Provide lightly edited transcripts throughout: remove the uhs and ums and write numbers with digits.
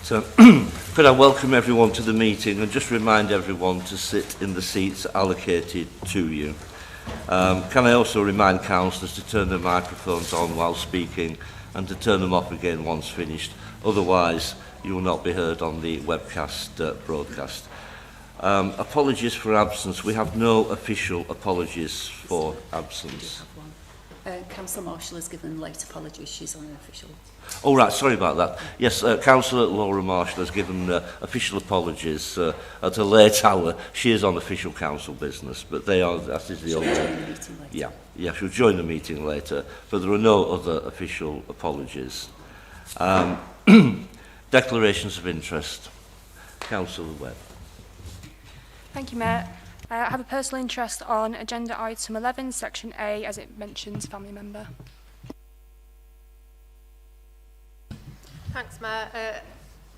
So, could I welcome everyone to the meeting and just remind everyone to sit in the seats allocated to you. Can I also remind councillors to turn their microphones on while speaking and to turn them off again once finished. Otherwise, you will not be heard on the webcast broadcast. Apologies for absence. We have no official apologies for absence. Councillor Marshall has given late apologies. She's unofficial. Oh, right, sorry about that. Yes, Councillor Laura Marshall has given official apologies at a late hour. She is on official council business, but that is the only... Yeah, she'll join the meeting later, but there are no other official apologies. Declarations of interest. Councillor Webb. Thank you, Mayor. I have a personal interest on agenda item 11, section A, as it mentions family member. Thanks, Mayor.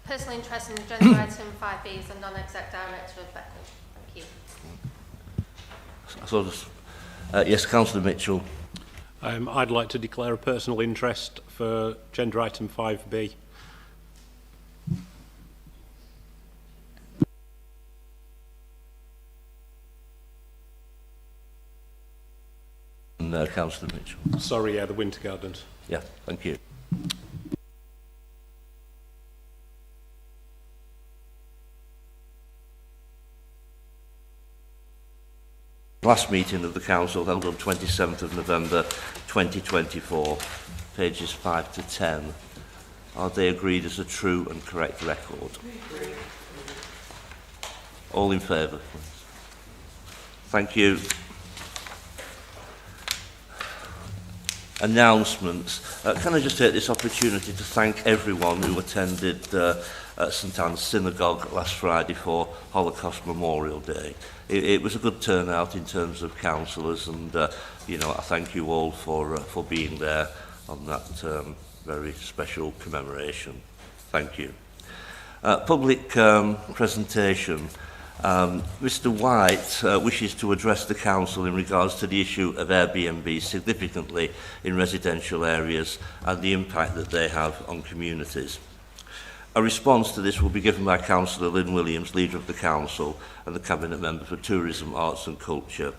Personal interest in agenda item 5B is a non-exec director of Beckham. Thank you. Yes, Councillor Mitchell. I'd like to declare a personal interest for agenda item 5B. Councillor Mitchell. Sorry, the Winter Gardens. Yeah, thank you. Last meeting of the Council held on 27th of November 2024, pages 5 to 10. Are they agreed as a true and correct record? All in favour, please. Thank you. Announcements. Can I just take this opportunity to thank everyone who attended St Anne's Synagogue last Friday for Holocaust Memorial Day. It was a good turnout in terms of councillors, and I thank you all for being there on that very special commemoration. Thank you. Public presentation. Mr White wishes to address the Council in regards to the issue of Airbnb significantly in residential areas and the impact that they have on communities. A response to this will be given by Councillor Lynn Williams, Leader of the Council, and the Cabinet Member for Tourism, Arts and Culture.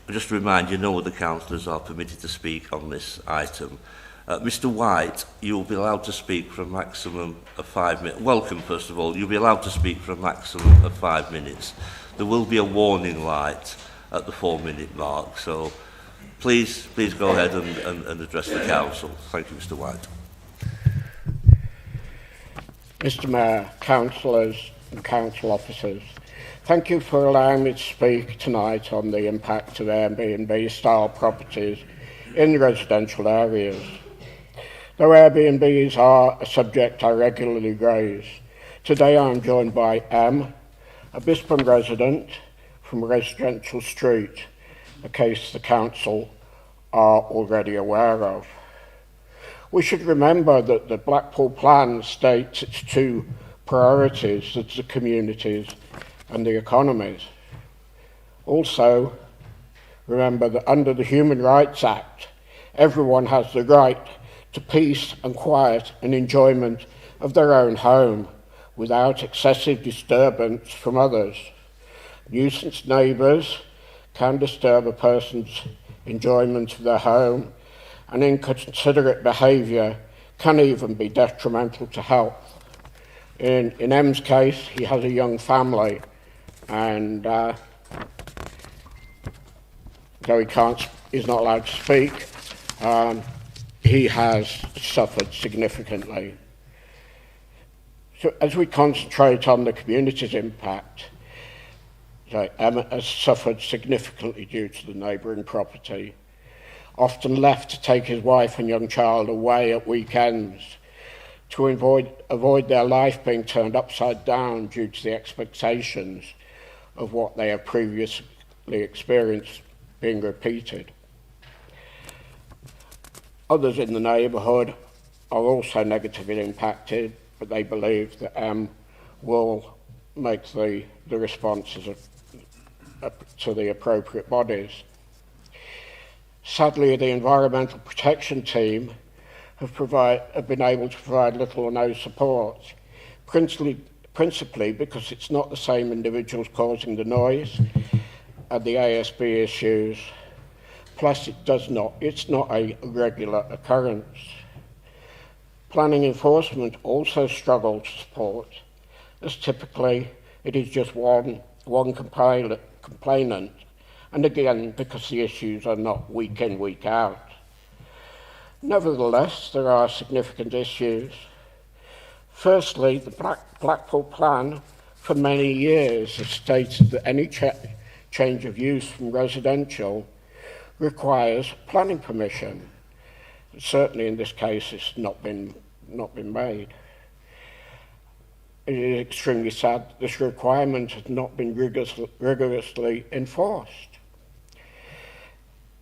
Just to remind you, no other councillors are permitted to speak on this item. Mr White, you will be allowed to speak for a maximum of 5 minutes. Welcome, first of all. You'll be allowed to speak for a maximum of 5 minutes. There will be a warning light at the 4-minute mark, so please go ahead and address the Council. Thank you, Mr White. Mr Mayor, councillors and council officers, thank you for allowing me to speak tonight on the impact of Airbnb-style properties in residential areas. Though Airbnbs are a subject I regularly raise, today I am joined by M, a Bispham resident from Residential Street, a case the council are already aware of. We should remember that the Blackpool Plan states its two priorities, that's the communities and the economies. Also, remember that under the Human Rights Act, everyone has the right to peace and quiet and enjoyment of their own home without excessive disturbance from others. Nuisance neighbours can disturb a person's enjoyment of their home, and inconsiderate behaviour can even be detrimental to health. In M's case, he has a young family, and though he's not allowed to speak, he has suffered significantly. So as we concentrate on the community's impact, Emma has suffered significantly due to the neighbouring property, often left to take his wife and young child away at weekends to avoid their life being turned upside down due to the expectations of what they have previously experienced being repeated. Others in the neighbourhood are also negatively impacted, but they believe that M will make the responses to the appropriate bodies. Sadly, the Environmental Protection Team have been able to provide little or no support, principally because it's not the same individuals causing the noise and the ASB issues. Plus, it's not a regular occurrence. Planning enforcement also struggle to support, as typically it is just one complainant, and again, because the issues are not week in, week out. Nevertheless, there are significant issues. Firstly, the Blackpool plan for many years has stated that any change of use from residential requires planning permission. Certainly in this case, it's not been made. It is extremely sad that this requirement has not been rigorously enforced.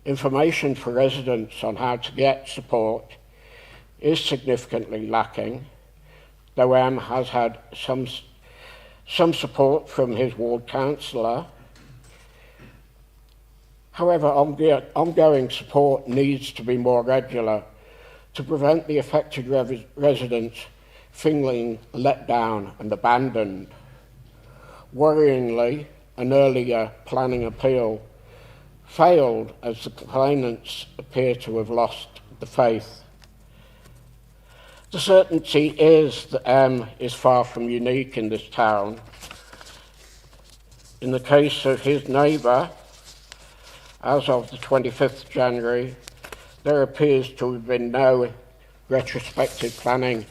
Information for residents on how to get support is significantly lacking, though M has had some support from his ward councillor. However, ongoing support needs to be more regular to prevent the affected residents feeling let down and abandoned. Worryingly, an earlier planning appeal failed as the complainants appear to have lost the faith. The certainty is that M is far from unique in this town. In the case of his neighbour, as of the 25th of January, there appears to have been no retrospective planning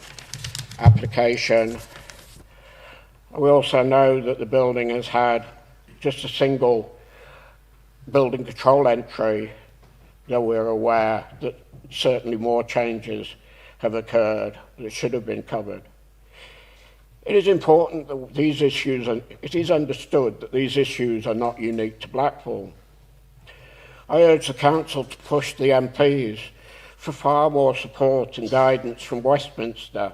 application. We also know that the building has had just a single building control entry, though we're aware that certainly more changes have occurred that should have been covered. It is important that these issues, it is understood that these issues are not unique to Blackpool. I urge the Council to push the MPs for far more support and guidance from Westminster.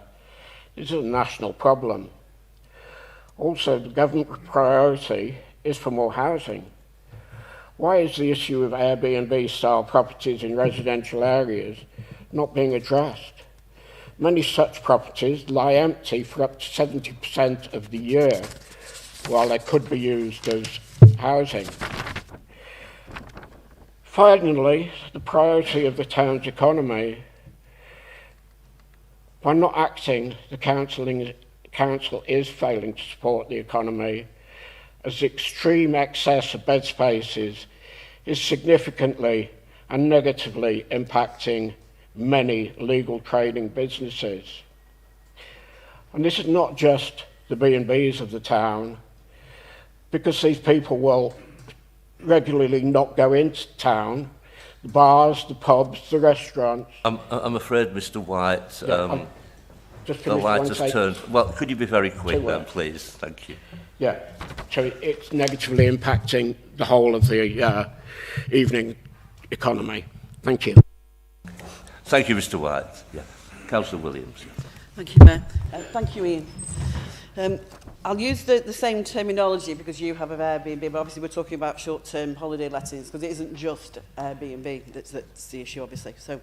This is a national problem. Also, the government priority is for more housing. Why is the issue of Airbnb-style properties in residential areas not being addressed? Many such properties lie empty for up to 70% of the year, while they could be used as housing. Finally, the priority of the town's economy. By not acting, the council is failing to support the economy, as the extreme excess of bed spaces is significantly and negatively impacting many legal trading businesses. And this is not just the B&Bs of the town, because these people will regularly not go into town, the bars, the pubs, the restaurants. I'm afraid, Mr. White, just the light has turned. Well, could you be very quick then, please? Thank you. Yeah, so it's negatively impacting the whole of the evening economy. Thank you. Thank you, Mr. White. Yeah. Councillor Williams. Thank you, Mayor. Thank you, Ian. I'll use the same terminology because you have of Airbnb, but obviously we're talking about short-term holiday lettings because it isn't just Airbnb that's the issue, obviously. So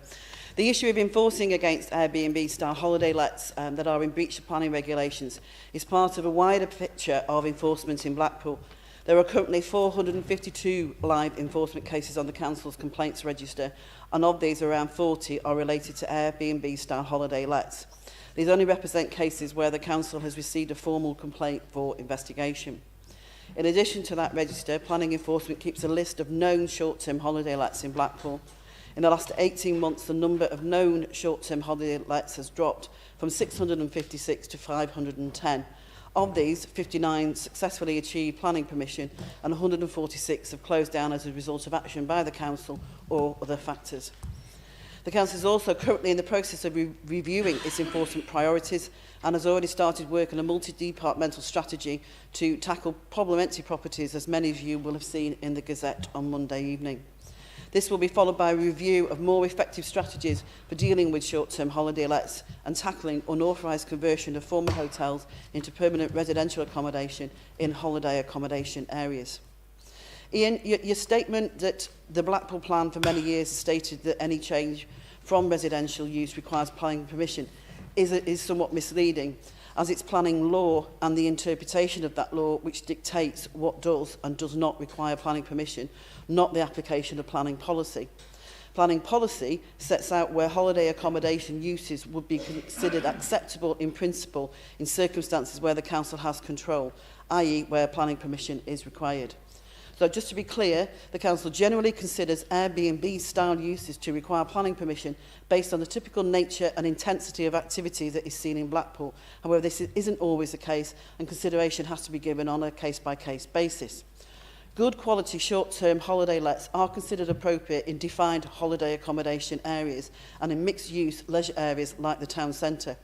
the issue of enforcing against Airbnb-style holiday lets that are in breach of planning regulations is part of a wider picture of enforcement in Blackpool. There are currently 452 live enforcement cases on the Council's complaints register, and of these around 40 are related to Airbnb-style holiday lets. These only represent cases where the Council has received a formal complaint for investigation. In addition to that register, planning enforcement keeps a list of known short-term holiday lets in Blackpool. In the last 18 months, the number of known short-term holiday lets has dropped from 656 to 510. Of these, 59 successfully achieved planning permission and 146 have closed down as a result of action by the Council or other factors. The Council is also currently in the process of reviewing its enforcement priorities and has already started work on a multi-departmental strategy to tackle problem empty properties, as many of you will have seen in the Gazette on Monday evening. This will be followed by a review of more effective strategies for dealing with short-term holiday lets and tackling unauthorised conversion of former hotels into permanent residential accommodation in holiday accommodation areas. Ian, your statement that the Blackpool plan for many years stated that any change from residential use requires planning permission is somewhat misleading. as it's planning law and the interpretation of that law which dictates what does and does not require planning permission, not the application of planning policy. Planning policy sets out where holiday accommodation uses would be considered acceptable in principle in circumstances where the council has control, i.e. where planning permission is required. So just to be clear, the council generally considers Airbnb style uses to require planning permission based on the typical nature and intensity of activity that is seen in Blackpool. However, this isn't always the case, and consideration has to be given on a case-by-case basis. Good quality short-term holiday lets are considered appropriate in defined holiday accommodation areas and in mixed-use leisure areas like the town centre.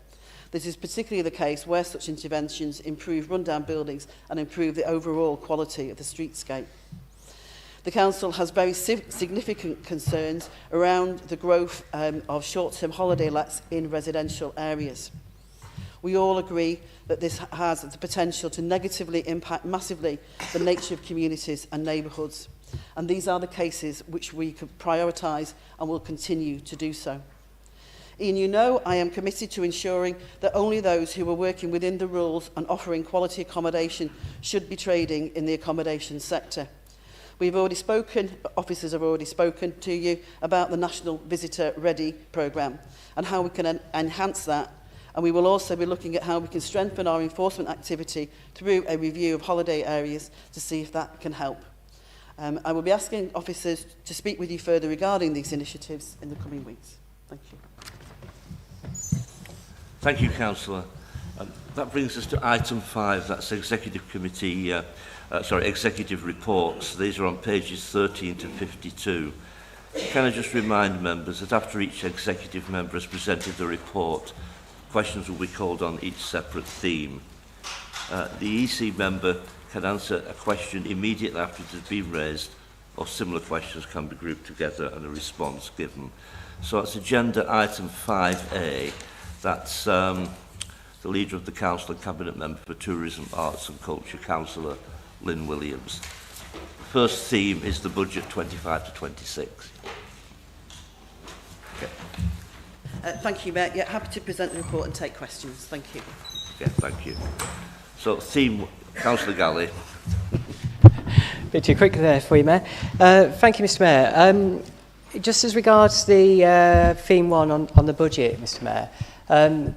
This is particularly the case where such interventions improve rundown buildings and improve the overall quality of the streetscape. The council has very significant concerns around the growth of short-term holiday lets in residential areas. We all agree that this has the potential to negatively impact massively the nature of communities and neighbourhoods. And these are the cases which we could prioritise and will continue to do so. Ian, you know I am committed to ensuring that only those who are working within the rules and offering quality accommodation should be trading in the accommodation sector. We've already spoken, officers have already spoken to you about the National Visitor Ready programme and how we can enhance that. And we will also be looking at how we can strengthen our enforcement activity through a review of holiday areas to see if that can help. I will be asking officers to speak with you further regarding these initiatives in the coming weeks. Thank you. Thank you, Councillor. That brings us to item 5, that's executive committee, executive reports. These are on pages 13 to 52. Can I just remind members that after each executive member has presented the report, questions will be called on each separate theme. The EC member can answer a question immediately after it has been raised, or similar questions can be grouped together and a response given. So that's agenda item 5A. That's the Leader of the Council and Cabinet Member for Tourism, Arts and Culture, Councillor Lynn Williams. The first theme is the budget 25 to 26. Okay. Thank you, Mayor. Yeah, happy to present the report and take questions. Thank you. Yeah, thank you. So, theme, Councillor Galley. A bit too quick there for you, Mayor. Thank you, Mr. Mayor. Just as regards the theme 1 on the budget, Mr. Mayor,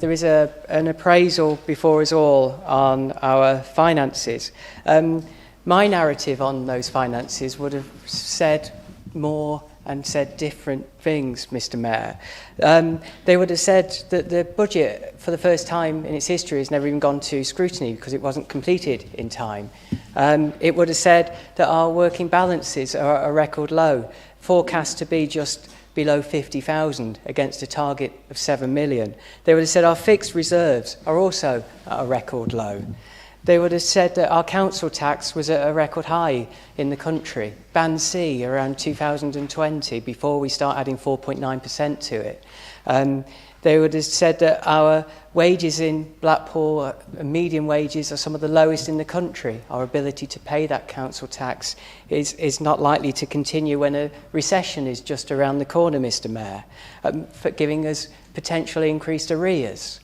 there is an appraisal before us all on our finances. My narrative on those finances would have said more and said different things, Mr. Mayor. They would have said that the budget, for the first time in its history, has never even gone to scrutiny because it wasn't completed in time. It would have said that our working balances are at a record low, forecast to be just below 50,000 against a target of 7 million. They would have said our fixed reserves are also at a record low. They would have said that our council tax was at a record high in the country, Band C, around 2020, before we start adding 4.9% to it. They would have said that our wages in Blackpool, median wages, are some of the lowest in the country. Our ability to pay that council tax is not likely to continue when a recession is just around the corner, Mr. Mayor, for giving us potentially increased arrears.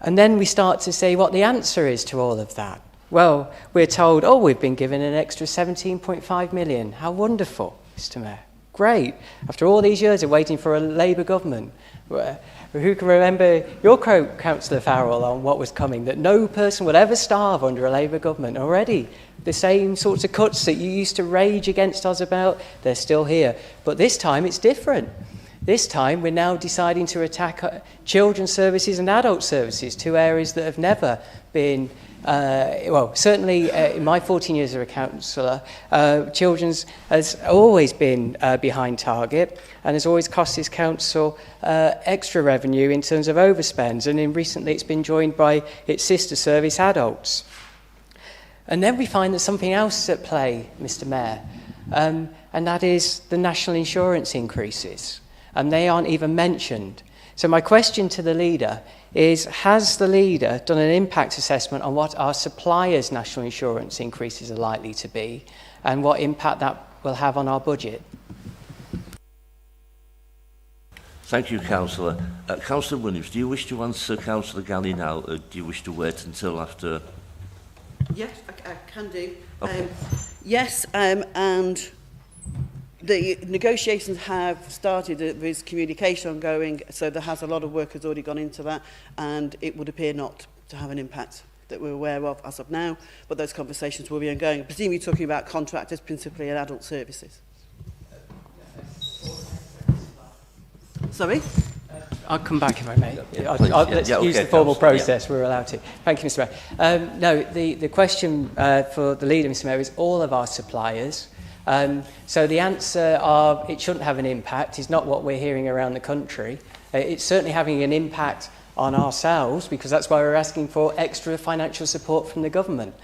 And then we start to say what the answer is to all of that. Well, we're told, oh, we've been given an extra 17.5 million. How wonderful, Mr. Mayor. Great. After all these years of waiting for a Labour government, who can remember your quote, Councillor Farrell, on what was coming, that no person would ever starve under a Labour government? Already, the same sorts of cuts that you used to rage against us about, they're still here. But this time it's different. This time we're now deciding to attack children's services and adult services, two areas that have never been, certainly in my 14 years as a councillor, children's has always been behind target and has always cost this council extra revenue in terms of overspends, and recently it's been joined by its sister service, adults. And then we find there's something else at play, Mr. Mayor, and that is the national insurance increases. And they aren't even mentioned. So my question to the leader is, has the leader done an impact assessment on what our suppliers' national insurance increases are likely to be and what impact that will have on our budget? Thank you, Councillor. Councillor Williams, do you wish to answer Councillor Galley now, or do you wish to wait until after? Yes, I can do. Okay. Yes, and the negotiations have started. There is communication ongoing, so there has a lot of work has already gone into that, and it would appear not to have an impact that we're aware of as of now, but those conversations will be ongoing. Presumably you're talking about contractors, principally in adult services. Sorry? I'll come back if I may. Please, Let's yeah, use okay, the formal Councillor, process. We're allowed to. Thank you, Mr. Mayor. No, the question for the leader, Mr. Mayor, is all of our suppliers. So the answer of it shouldn't have an impact is not what we're hearing around the country. It's certainly having an impact on ourselves, because that's why we're asking for extra financial support from the government.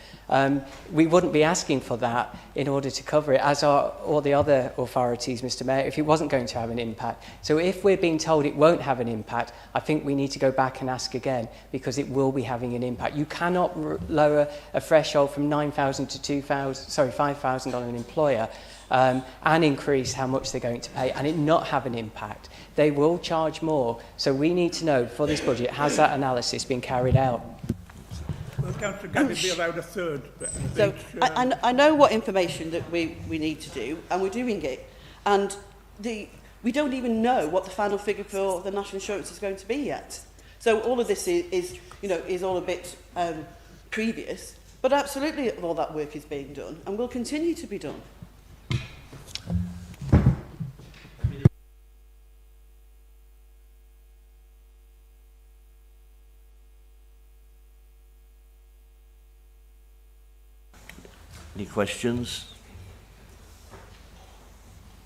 We wouldn't be asking for that in order to cover it, as are all the other authorities, Mr. Mayor, if it wasn't going to have an impact. So if we're being told it won't have an impact, I think we need to go back and ask again, because it will be having an impact. You cannot lower a threshold from 9,000 to 5,000 on an employer and increase how much they're going to pay and it not have an impact. They will charge more. So we need to know, for this budget, has that analysis been carried out? Well, Councillor Galley be allowed a third. But So I know what information that we need to do, and we're doing it. And we don't even know what the final figure for the national insurance is going to be yet. So all of this is all a bit previous. But absolutely all that work is being done and will continue to be done. Any questions?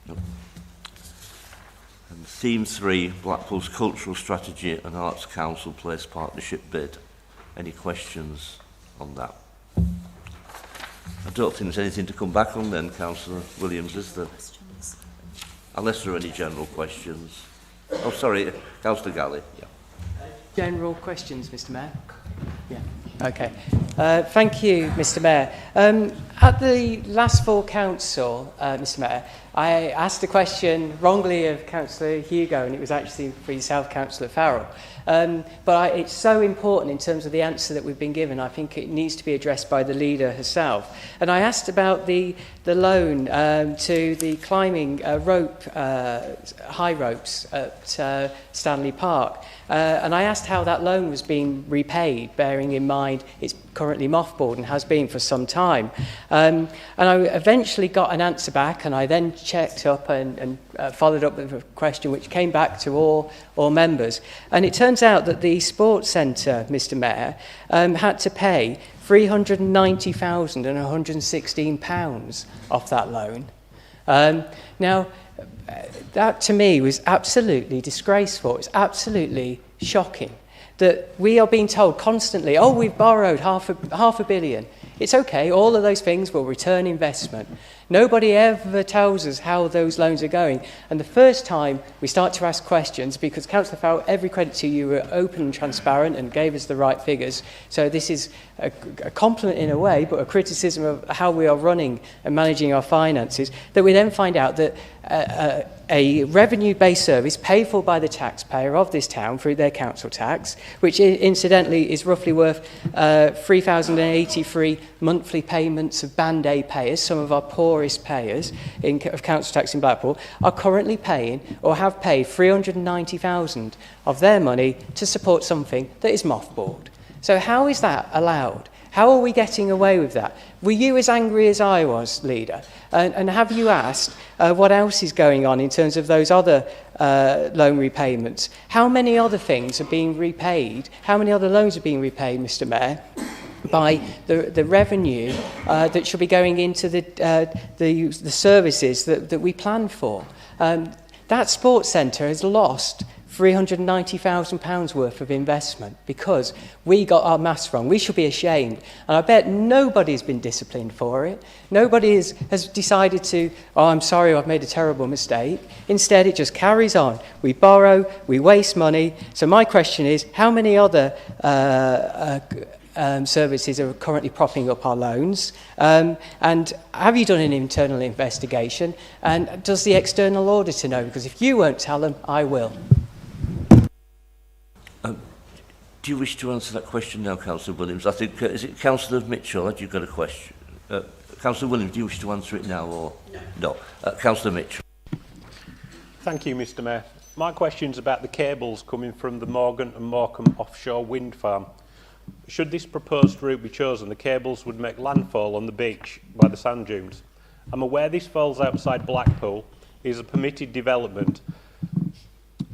No. And theme 3, Blackpool's Cultural Strategy and Arts Council Place Partnership bid. Any questions on that? I don't think there's anything to come back on then, Councillor Williams, is there? Questions? Unless there are any general questions. Oh, sorry, Councillor Galley. Yeah. General questions, Mr. Mayor? Yeah. Okay. Thank you, Mr. Mayor. At the last full council, Mr. Mayor, I asked a question wrongly of Councillor Hugo, and it was actually for yourself, Councillor Farrell. But it's so important in terms of the answer that we've been given. I think it needs to be addressed by the leader herself. And I asked about the loan to the climbing high ropes at Stanley Park. And I asked how that loan was being repaid, bearing in mind it's currently mothballed and has been for some time. And I eventually got an answer back, and I then checked up and followed up with a question which came back to all members. And it turns out that the sports centre, Mr. Mayor, had to pay £390,116 off that loan. Now, that to me was absolutely disgraceful. It's absolutely shocking that we are being told constantly, oh, we've borrowed half a billion. It's okay, all of those things will return investment. Nobody ever tells us how those loans are going. And the first time we start to ask questions, because Councillor Farrell, every credit to you, were open and transparent and gave us the right figures. So this is a compliment in a way, but a criticism of how we are running and managing our finances, that we then find out that a revenue-based service paid for by the taxpayer of this town through their council tax, which incidentally is roughly worth 3,083 monthly payments of Band Aid payers, some of our poorest payers of council tax in Blackpool, are currently paying or have paid 390,000 of their money to support something that is mothballed. So how is that allowed? How are we getting away with that? Were you as angry as I was, Leader? And have you asked what else is going on in terms of those other loan repayments? How many other things are being repaid? How many other loans are being repaid, Mr. Mayor, by the revenue that should be going into the services that we plan for? That sports centre has lost £390,000 worth of investment because we got our maths wrong. We should be ashamed. And I bet nobody's been disciplined for it. Nobody has decided to, oh, I'm sorry, I've made a terrible mistake. Instead, it just carries on. We borrow, we waste money. So my question is, how many other services are currently propping up our loans? And have you done an internal investigation? And does the external auditor know? Because if you won't tell them, I will. Do you wish to answer that question now, Councillor Williams? I think, is it Councillor Mitchell? Had you got a question? Councillor Williams, do you wish to answer it now or no? Councillor Mitchell. Thank you, Mr Mayor. My question's about the cables coming from the Morgan and Morecambe offshore wind farm. Should this proposed route be chosen, the cables would make landfall on the beach by the sand dunes. I'm aware this falls outside Blackpool, is a permitted development,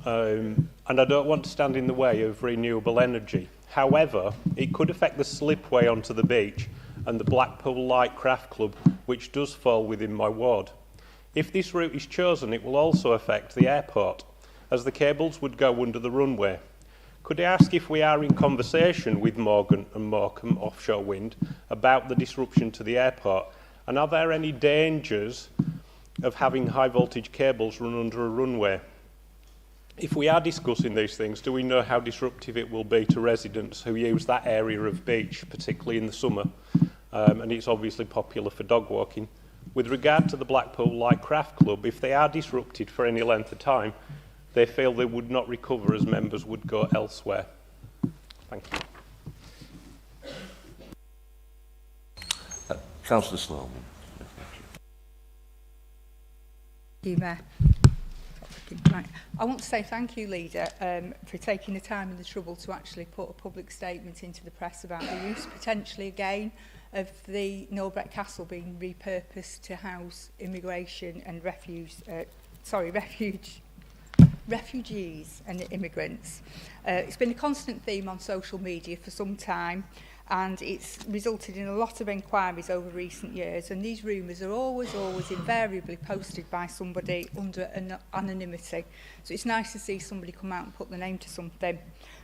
and I don't want to stand in the way of renewable energy. However, it could affect the slipway onto the beach and the Blackpool Light Craft Club, which does fall within my ward. If this route is chosen, it will also affect the airport, as the cables would go under the runway. Could I ask if we are in conversation with Morgan and Morecambe Offshore Wind about the disruption to the airport, and are there any dangers of having high voltage cables run under a runway? If we are discussing these things, do we know how disruptive it will be to residents who use that area of beach, particularly in the summer? And it's obviously popular for dog walking. With regard to the Blackpool Light Craft Club, if they are disrupted for any length of time, they feel they would not recover as members would go elsewhere. Thank you. Councillor Sloan. Thank you, Mayor. Right. I want to say thank you, Leader, for taking the time and the trouble to actually put a public statement into the press about the use, potentially again, of the Norbrett Castle being repurposed to house immigration and refugees and immigrants. It's been a constant theme on social media for some time, and it's resulted in a lot of enquiries over recent years, and these rumours are always invariably posted by somebody under anonymity. So it's nice to see somebody come out and put the name to something.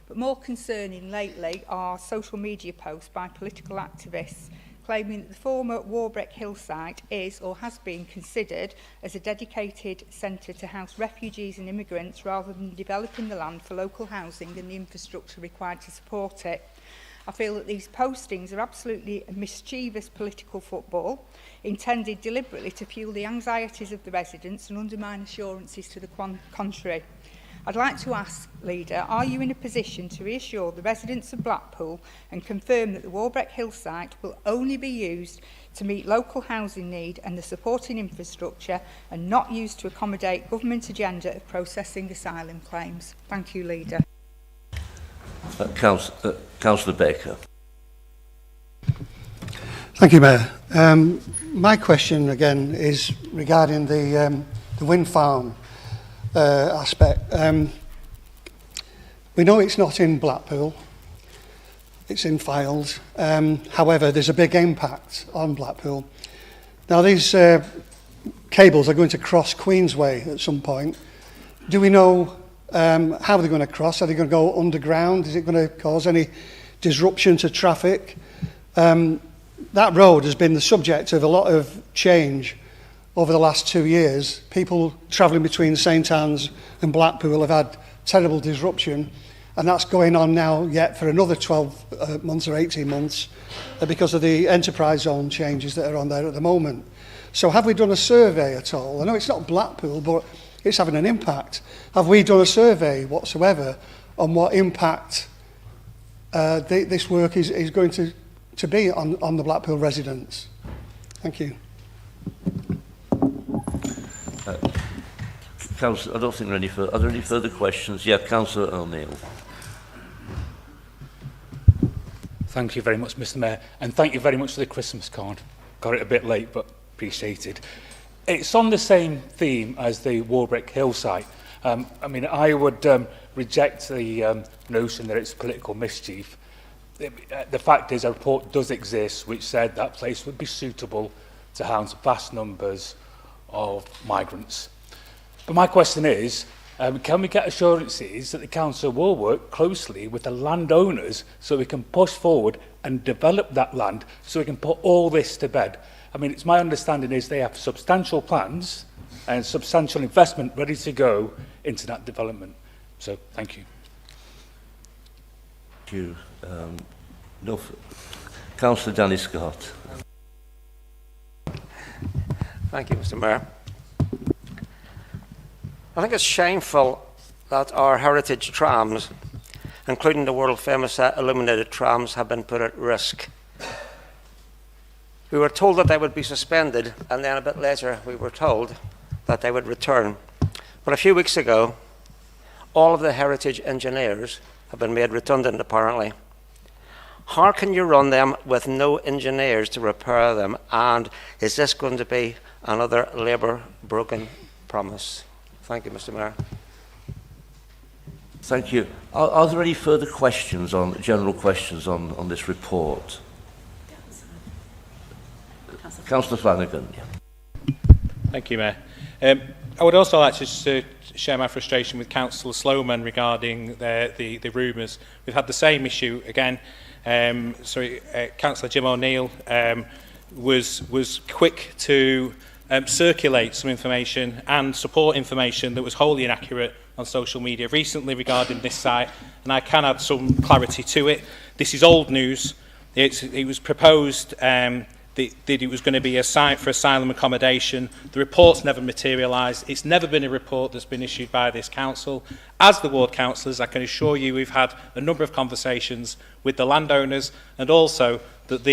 But more concerning lately are social media posts by political activists claiming that the former Warbrick Hill site is or has been considered as a dedicated centre to house refugees and immigrants rather than developing the land for local housing and the infrastructure required to support it. I feel that these postings are absolutely a mischievous political football, intended deliberately to fuel the anxieties of the residents and undermine assurances to the contrary. I'd like to ask, Leader, are you in a position to reassure the residents of Blackpool and confirm that the Warbrick Hill site will only be used to meet local housing need and the supporting infrastructure and not used to accommodate government agenda of processing asylum claims? Thank you, Leader. Councillor Baker. Thank you, Mayor. My question again is regarding the wind farm aspect. We know it's not in Blackpool, it's in Files. However, there's a big impact on Blackpool. Now, these cables are going to cross Queensway at some point. Do we know how they're going to cross? Are they going to go underground? Is it going to cause any disruption to traffic? That road has been the subject of a lot of change over the last 2 years. People travelling between St Anne's and Blackpool have had terrible disruption, and that's going on now yet for another 12 months or 18 months because of the enterprise zone changes that are on there at the moment. So have we done a survey at all? I know it's not Blackpool, but it's having an impact. Have we done a survey whatsoever on what impact this work is going to be on the Blackpool residents? Thank you. Councillor, I don't think there are any further. Are there any further questions? Yeah, Councillor O'Neill. Thank you very much, Mr Mayor, and thank you very much for the Christmas card. Got it a bit late, but appreciated. It's on the same theme as the Warbrick Hill site. I mean, I would reject the notion that it's political mischief. The fact is, a report does exist which said that place would be suitable to house vast numbers of migrants. But my question is, can we get assurances that the council will work closely with the landowners so we can push forward and develop that land so we can put all this to bed? I mean, it's my understanding is they have substantial plans and substantial investment ready to go into that development. So, thank you. Thank you. Councillor Danny Scott. Thank you, Mr Mayor. I think it's shameful that our heritage trams including the world-famous illuminated trams, have been put at risk. We were told that they would be suspended, and then a bit later we were told that they would return. But a few weeks ago, all of the heritage engineers have been made redundant, apparently. How can you run them with no engineers to repair them? And is this going to be another Labour broken promise? Thank you, Mr. Mayor. Thank you. Are there any further questions general questions on this report? Councillor Flanagan. Thank you, Mayor. I would also like to share my frustration with Councillor Sloman regarding the rumours. We've had the same issue again. Councillor Jim O'Neill was quick to circulate some information and support information that was wholly inaccurate on social media recently regarding this site, and I can add some clarity to it. This is old news. It was proposed that it was going to be a site for asylum accommodation. The report's never materialised. It's never been a report that's been issued by this council. As the ward councillors, I can assure you we've had a number of conversations with the landowners, and also that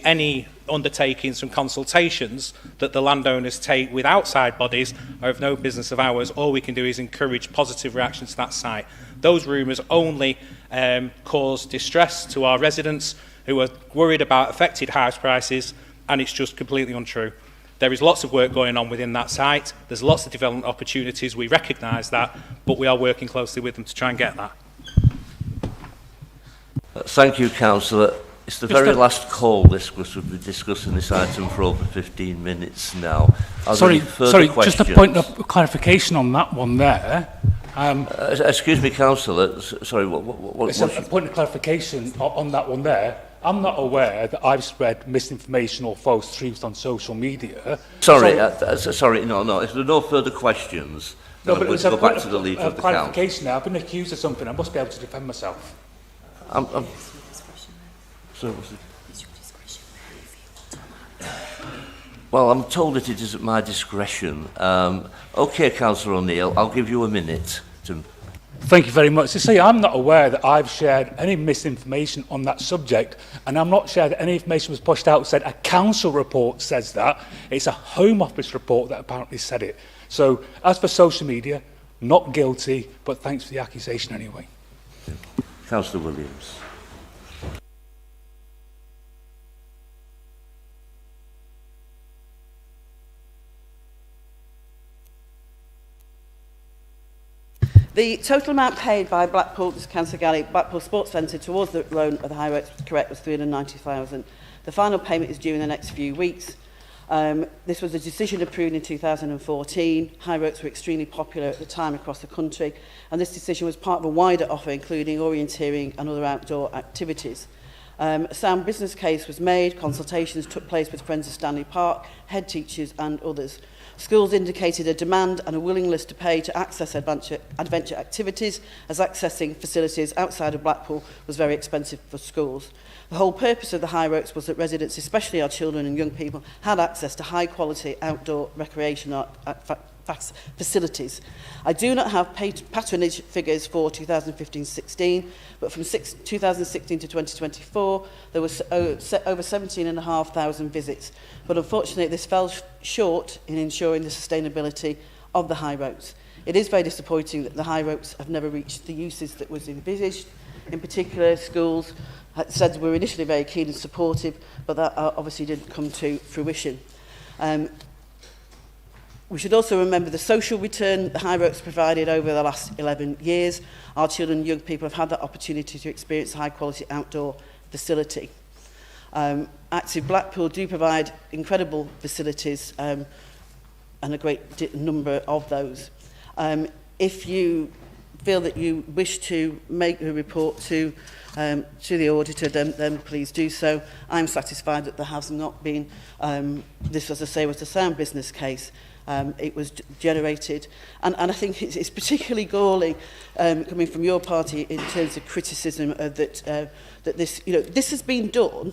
any undertakings and consultations that the landowners take with outside bodies are of no business of ours. All we can do is encourage positive reactions to that site. Those rumours only cause distress to our residents who are worried about affected house prices, and it's just completely untrue. There is lots of work going on within that site. There's lots of development opportunities. We recognise that, but we are working closely with them to try and get that. Thank you, Councillor. It's the very last call this was. We've been discussing this item for over 15 minutes now. Sorry, just a point of clarification on that one there. Excuse me, Councillor. Sorry, it's a point of clarification on that one there. I'm not aware that I've spread misinformation or false truths on social media. Sorry, no. If there are no further questions, no, then but I'm going to go back to the Leader of the Council. Clarification now. I've been accused of something. I must be able to defend myself. Well, I'm told that it is at my discretion. OK, Councillor O'Neill, I'll give you a minute to... Thank you very much. To say I'm not aware that I've shared any misinformation on that subject, and I'm not sure that any information was pushed out and said a council report says that. It's a Home Office report that apparently said it. So, as for social media, not guilty, but thanks for the accusation anyway. Councillor Williams. The total amount paid by Blackpool, Councillor Galley, Blackpool Sports Centre towards the loan of the high rates, correct, was £390,000. The final payment is due in the next few weeks. This was a decision approved in 2014. High rates were extremely popular at the time across the country, and this decision was part of a wider offer including orienteering and other outdoor activities. A sound business case was made, consultations took place with Friends of Stanley Park, head teachers and others. Schools indicated a demand and a willingness to pay to access adventure activities, as accessing facilities outside of Blackpool was very expensive for schools. The whole purpose of the high roads was that residents, especially our children and young people, had access to high quality outdoor recreation facilities. I do not have patronage figures for 2015-16, but from 2016 to 2024, there was over 17,500 visits. But unfortunately, this fell short in ensuring the sustainability of the high roads. It is very disappointing that the high roads have never reached the uses that was envisaged. In particular, schools had said were initially very keen and supportive, but that obviously didn't come to fruition. We should also remember the social return the high roads provided over the last 11 years. Our children and young people have had that opportunity to experience high quality outdoor facility. Active Blackpool do provide incredible facilities and a great number of those. If you feel that you wish to make a report to the auditor, then please do so. I'm satisfied that there has not been, this, as I say, was a sound business case. It was generated, and I think it's particularly galling coming from your party in terms of criticism that this, this has been done.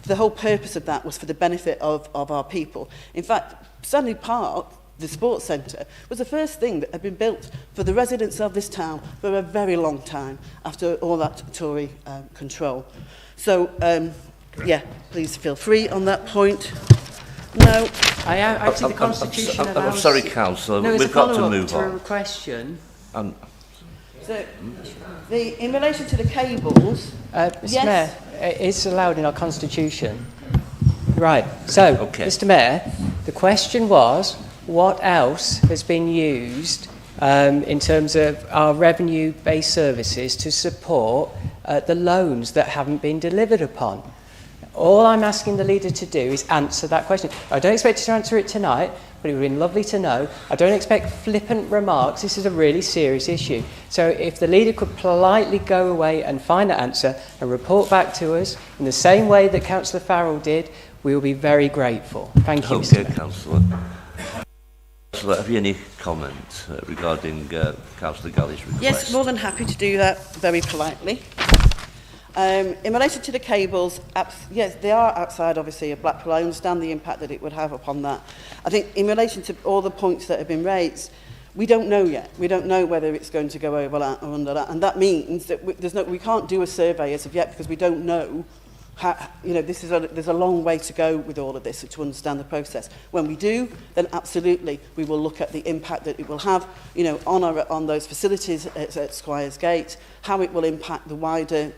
The whole purpose of that was for the benefit of our people. In fact, Stanley Park the sports centre was the first thing that had been built for the residents of this town for a very long time after all that Tory control. So, yeah, please feel free on that point. No. Actually, the Constitution allows... I'm sorry, Councillor, no, we've got to move to on. A question. So, in relation to the cables... Mr. yes. Mayor, it's allowed in our Constitution. Right, so, okay. Mr. Mayor, the question was, what else has been used in terms of our revenue-based services to support the loans that haven't been delivered upon? All I'm asking the leader to do is answer that question. I don't expect you to answer it tonight, but it would have been lovely to know. I don't expect flippant remarks. This is a really serious issue. So if the leader could politely go away and find that answer and report back to us in the same way that Councillor Farrell did, we will be very grateful. Thank you, Mr. Mayor. Councillor. Councillor, have you any comment regarding Councillor Galley's request? Yes, more than happy to do that very politely. In relation to the cables, yes, they are outside, obviously, of Blackpool. I understand the impact that it would have upon that. I think in relation to all the points that have been raised, we don't know yet. We don't know whether it's going to go over that or under that. And that means that we can't do a survey as of yet because we don't know how, there's a long way to go with all of this to understand the process. When we do, then absolutely we will look at the impact that it will have, on those facilities at Squires Gate, how it will impact the wider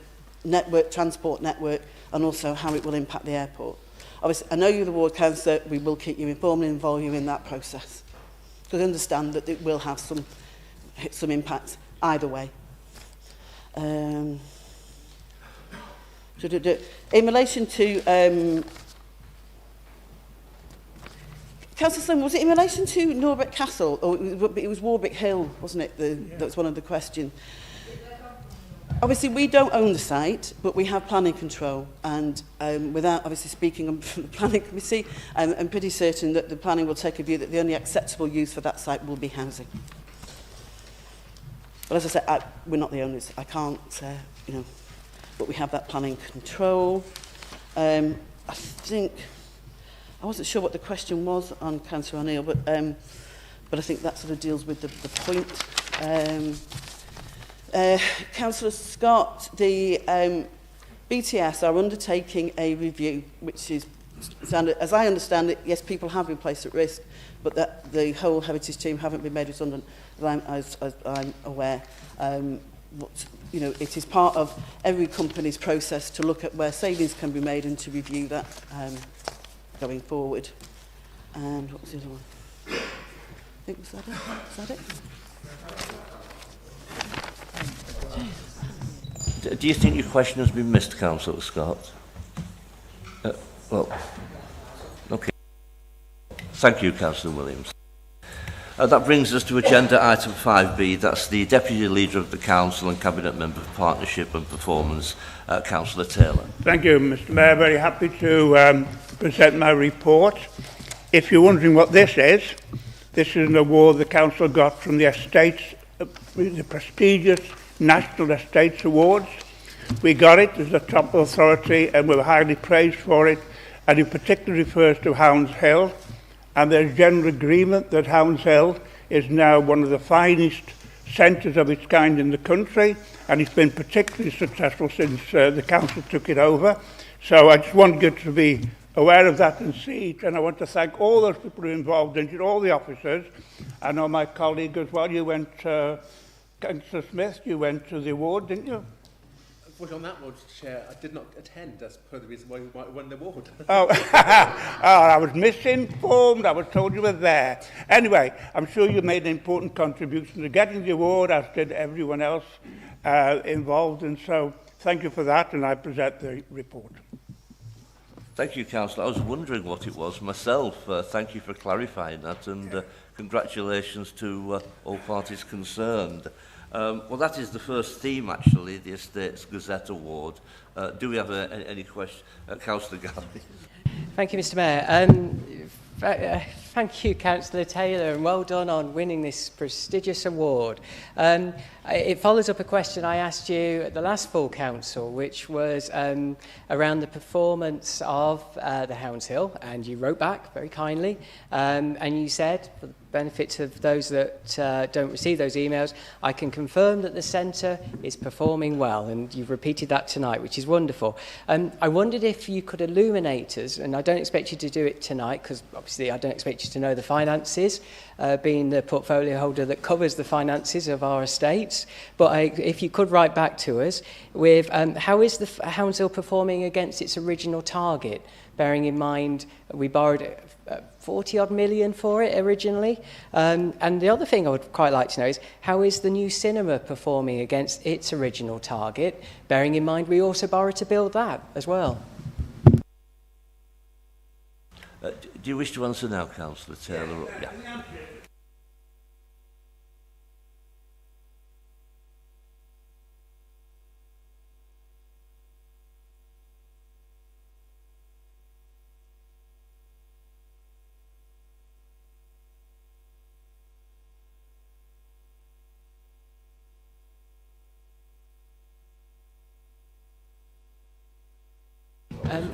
transport network, and also how it will impact the airport. Obviously, I know you're the ward councillor. We will keep you informed and involve you in that process, because I understand that it will have some impact either way. In relation to Councillor Slim, was it in relation to Norbeck Castle, or it was Warwick Hill, wasn't it? That was one of the questions. Obviously, we don't own the site, but we have planning control, and without obviously speaking on the planning committee, I'm pretty certain that the planning will take a view that the only acceptable use for that site will be housing. But as I said, we're not the owners. I can't, but we have that planning control. I think, I wasn't sure what the question was on Councillor O'Neill, but I think that sort of deals with the point. Councillor Scott, the BTS are undertaking a review, which is, as I understand it, yes, people have been placed at risk, but that the whole heritage team haven't been made redundant, as I'm aware. It is part of every company's process to look at where savings can be made and to review that going forward. And what was the other one? I think, was that it? Do you think your question has been missed, Councillor Scott? Well, okay. Thank you, Councillor Williams. That brings us to agenda item 5B. That's the Deputy Leader of the Council and Cabinet Member for Partnership and Performance, Councillor Taylor. Thank you, Mr Mayor. Very happy to present my report. If you're wondering what this is an award the Council got from the Estates, the prestigious National Estates Awards. We got it as a top authority and we were highly praised for it, and it particularly refers to Hounds Hill, and there's general agreement that Hounds Hill is now one of the finest centres of its kind in the country, and it's been particularly successful since the council took it over. So I just want you to be aware of that and see it, and I want to thank all those people who are involved in it, all the officers. I know my colleague as well, you went, Councillor Smith, you went to the award, didn't you? On that one, Chair, I did not attend. That's part of the reason why we won the award. Oh, I was misinformed. I was told you were there. Anyway, I'm sure you made an important contribution to getting the award, as did everyone else involved. And so thank you for that, and I present the report. Thank you, Councillor. I was wondering what it was myself. Thank you for clarifying that, and congratulations to all parties concerned. Well, that is the first theme, actually, the Estates Gazette Award. Do we have any questions? Councillor Galley. Thank you, Mr Mayor. Thank you, Councillor Taylor, and well done on winning this prestigious award. It follows up a question I asked you at the last full council, which was around the performance of the Hounds Hill, and you wrote back very kindly, and you said, for the benefit of those that don't receive those emails, I can confirm that the centre is performing well, and you've repeated that tonight, which is wonderful. I wondered if you could illuminate us, and I don't expect you to do it tonight, because obviously I don't expect you to know the finances, being the portfolio holder that covers the finances of our estates, but if you could write back to us with how is the Hounds Hill performing against its original target, bearing in mind we borrowed 40 odd million for it originally. And the other thing I would quite like to know is how is the new cinema performing against its original target, bearing in mind we also borrowed to build that as well. Do you wish to answer now, Councillor Taylor? Yeah.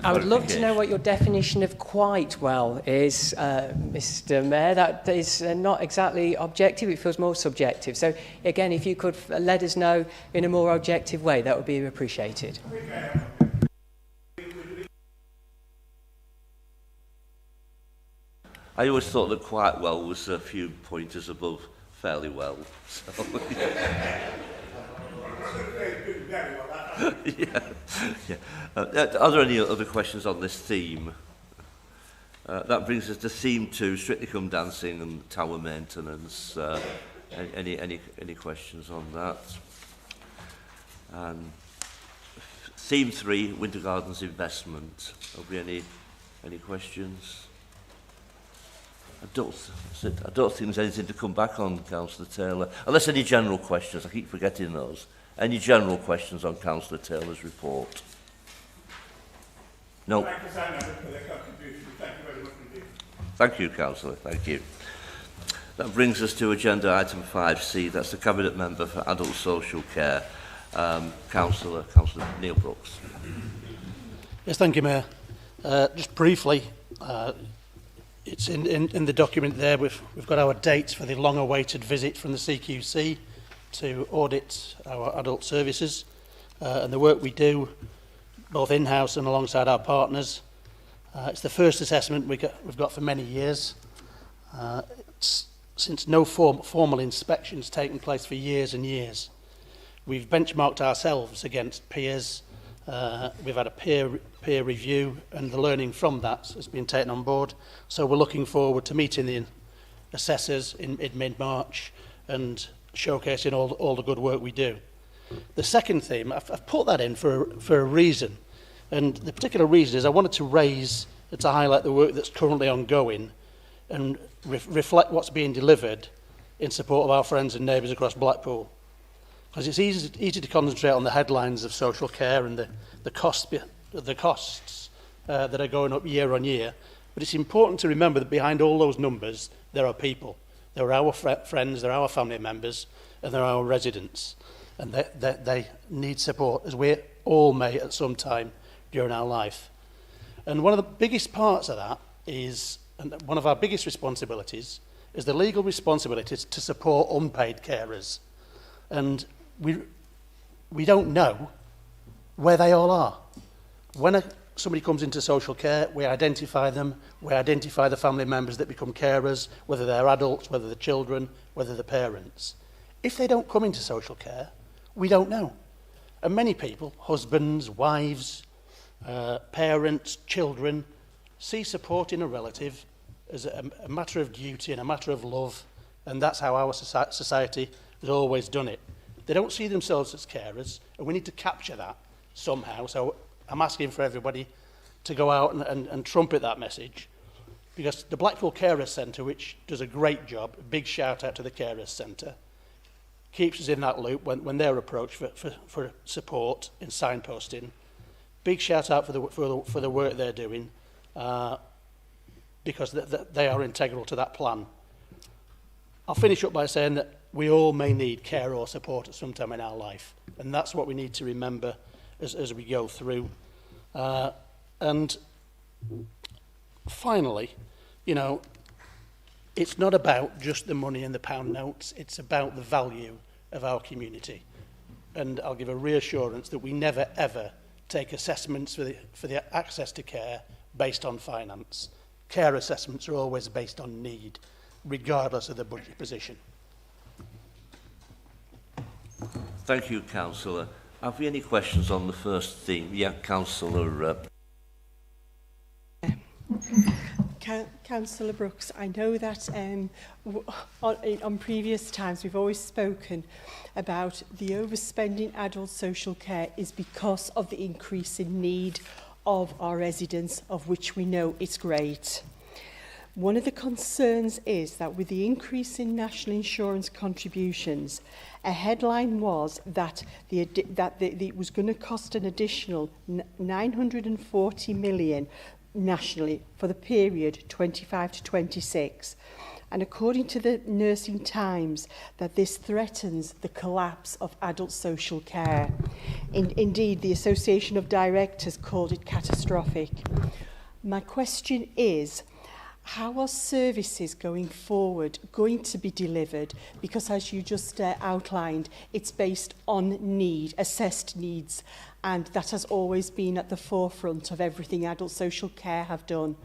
I would love to know what your definition of quite well is, Mr. Mayor. That is not exactly objective, it feels more subjective. So again, if you could let us know in a more objective way, that would be appreciated. I always thought that quite well was a few pointers above fairly well. So, yeah. Are there any other questions on this theme? That brings us to theme 2, Strictly Come Dancing and tower maintenance. Any questions on that? And theme 3, Winter Gardens investment. Will be any questions? I don't think there's anything to come back on, Councillor Taylor. Unless any general questions, I keep forgetting those. Any general questions on Councillor Taylor's report? No. Thank you, Councillor. Thank you. That brings us to agenda item 5C. That's the Cabinet Member for Adult Social Care, Councillor Neil Brooks. Yes, thank you, Mayor. Just briefly, it's in the document there. We've got our dates for the long-awaited visit from the CQC to audit our adult services and the work we do both in-house and alongside our partners. It's the first assessment we've got for many years. Since no formal inspections taken place for years and years. We've benchmarked ourselves against peers. We've had a peer review, and the learning from that has been taken on board. So we're looking forward to meeting the assessors in mid-March and showcasing all the good work we do. The second theme, I've put that in for a reason, and the particular reason is I wanted to highlight the work that's currently ongoing and reflect what's being delivered in support of our friends and neighbours across Blackpool. Because it's easy to concentrate on the headlines of social care and the costs that are going up year on year, but it's important to remember that behind all those numbers there are people. There are our friends, there are our family members, and there are our residents. And they need support, as we all may at some time during our life. And one of the biggest parts of that is, and one of our biggest responsibilities, is the legal responsibility to support unpaid carers. And we don't know where they all are. When somebody comes into social care, we identify them, we identify the family members that become carers, whether they're adults, whether they're children, whether they're parents. If they don't come into social care, we don't know. And many people, husbands, wives, parents, children, see supporting a relative as a matter of duty and a matter of love, and that's how our society has always done it. They don't see themselves as carers, and we need to capture that somehow. So I'm asking for everybody to go out and trumpet that message, because the Blackpool Carers Centre, which does a great job, a big shout out to the Carers Centre, keeps us in that loop when they're approached for support in signposting. Big shout out for the work they're doing. because they are integral to that plan. I'll finish up by saying that we all may need care or support at some time in our life, and that's what we need to remember as we go through. And finally, you know, it's not about just the money and the pound notes, it's about the value of our community. And I'll give a reassurance that we never ever take assessments for the access to care based on finance. Care assessments are always based on need, regardless of the budget position. Thank you, Councillor. Have we any questions on the first theme? Yeah, Councillor. Councillor Brooks, I know that on previous times we've always spoken about the overspending adult social care is because of the increase in need of our residents, of which we know it's great. One of the concerns is that with the increase in national insurance contributions, a headline was that it was going to cost an additional 940 million nationally for the period 25 to 26. And according to the Nursing Times, that this threatens the collapse of adult social care. Indeed, the Association of Directors called it catastrophic. My question is, how are services going forward going to be delivered? Because as you just outlined, it's based on need, assessed needs, and that has always been at the forefront of everything adult social care have done.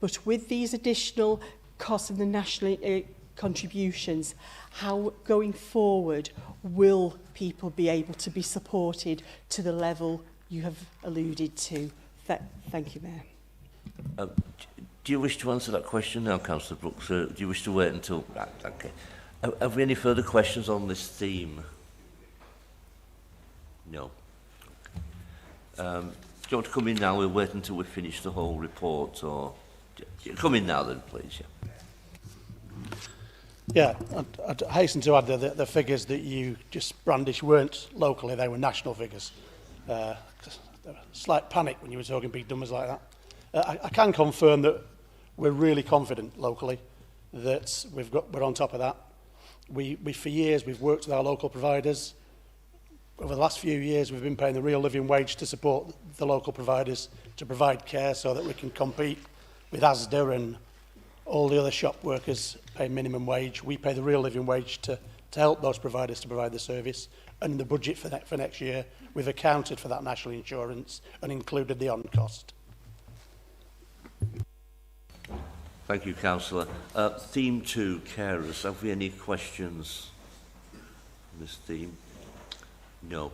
But with these additional costs and the national contributions, how going forward will people be able to be supported to the level you have alluded to? Thank you, Mayor. Do you wish to answer that question now, Councillor Brooks? Do you wish to wait until... Right, okay. Have we any further questions on this theme? No. Do you want to come in now? We'll wait until we finish the whole report, or... Come in now then, please. Yeah, I'd hasten to add that the figures that you just brandished weren't locally, they were national figures. Slight panic when you were talking big numbers like that. I can confirm that we're really confident locally that we're on top of that. We for years we've worked with our local providers. Over the last few years we've been paying the real living wage to support the local providers to provide care so that we can compete with Asda and all the other shop workers pay minimum wage. We pay the real living wage to help those providers to provide the service. And in the budget for next year, we've accounted for that national insurance and included the on-cost. Thank you, Councillor. Theme 2, carers. Have we any questions on this theme? No.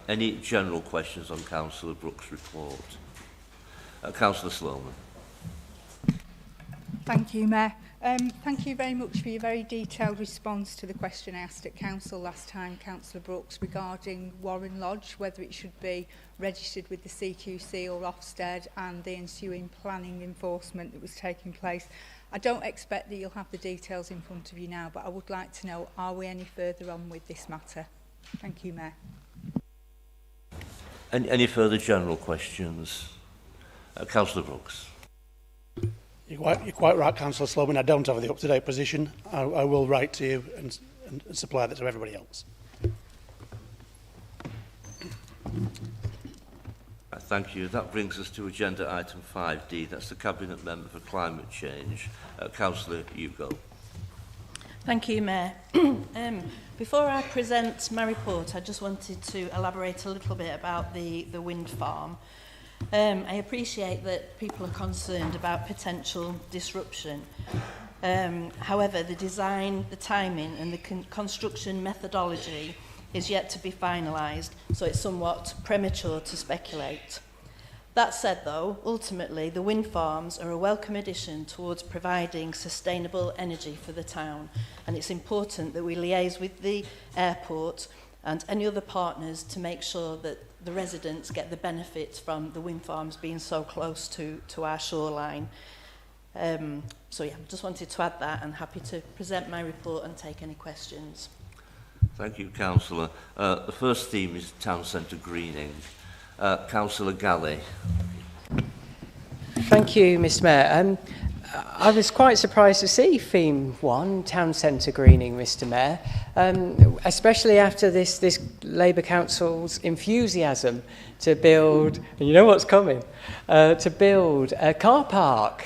Any general questions on Councillor Brooks' report? Councillor Sloman. Thank you, Mayor. Thank you very much for your very detailed response to the question I asked at Council last time, Councillor Brooks, regarding Warren Lodge, whether it should be registered with the CQC or Ofsted, and the ensuing planning enforcement that was taking place. I don't expect that you'll have the details in front of you now, but I would like to know, are we any further on with this matter? Thank you, Mayor. Any further general questions? Councillor Brooks. You're quite right, Councillor Sloman. I don't have the up-to-date position. I will write to you and supply that to everybody else. Thank you. That brings us to agenda item 5D. That's the Cabinet Member for Climate Change. Councillor Hugo. Thank you, Mayor. Before I present my report, I just wanted to elaborate a little bit about the wind farm. I appreciate that people are concerned about potential disruption. However, the design, the timing and the construction methodology is yet to be finalised, so it's somewhat premature to speculate. That said, though, ultimately the wind farms are a welcome addition towards providing sustainable energy for the town, and it's important that we liaise with the airport and any other partners to make sure that the residents get the benefits from the wind farms being so close to our shoreline. So yeah, just wanted to add that, and happy to present my report and take any questions. Thank you, Councillor. The first theme is town centre greening. Councillor Galley. Thank you, Mr Mayor. I was quite surprised to see Theme 1, Town Centre Greening, Mr Mayor, especially after this Labour Council's enthusiasm to build, and you know what's coming, to build a car park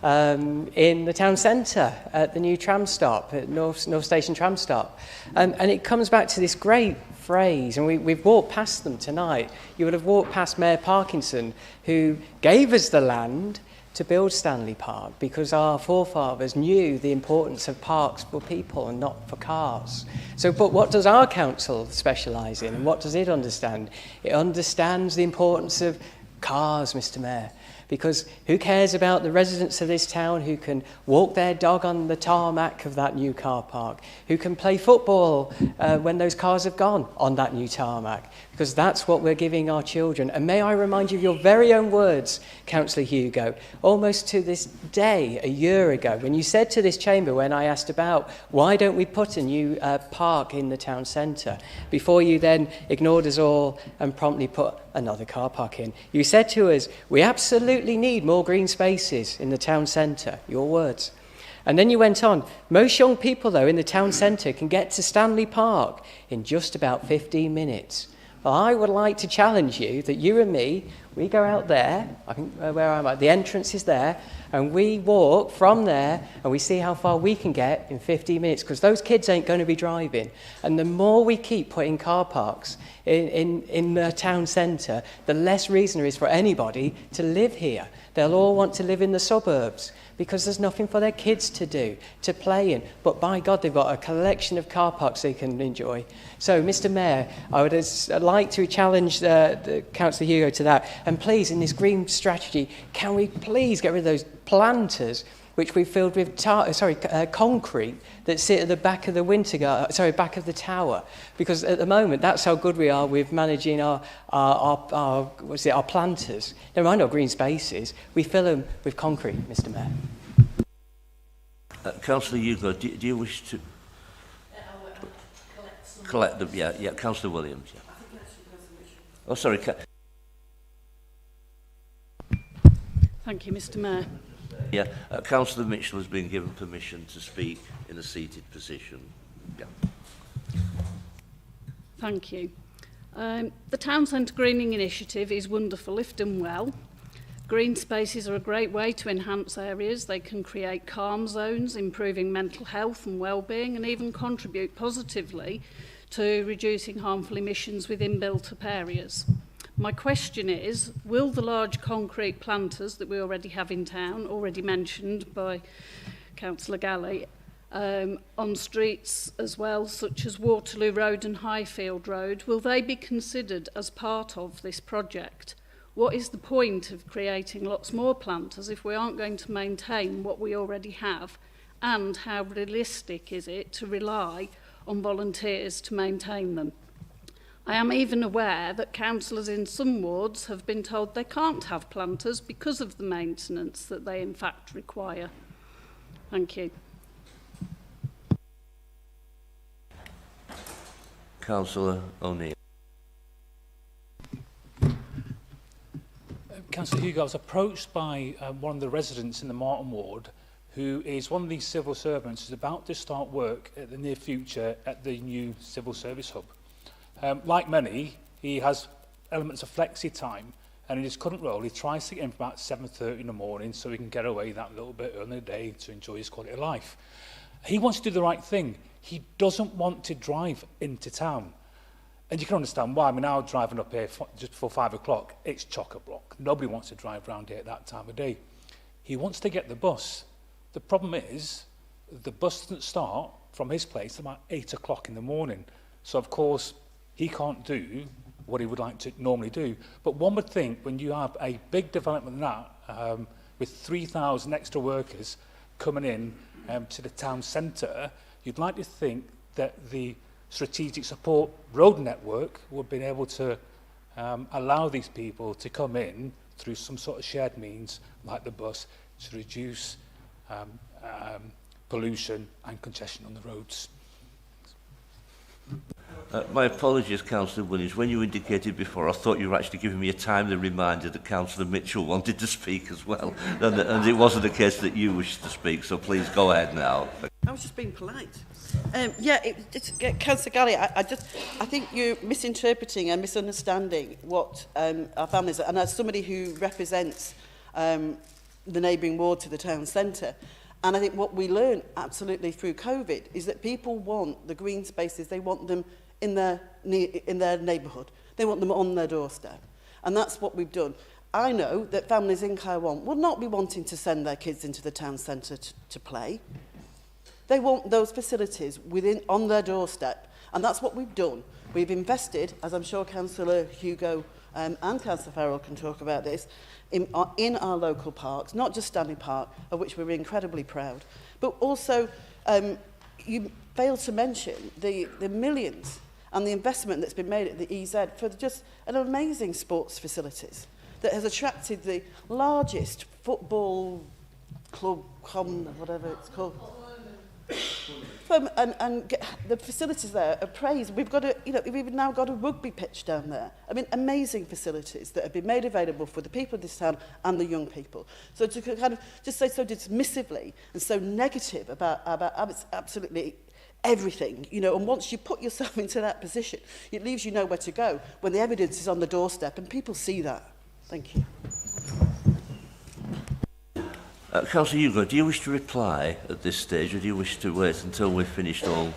in the town centre at the new tram stop, at North Station tram stop. And it comes back to this great phrase, and we've walked past them tonight. You would have walked past Mayor Parkinson, who gave us the land to build Stanley Park because our forefathers knew the importance of parks for people and not for cars. So, but what does our council specialise in, and what does it understand? It understands the importance of cars, Mr Mayor, because who cares about the residents of this town who can walk their dog on the tarmac of that new car park, who can play football when those cars have gone on that new tarmac, because that's what we're giving our children. And may I remind you of your very own words, Councillor Hugo, almost to this day, a year ago, when you said to this chamber, when I asked about why don't we put a new park in the town centre, before you then ignored us all and promptly put another car park in. You said to us, we absolutely need more green spaces in the town centre, your words. And then you went on, most young people though in the town centre can get to Stanley Park in just about 15 minutes. Well, I would like to challenge you that you and me, we go out there, I think where am I? The entrance is there, and we walk from there and we see how far we can get in 15 minutes, because those kids ain't going to be driving. And the more we keep putting car parks in the town centre, the less reason there is for anybody to live here. They'll all want to live in the suburbs because there's nothing for their kids to do, to play in. But by God, they've got a collection of car parks they can enjoy. So, Mr Mayor, I would like to challenge the Councillor Hugo to that. And please, in this green strategy, can we please get rid of those planters which we filled with concrete that sit at the back of the back of the tower, because at the moment that's how good we are with managing our planters. Never mind our green spaces, we fill them with concrete, Mr Mayor. Councillor Hugo, do you wish to collect them? Yeah, Councillor Williams. Yeah. Oh, sorry. Thank you, Mr Mayor. Yeah, Councillor Mitchell has been given permission to speak in a seated position. Yeah. Thank you. The Town Centre Greening Initiative is wonderful if done well. Green spaces are a great way to enhance areas. They can create calm zones, improving mental health and well-being, and even contribute positively to reducing harmful emissions within built-up areas. My question is, will the large concrete planters that we already have in town, already mentioned by Councillor Galley, on streets as well, such as Waterloo Road and Highfield Road, will they be considered as part of this project? What is the point of creating lots more planters if we aren't going to maintain what we already have? And how realistic is it to rely on volunteers to maintain them? I am even aware that councillors in some wards have been told they can't have planters because of the maintenance that they in fact require. Thank you. Councillor O'Neill. Councillor Hugo, I was approached by one of the residents in the Martin ward who is one of these civil servants who's about to start work in the near future at the new civil service hub. Like many, he has elements of flexi time, and in his current role, he tries to get in for about 7:30 in the morning so he can get away that little bit early in the day to enjoy his quality of life. He wants to do the right thing. He doesn't want to drive into town. And you can understand why. I mean, now driving up here just before 5 o'clock, it's chock-a-block. Nobody wants to drive around here at that time of day. He wants to get the bus. The problem is, the bus doesn't start from his place about 8 o'clock in the morning. So, of course, he can't do what he would like to normally do. But one would think when you have a big development like that, with 3,000 extra workers coming in to the town centre, you'd like to think that the strategic support road network would be able to allow these people to come in through some sort of shared means like the bus to reduce pollution and congestion on the roads. My apologies, Councillor Williams. When you indicated before, I thought you were actually giving me a timely reminder that Councillor Mitchell wanted to speak as well. And it wasn't the case that you wished to speak, so please go ahead now. I was just being polite. Councillor Galley, I think you're misinterpreting and misunderstanding what our families are. And as somebody who represents the neighbouring ward to the town centre, and I think what we learned absolutely through COVID is that people want the green spaces, they want them in their neighbourhood. They want them on their doorstep. And that's what we've done. I know that families in Caerwan will not be wanting to send their kids into the town centre to play. They want those facilities on their doorstep. And that's what we've done. We've invested, as I'm sure Councillor Hugo and Councillor Farrell can talk about this, in our local parks, not just Stanley Park, of which we're incredibly proud. But also, you failed to mention the millions and the investment that's been made at the EZ for just an amazing sports facilities that has attracted the largest football club, whatever it's called. The facilities there are praised. We've now got a rugby pitch down there. I mean, amazing facilities that have been made available for the people of this town and the young people. So to kind of just say so dismissively and so negative about absolutely everything, and once you put yourself into that position, it leaves you nowhere to go when the evidence is on the doorstep and people see that. Thank you. Councillor Hugo, do you wish to reply at this stage, or do you wish to wait until we've finished all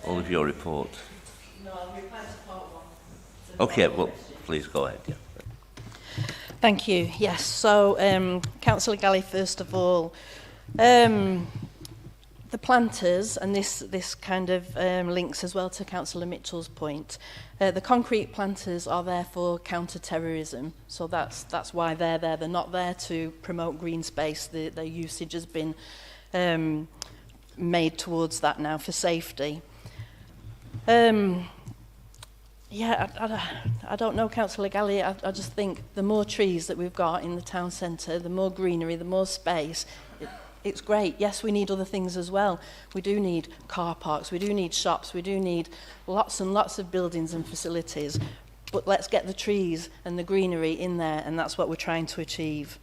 of your report? No, I'll reply to part one. Okay, well, please go ahead. Yeah. Thank you. Yes, so Councillor Galley, first of all, the planters, and this kind of links as well to Councillor Mitchell's point, the concrete planters are there for counter-terrorism, so that's why they're there. They're not there to promote green space. Their usage has been made towards that now for safety. I don't know, Councillor Galley, I just think the more trees that we've got in the town centre, the more greenery, the more space, it's great. Yes, we need other things as well. We do need car parks, we do need shops, we do need lots and lots of buildings and facilities. But let's get the trees and the greenery in there, and that's what we're trying to achieve.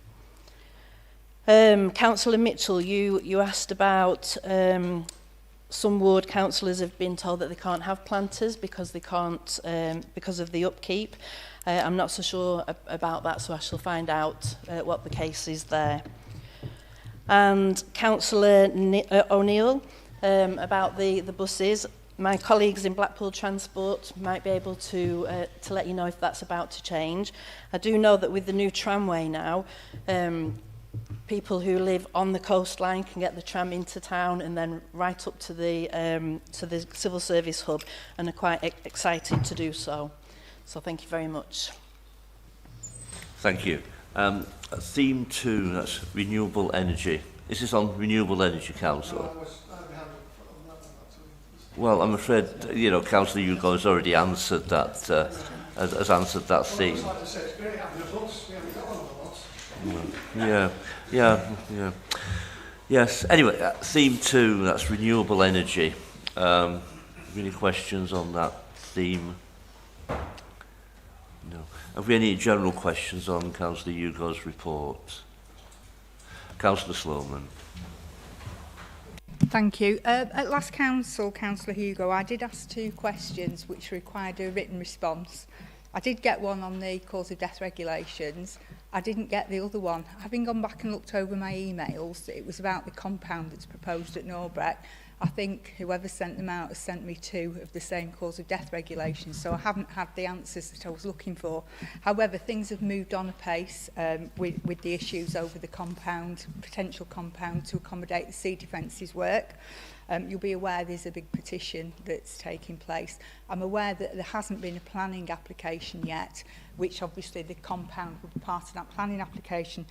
Councillor Mitchell, you asked about some ward councillors have been told that they can't have planters because they can't because of the upkeep. I'm not so sure about that, so I shall find out what the case is there. And Councillor O'Neill, about the buses, my colleagues in Blackpool Transport might be able to let you know if that's about to change. I do know that with the new tramway now, people who live on the coastline can get the tram into town and then right up to the civil service hub, and are quite excited to do so. So thank you very much. Thank you. Theme 2, that's renewable energy. Is this on renewable energy, Councillor? Well, I'm afraid, Councillor Hugo has already answered that, has answered that theme. Yeah. Yes, anyway, theme 2, that's renewable energy. Any questions on that theme? No. Have we any general questions on Councillor Hugo's report? Councillor Sloman. Thank you. At last council, Councillor Hugo, I did ask 2 questions which required a written response. I did get one on the cause of death regulations. I didn't get the other one. Having gone back and looked over my emails, it was about the compound that's proposed at Norbreck. I think whoever sent them out has sent me 2 of the same cause of death regulations, so I haven't had the answers that I was looking for. However, things have moved on apace with the issues over the compound, potential compound to accommodate the sea defences work. You'll be aware there's a big petition that's taking place. I'm aware that there hasn't been a planning application yet, which obviously the compound would be part of that planning application.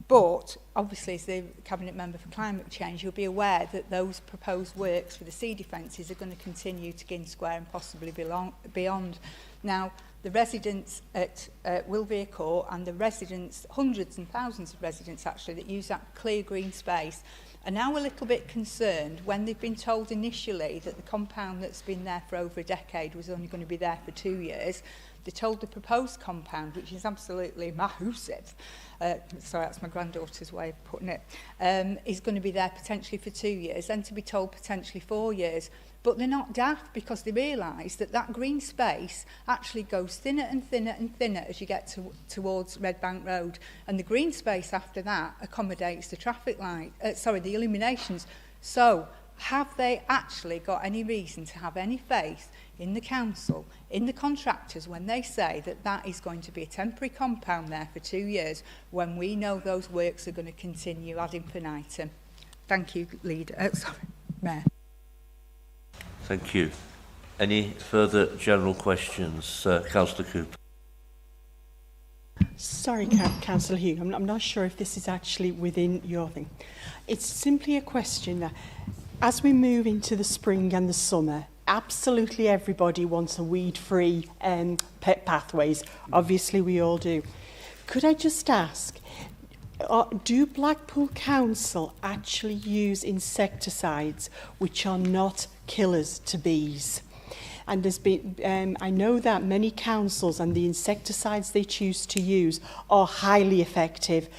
But obviously, as the Cabinet Member for Climate Change, you'll be aware that those proposed works for the sea defences are going to continue to Gin Square and possibly beyond. Now, the residents at Wilvere Court and the residents, hundreds and thousands of residents actually, that use that clear green space are now a little bit concerned when they've been told initially that the compound that's been there for over a decade was only going to be there for 2 years. They're told the proposed compound, which is absolutely massive, sorry, that's my granddaughter's way of putting it, is going to be there potentially for 2 years, then to be told potentially 4 years. But they're not daft, because they realise that that green space actually goes thinner and thinner and thinner as you get towards Red Bank Road. And the green space after that accommodates the traffic light, the illuminations. So have they actually got any reason to have any faith in the council, in the contractors, when they say that that is going to be a temporary compound there for 2 years, when we know those works are going to continue ad infinitum? Thank you, Mayor. Thank you. Any further general questions? Councillor Cooper. Sorry, Councillor Hugh, I'm not sure if this is actually within your thing. It's simply a question that as we move into the spring and the summer, absolutely everybody wants a weed-free pet pathways. Obviously, we all do. Could I just ask, do Blackpool Council actually use insecticides which are not killers to bees? And there's been, I know that many councils and the insecticides they choose to use are highly effective.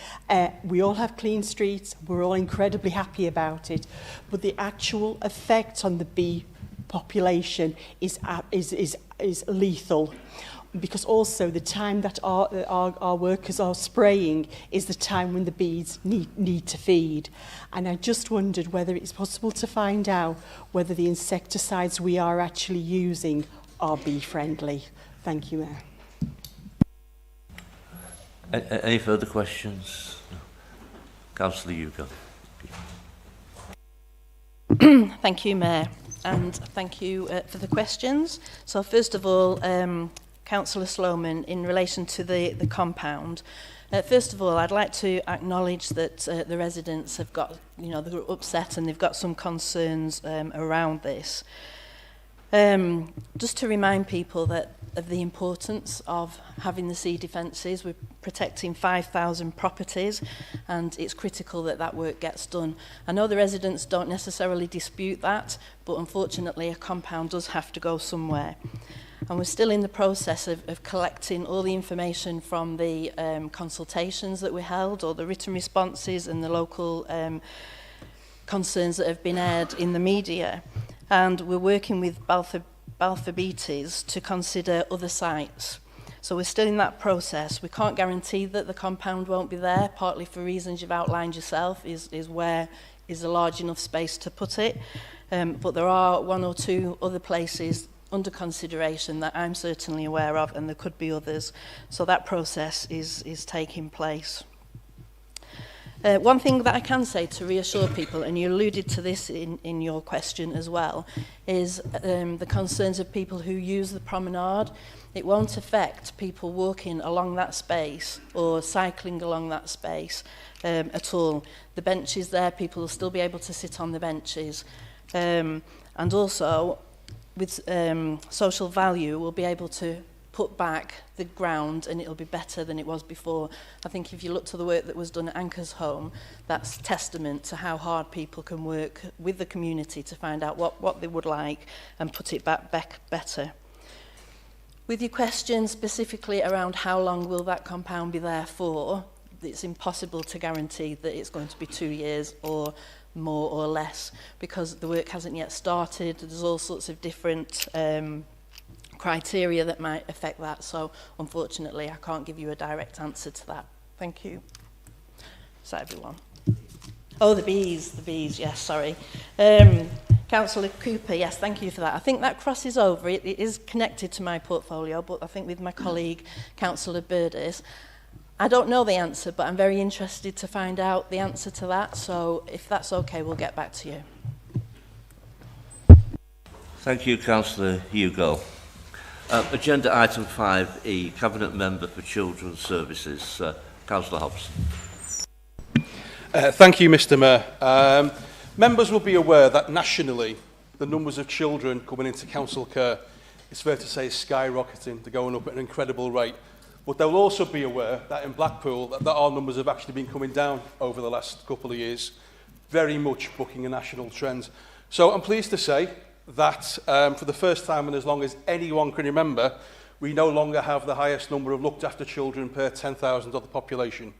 We all have clean streets, we're all incredibly happy about it, but the actual effect on the bee population is lethal. Because also the time that our workers are spraying is the time when the bees need to feed. And I just wondered whether it's possible to find out whether the insecticides we are actually using are bee friendly. Thank you, Mayor. Any further questions? No. Councillor Hugo. Thank you, Mayor, and thank you for the questions. So first of all, Councillor Sloman, in relation to the compound, first of all, I'd like to acknowledge that the residents have got, they're upset and they've got some concerns around this. Just to remind people that of the importance of having the sea defences, we're protecting 5,000 properties, and it's critical that that work gets done. I know the residents don't necessarily dispute that, but unfortunately a compound does have to go somewhere. And we're still in the process of collecting all the information from the consultations that we held, or the written responses and the local concerns that have been aired in the media. And we're working with Balfour Beatties to consider other sites. So we're still in that process. We can't guarantee that the compound won't be there, partly for reasons you've outlined yourself, is where is a large enough space to put it. But there are 1 or 2 other places under consideration that I'm certainly aware of, and there could be others. So that process is taking place. One thing that I can say to reassure people, and you alluded to this in your question as well, is the concerns of people who use the promenade. It won't affect people walking along that space or cycling along that space at all. The benches there, people will still be able to sit on the benches. And also, with social value, we'll be able to put back the ground and it'll be better than it was before. I think if you look to the work that was done at Anchor's Home, that's testament to how hard people can work with the community to find out what they would like and put it back better. With your question specifically around how long will that compound be there for, it's impossible to guarantee that it's going to be 2 years or more or less, because the work hasn't yet started. There's all sorts of different criteria that might affect that, so unfortunately I can't give you a direct answer to that. Thank you. Is that everyone? Oh, the bees, yes, sorry. Councillor Cooper, yes, thank you for that. I think that crosses over. It is connected to my portfolio, but I think with my colleague, Councillor Burdis, I don't know the answer, but I'm very interested to find out the answer to that. So if that's okay, we'll get back to you. Thank you, Councillor Hugo. Agenda item 5E, Cabinet Member for Children's Services, Councillor Hobson. Thank you, Mr Mayor. Members will be aware that nationally, the numbers of children coming into council care it's fair to say is skyrocketing. They're going up at an incredible rate. But they'll also be aware that in Blackpool, that our numbers have actually been coming down over the last couple of years, very much bucking a national trend. So I'm pleased to say that for the first time in as long as anyone can remember, we no longer have the highest number of looked after children per 10,000 of the population.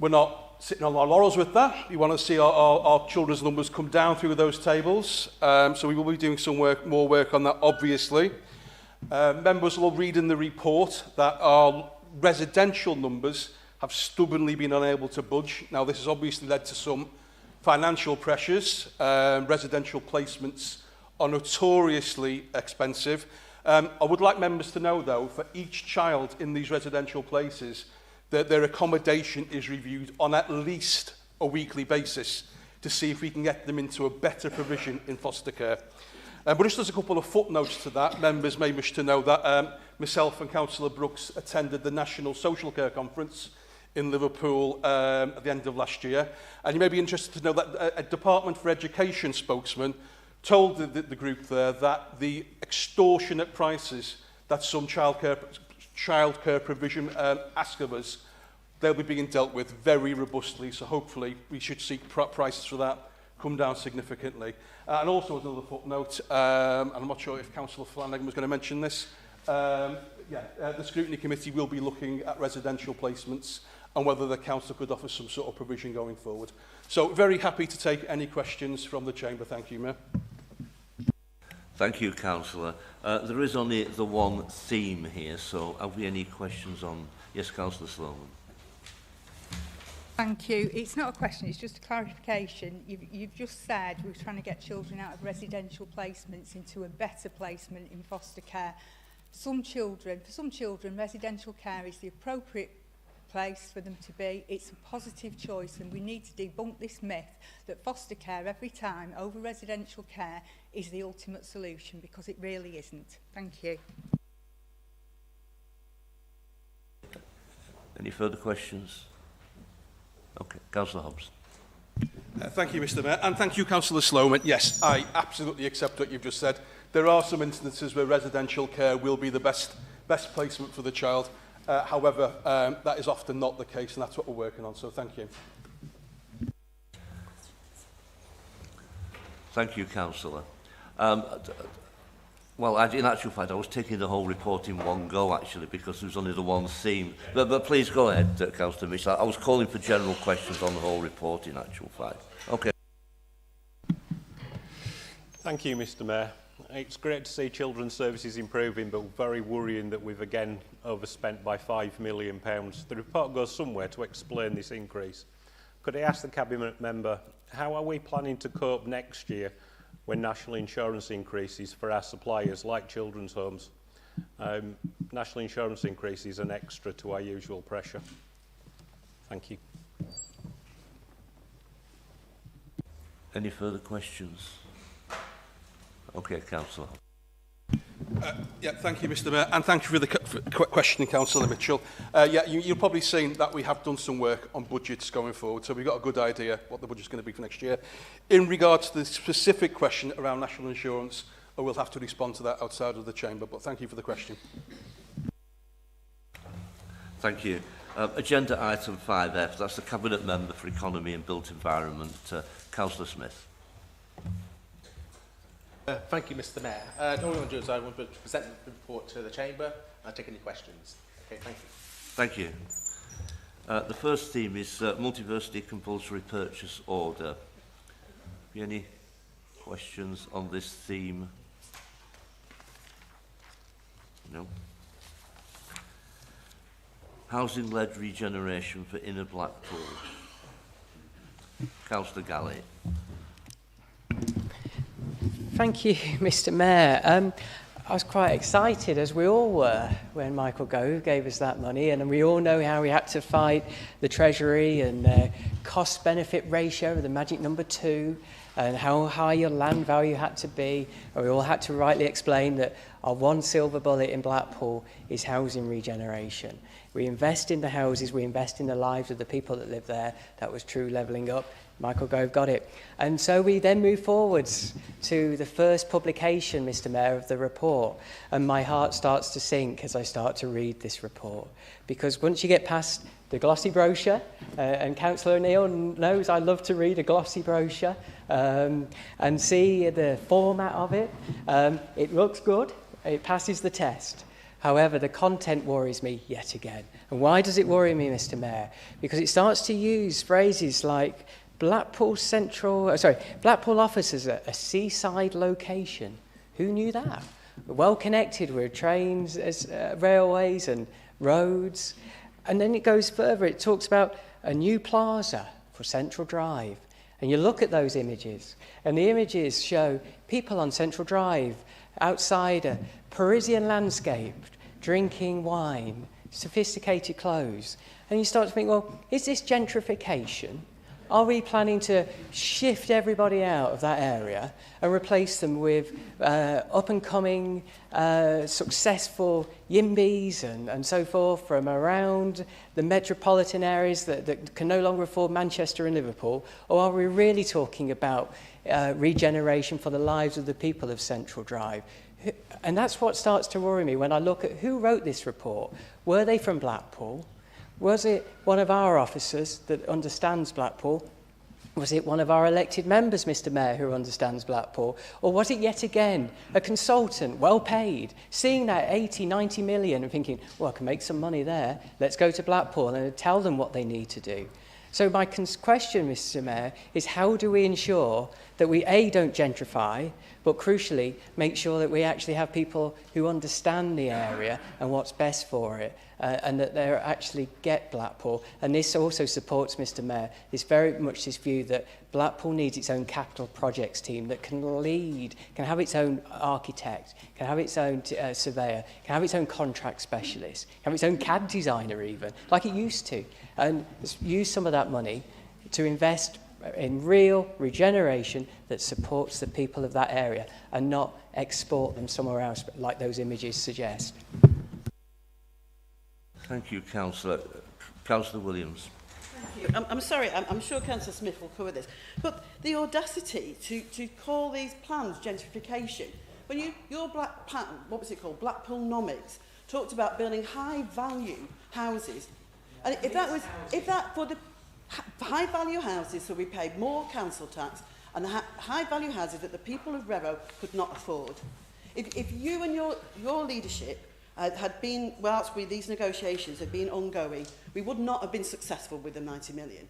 We're not sitting on our laurels with that. We want to see our children's numbers come down through those tables. So we will be doing some more work on that, obviously. Members will read in the report that our residential numbers have stubbornly been unable to budge. Now, this has obviously led to some financial pressures. Residential placements are notoriously expensive. I would like members to know, though, for each child in these residential places, that their accommodation is reviewed on at least a weekly basis to see if we can get them into a better provision in foster care. But just as a couple of footnotes to that, members may wish to know that myself and Councillor Brooks attended the National Social Care Conference in Liverpool at the end of last year. And you may be interested to know that a Department for Education spokesman told the group there that the extortionate prices that some childcare provision ask of us, they'll be being dealt with very robustly. So hopefully we should see prices for that come down significantly. And also as another footnote, and I'm not sure if Councillor Flanagan was going to mention this, the Scrutiny Committee will be looking at residential placements and whether the Council could offer some sort of provision going forward. So very happy to take any questions from the Chamber. Thank you, Mayor. Thank you, Councillor. There is only the one theme here, so have we any questions on... Yes, Councillor Sloman. Thank you. It's not a question, it's just a clarification. You've just said we're trying to get children out of residential placements into a better placement in foster care. For some children, residential care is the appropriate place for them to be. It's a positive choice, and we need to debunk this myth that foster care every time over residential care is the ultimate solution, because it really isn't. Thank you. Any further questions? Okay, Councillor Hobbs. Thank you, Mr Mayor, and thank you, Councillor Sloman. Yes, I absolutely accept what you've just said. There are some instances where residential care will be the best placement for the child. However, that is often not the case, and that's what we're working on, so thank you. Thank you, Councillor. Well, in actual fact, I was taking the whole report in one go, actually, because there was only the one theme. But please go ahead, Councillor Mitchell. I was calling for general questions on the whole report, in actual fact. Okay. Thank you, Mr Mayor. It's great to see children's services improving, but very worrying that we've again overspent by £5 million. The report goes somewhere to explain this increase. Could I ask the Cabinet member, how are we planning to cope next year when national insurance increases for our suppliers like children's homes? National insurance increase is an extra to our usual pressure. Thank you. Any further questions? Okay, Councillor. Thank you, Mr Mayor, and thank you for the question, Councillor Mitchell. You've probably seen that we have done some work on budgets going forward, so we've got a good idea what the budget's going to be for next year. In regards to the specific question around national insurance, I will have to respond to that outside of the chamber, but thank you for the question. Thank you. Agenda item 5F, that's the Cabinet Member for Economy and Built Environment, Councillor Smith. Thank you, Mr Mayor. All I want to do is I want to present the report to the Chamber and I'll take any questions. Okay, thank you. Thank you. The first theme is Multiversity Compulsory Purchase Order. Any questions on this theme? No. Housing-led regeneration for Inner Blackpool. Councillor Galley. Thank you, Mr Mayor. I was quite excited, as we all were, when Michael Gove gave us that money, and we all know how we had to fight the Treasury and cost-benefit ratio, the magic number 2, and how high your land value had to be. And we all had to rightly explain that our one silver bullet in Blackpool is housing regeneration. We invest in the houses, we invest in the lives of the people that live there. That was true levelling up. Michael Gove got it. And so we then move forwards to the first publication, Mr. Mayor, of the report. And my heart starts to sink as I start to read this report. Because once you get past the glossy brochure, and Councillor O'Neill knows I love to read a glossy brochure and see the format of it. It looks good, it passes the test. However, the content worries me yet again. And why does it worry me, Mr. Mayor? Because it starts to use phrases like Blackpool office as a seaside location. Who knew that? Well connected with trains, railways and roads. And then it goes further. It talks about a new plaza for Central Drive. And you look at those images, and the images show people on Central Drive outside a Parisian landscape, drinking wine, sophisticated clothes. And you start to think, well, is this gentrification? Are we planning to shift everybody out of that area and replace them with up-and-coming, successful Yimbys and so forth from around the metropolitan areas that can no longer afford Manchester and Liverpool? Or are we really talking about regeneration for the lives of the people of Central Drive? And that's what starts to worry me when I look at who wrote this report. Were they from Blackpool? Was it one of our officers that understands Blackpool? Was it one of our elected members, Mr. Mayor, who understands Blackpool? Or was it yet again a consultant, well paid, seeing that 80, 90 million and thinking, well, I can make some money there. Let's go to Blackpool and tell them what they need to do. So my question, Mr. Mayor, is how do we ensure that we, A, don't gentrify, but crucially, make sure that we actually have people who understand the area and what's best for it, and that they actually get Blackpool. And this also supports, Mr. Mayor, this very much this view that Blackpool needs its own capital projects team that can lead, can have its own architect, can have its own surveyor, can have its own contract specialist, can have its own CAD designer even, like it used to, and use some of that money to invest in real regeneration that supports the people of that area and not export them somewhere else like those images suggest. Thank you, Councillor. Councillor Williams. Thank you. I'm sorry, I'm sure Councillor Smith will cover this, but the audacity to call these plans gentrification, when your what was it called, Blackpool-nomics, talked about building high-value houses, and if that for the high-value houses, so we paid more council tax, and the high-value houses that the people of Revo could not afford. If you and your leadership had been, whilst these negotiations had been ongoing, we would not have been successful with the 90 million.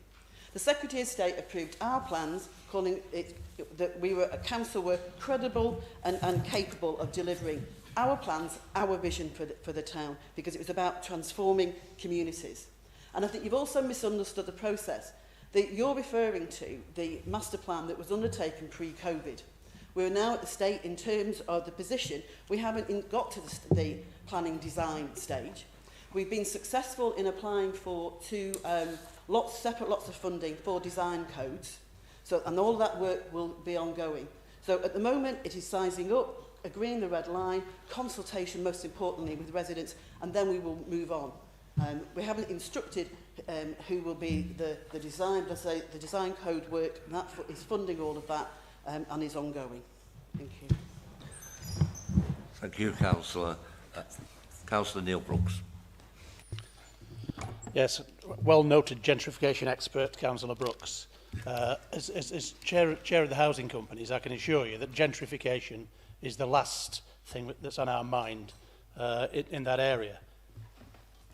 The Secretary of State approved our plans, calling it that a council were credible and capable of delivering our plans, our vision for the town, because it was about transforming communities. And I think you've also misunderstood the process. You're referring to the master plan that was undertaken pre-COVID. We're now at the state in terms of the position. We haven't got to the planning design stage. We've been successful in applying for separate lots of funding for design codes. And all of that work will be ongoing. So at the moment, it is sizing up, agreeing the red line, consultation, most importantly, with residents, and then we will move on. We haven't instructed who will be the design, let's say the design code work, and that is funding all of that and is ongoing. Thank you. Thank you, Councillor. Councillor Neil Brooks. Yes, well-noted gentrification expert, Councillor Brooks. As chair of the housing companies, I can assure you that gentrification is the last thing that's on our mind in that area.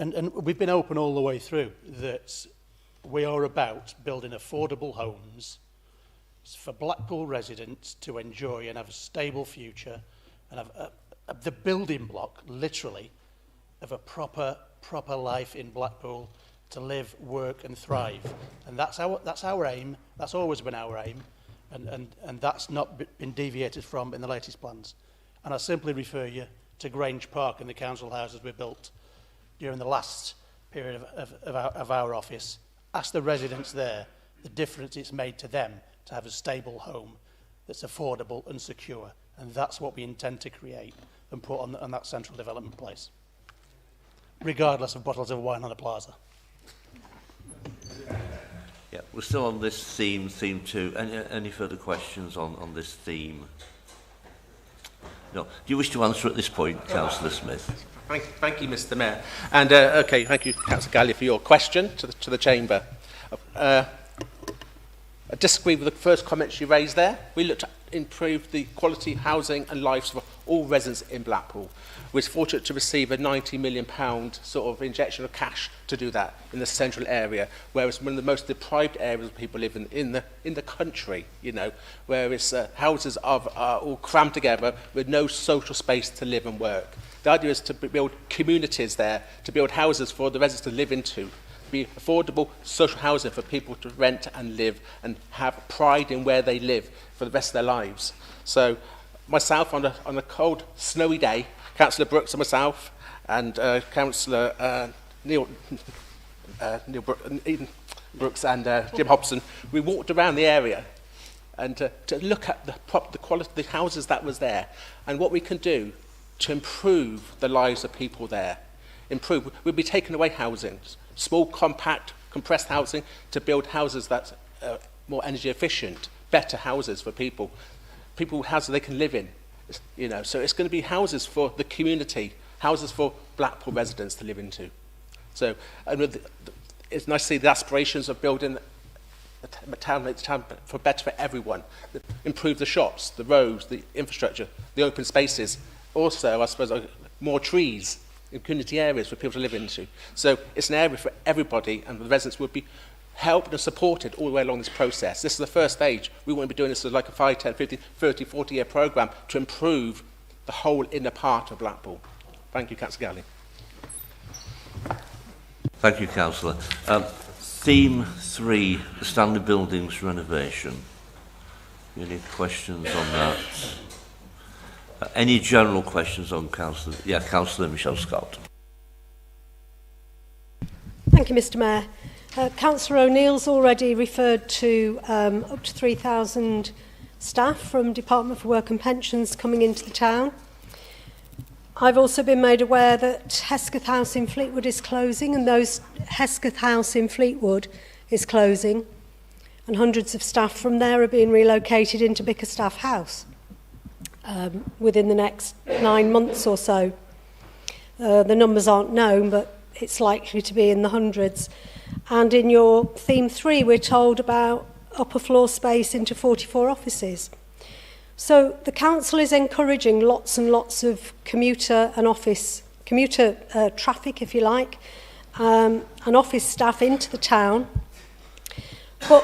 And we've been open all the way through that we are about building affordable homes for Blackpool residents to enjoy and have a stable future and have the building block, literally, of a proper life in Blackpool to live, work and thrive. And that's our aim. That's always been our aim. And that's not been deviated from in the latest plans. And I simply refer you to Grange Park and the council houses we built during the last period of our office. Ask the residents there the difference it's made to them to have a stable home that's affordable and secure. And that's what we intend to create and put on that central development place, regardless of bottles of wine on a plaza. Yeah, we're still on this theme 2. Any further questions on this theme? No. Do you wish to answer at this point, Councillor Smith? Thank you, Mr. Mayor. And okay, thank you, Councillor Galley, for your question to the Chamber. I disagree with the first comments you raised there. We looked to improve the quality of housing and lives for all residents in Blackpool. We're fortunate to receive a £90 million sort of injection of cash to do that in the central area, whereas one of the most deprived areas people live in the country, you know, whereas houses are all crammed together with no social space to live and work. The idea is to build communities there, to build houses for the residents to live into, be affordable social housing for people to rent and live and have pride in where they live for the rest of their lives. So myself, on a cold, snowy day, Councillor Brooks and myself, and Councillor Neil Brooks and Jim Hobson, we walked around the area and to look at the quality of the houses that was there and what we can do to improve the lives of people there. We'll be taking away housing, small, compact, compressed housing, to build houses that are more energy efficient, better houses for people houses they can live in. You know, so it's going to be houses for the community, houses for Blackpool residents to live into. So it's nice to see the aspirations of building a town for better for everyone. Improve the shops, the roads, the infrastructure, the open spaces. Also, I suppose, more trees in community areas for people to live into. So it's an area for everybody, and the residents would be helped and supported all the way along this process. This is the first stage. We want to be doing this as like a 5, 10, 15, 30, 40-year programme to improve the whole inner part of Blackpool. Thank you, Councillor Galley. Thank you, Councillor. Theme 3, the standard buildings renovation. Any questions on that? Any general questions on Councillor? Yeah, Councillor Michelle Scott. Thank you, Mr. Mayor. Councillor O'Neill's already referred to up to 3,000 staff from Department for Work and Pensions coming into the town. I've also been made aware that Hesketh House in Fleetwood is closing, and those Hesketh House in Fleetwood is closing, and hundreds of staff from there are being relocated into Bickerstaff House within the next 9 months or so. The numbers aren't known, but it's likely to be in the hundreds. And in your theme 3, we're told about upper floor space into 44 offices. So the council is encouraging lots and lots of commuter traffic, if you like, and office staff into the town. But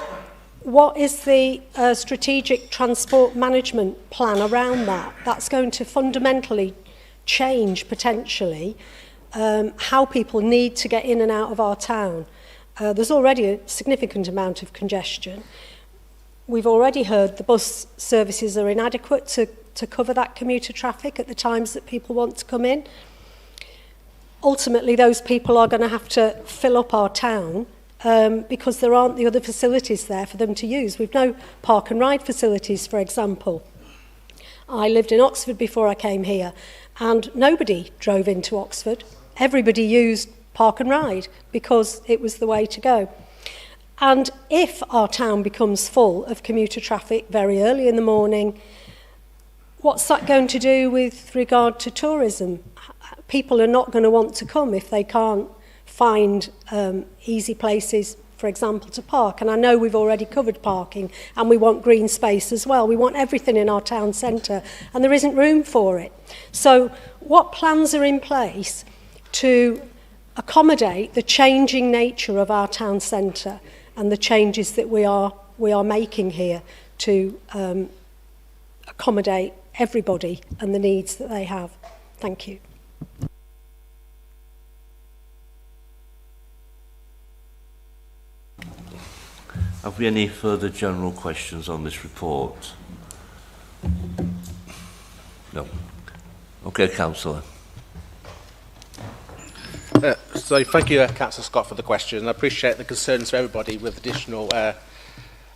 what is the strategic transport management plan around that? That's going to fundamentally change, potentially, how people need to get in and out of our town. There's already a significant amount of congestion. We've already heard the bus services are inadequate to cover that commuter traffic at the times that people want to come in. Ultimately, those people are going to have to fill up our town because there aren't the other facilities there for them to use. We've no park and ride facilities, for example. I lived in Oxford before I came here, and nobody drove into Oxford. Everybody used park and ride because it was the way to go. And if our town becomes full of commuter traffic very early in the morning, what's that going to do with regard to tourism? People are not going to want to come if they can't find easy places, for example, to park. And I know we've already covered parking, and we want green space as well. We want everything in our town centre, and there isn't room for it. So what plans are in place to accommodate the changing nature of our town centre and the changes that we are making here to accommodate everybody and the needs that they have? Thank you. Have we any further general questions on this report? No. Okay, Councillor. So thank you, Councillor Scott, for the question. I appreciate the concerns for everybody with additional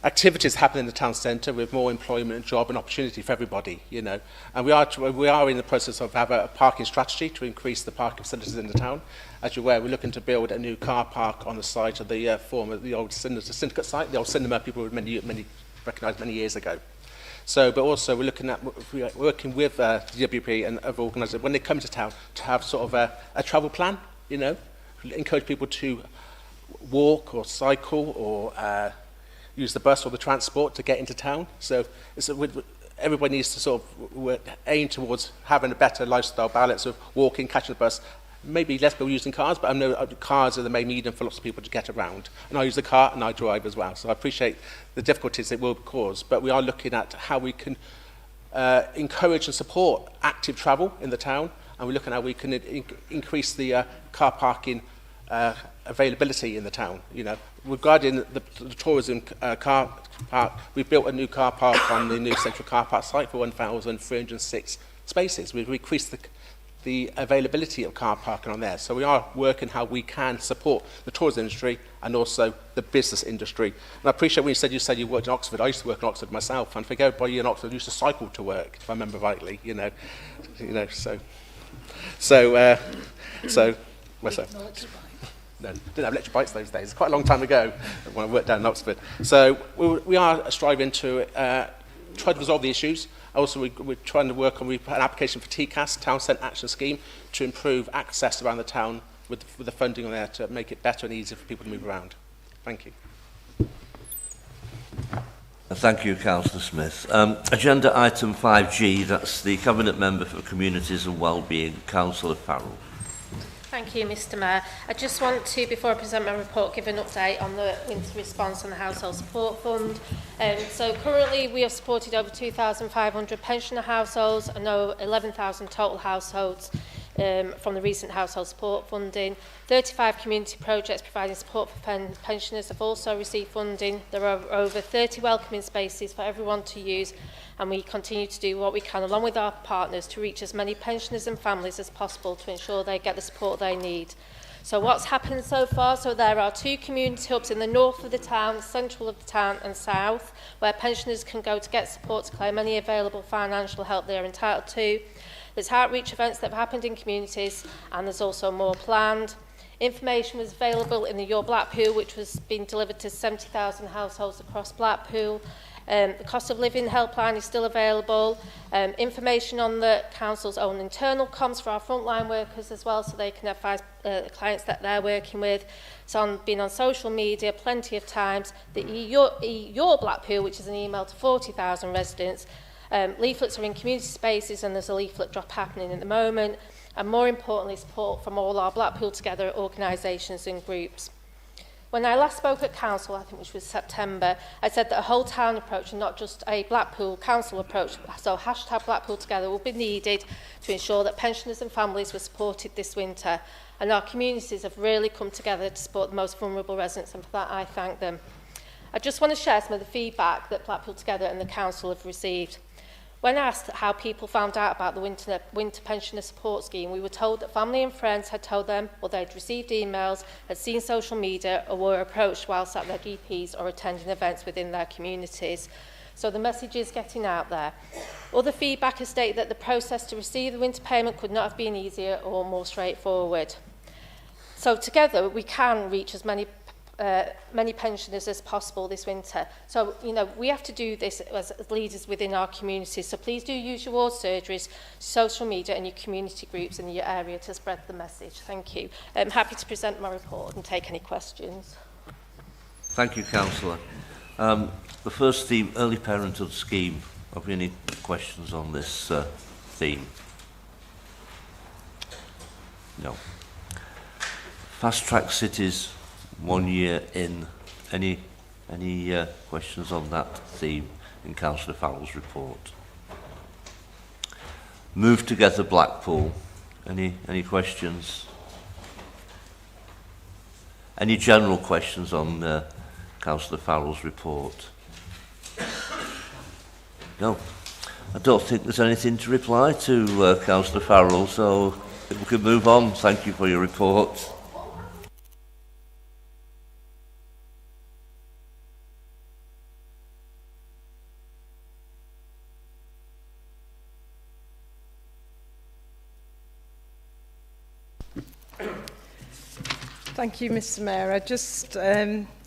activities happening in the town centre with more employment and job and opportunity for everybody, you know. And we are in the process of having a parking strategy to increase the parking facilities in the town. As you're aware, we're looking to build a new car park on the site of the the old syndicate site, the old cinema people would many recognised many years ago. So, but also we're looking at working with the DWP and other organisations when they come to town to have sort of a travel plan, you know, encourage people to walk or cycle or use the bus or the transport to get into town. So everybody needs to sort of aim towards having a better lifestyle balance of walking, catching the bus, maybe less people using cars, but I know cars are the main medium for lots of people to get around. And I use the car and I drive as well. So I appreciate the difficulties it will cause, but we are looking at how we can encourage and support active travel in the town, and we're looking at how we can increase the car parking availability in the town. You know, regarding the tourism car park, we've built a new car park on the new central car park site for 1,306 spaces. We've increased the availability of car parking on there. So we are working how we can support the tourism industry and also the business industry. And I appreciate when you said you worked in Oxford. I used to work in Oxford myself, and I think everybody in Oxford used to cycle to work, if I remember rightly. No, didn't have electric bikes those days. It's quite a long time ago when I worked down in Oxford. So we are striving to try to resolve the issues. Also, we're trying to work on an application for TCAS, Town Centre Action Scheme, to improve access around the town with the funding on there to make it better and easier for people to move around. Thank you. Thank you, Councillor Smith. Agenda item 5G, that's the Cabinet Member for Communities and Wellbeing, Councillor Farrell. Thank you, Mr Mayor. I just want to, before I present my report, give an update on the winter response and the Household Support Fund. So currently we have supported over 2,500 pensioner households and over 11,000 total households from the recent household support funding. 35 community projects providing support for pensioners have also received funding. There are over 30 welcoming spaces for everyone to use, and we continue to do what we can along with our partners to reach as many pensioners and families as possible to ensure they get the support they need. So what's happened so far? So there are 2 community hubs in the north of the town, central of the town and south, where pensioners can go to get support to claim any available financial help they are entitled to. There's outreach events that have happened in communities, and there's also more planned. Information was available in the Your Blackpool, which was being delivered to 70,000 households across Blackpool. The cost of living helpline is still available. Information on the council's own internal comms for our frontline workers as well, so they can advise the clients that they're working with. It's been on social media plenty of times. The Your Blackpool, which is an email to 40,000 residents. Leaflets are in community spaces, and there's a leaflet drop happening at the moment. And more importantly, support from all our Blackpool Together organisations and groups. When I last spoke at council, I think which was September, I said that a whole town approach and not just a Blackpool council approach, so hashtag Blackpool Together, will be needed to ensure that pensioners and families were supported this winter. And our communities have really come together to support the most vulnerable residents, and for that I thank them. I just want to share some of the feedback that Blackpool Together and the council have received. When asked how people found out about the winter pensioner support scheme, we were told that family and friends had told them, or they'd received emails, had seen social media, or were approached whilst at their GPs or attending events within their communities. So the message is getting out there. Other feedback has stated that the process to receive the winter payment could not have been easier or more straightforward. So together we can reach as many pensioners as possible this winter. So, we have to do this as leaders within our communities. So please do use your ward surgeries, social media and your community groups in your area to spread the message. Thank you. I'm happy to present my report and take any questions. Thank you, Councillor. The first theme, early parenthood scheme. Have we any questions on this theme? No. Fast track cities. 1 year in. Any questions on that theme in Councillor Farrell's report? Move Together Blackpool. Any questions? Any general questions on Councillor Farrell's report? No. I don't think there's anything to reply to Councillor Farrell, so we can move on. Thank you for your report. Thank you, Mr. Mayor.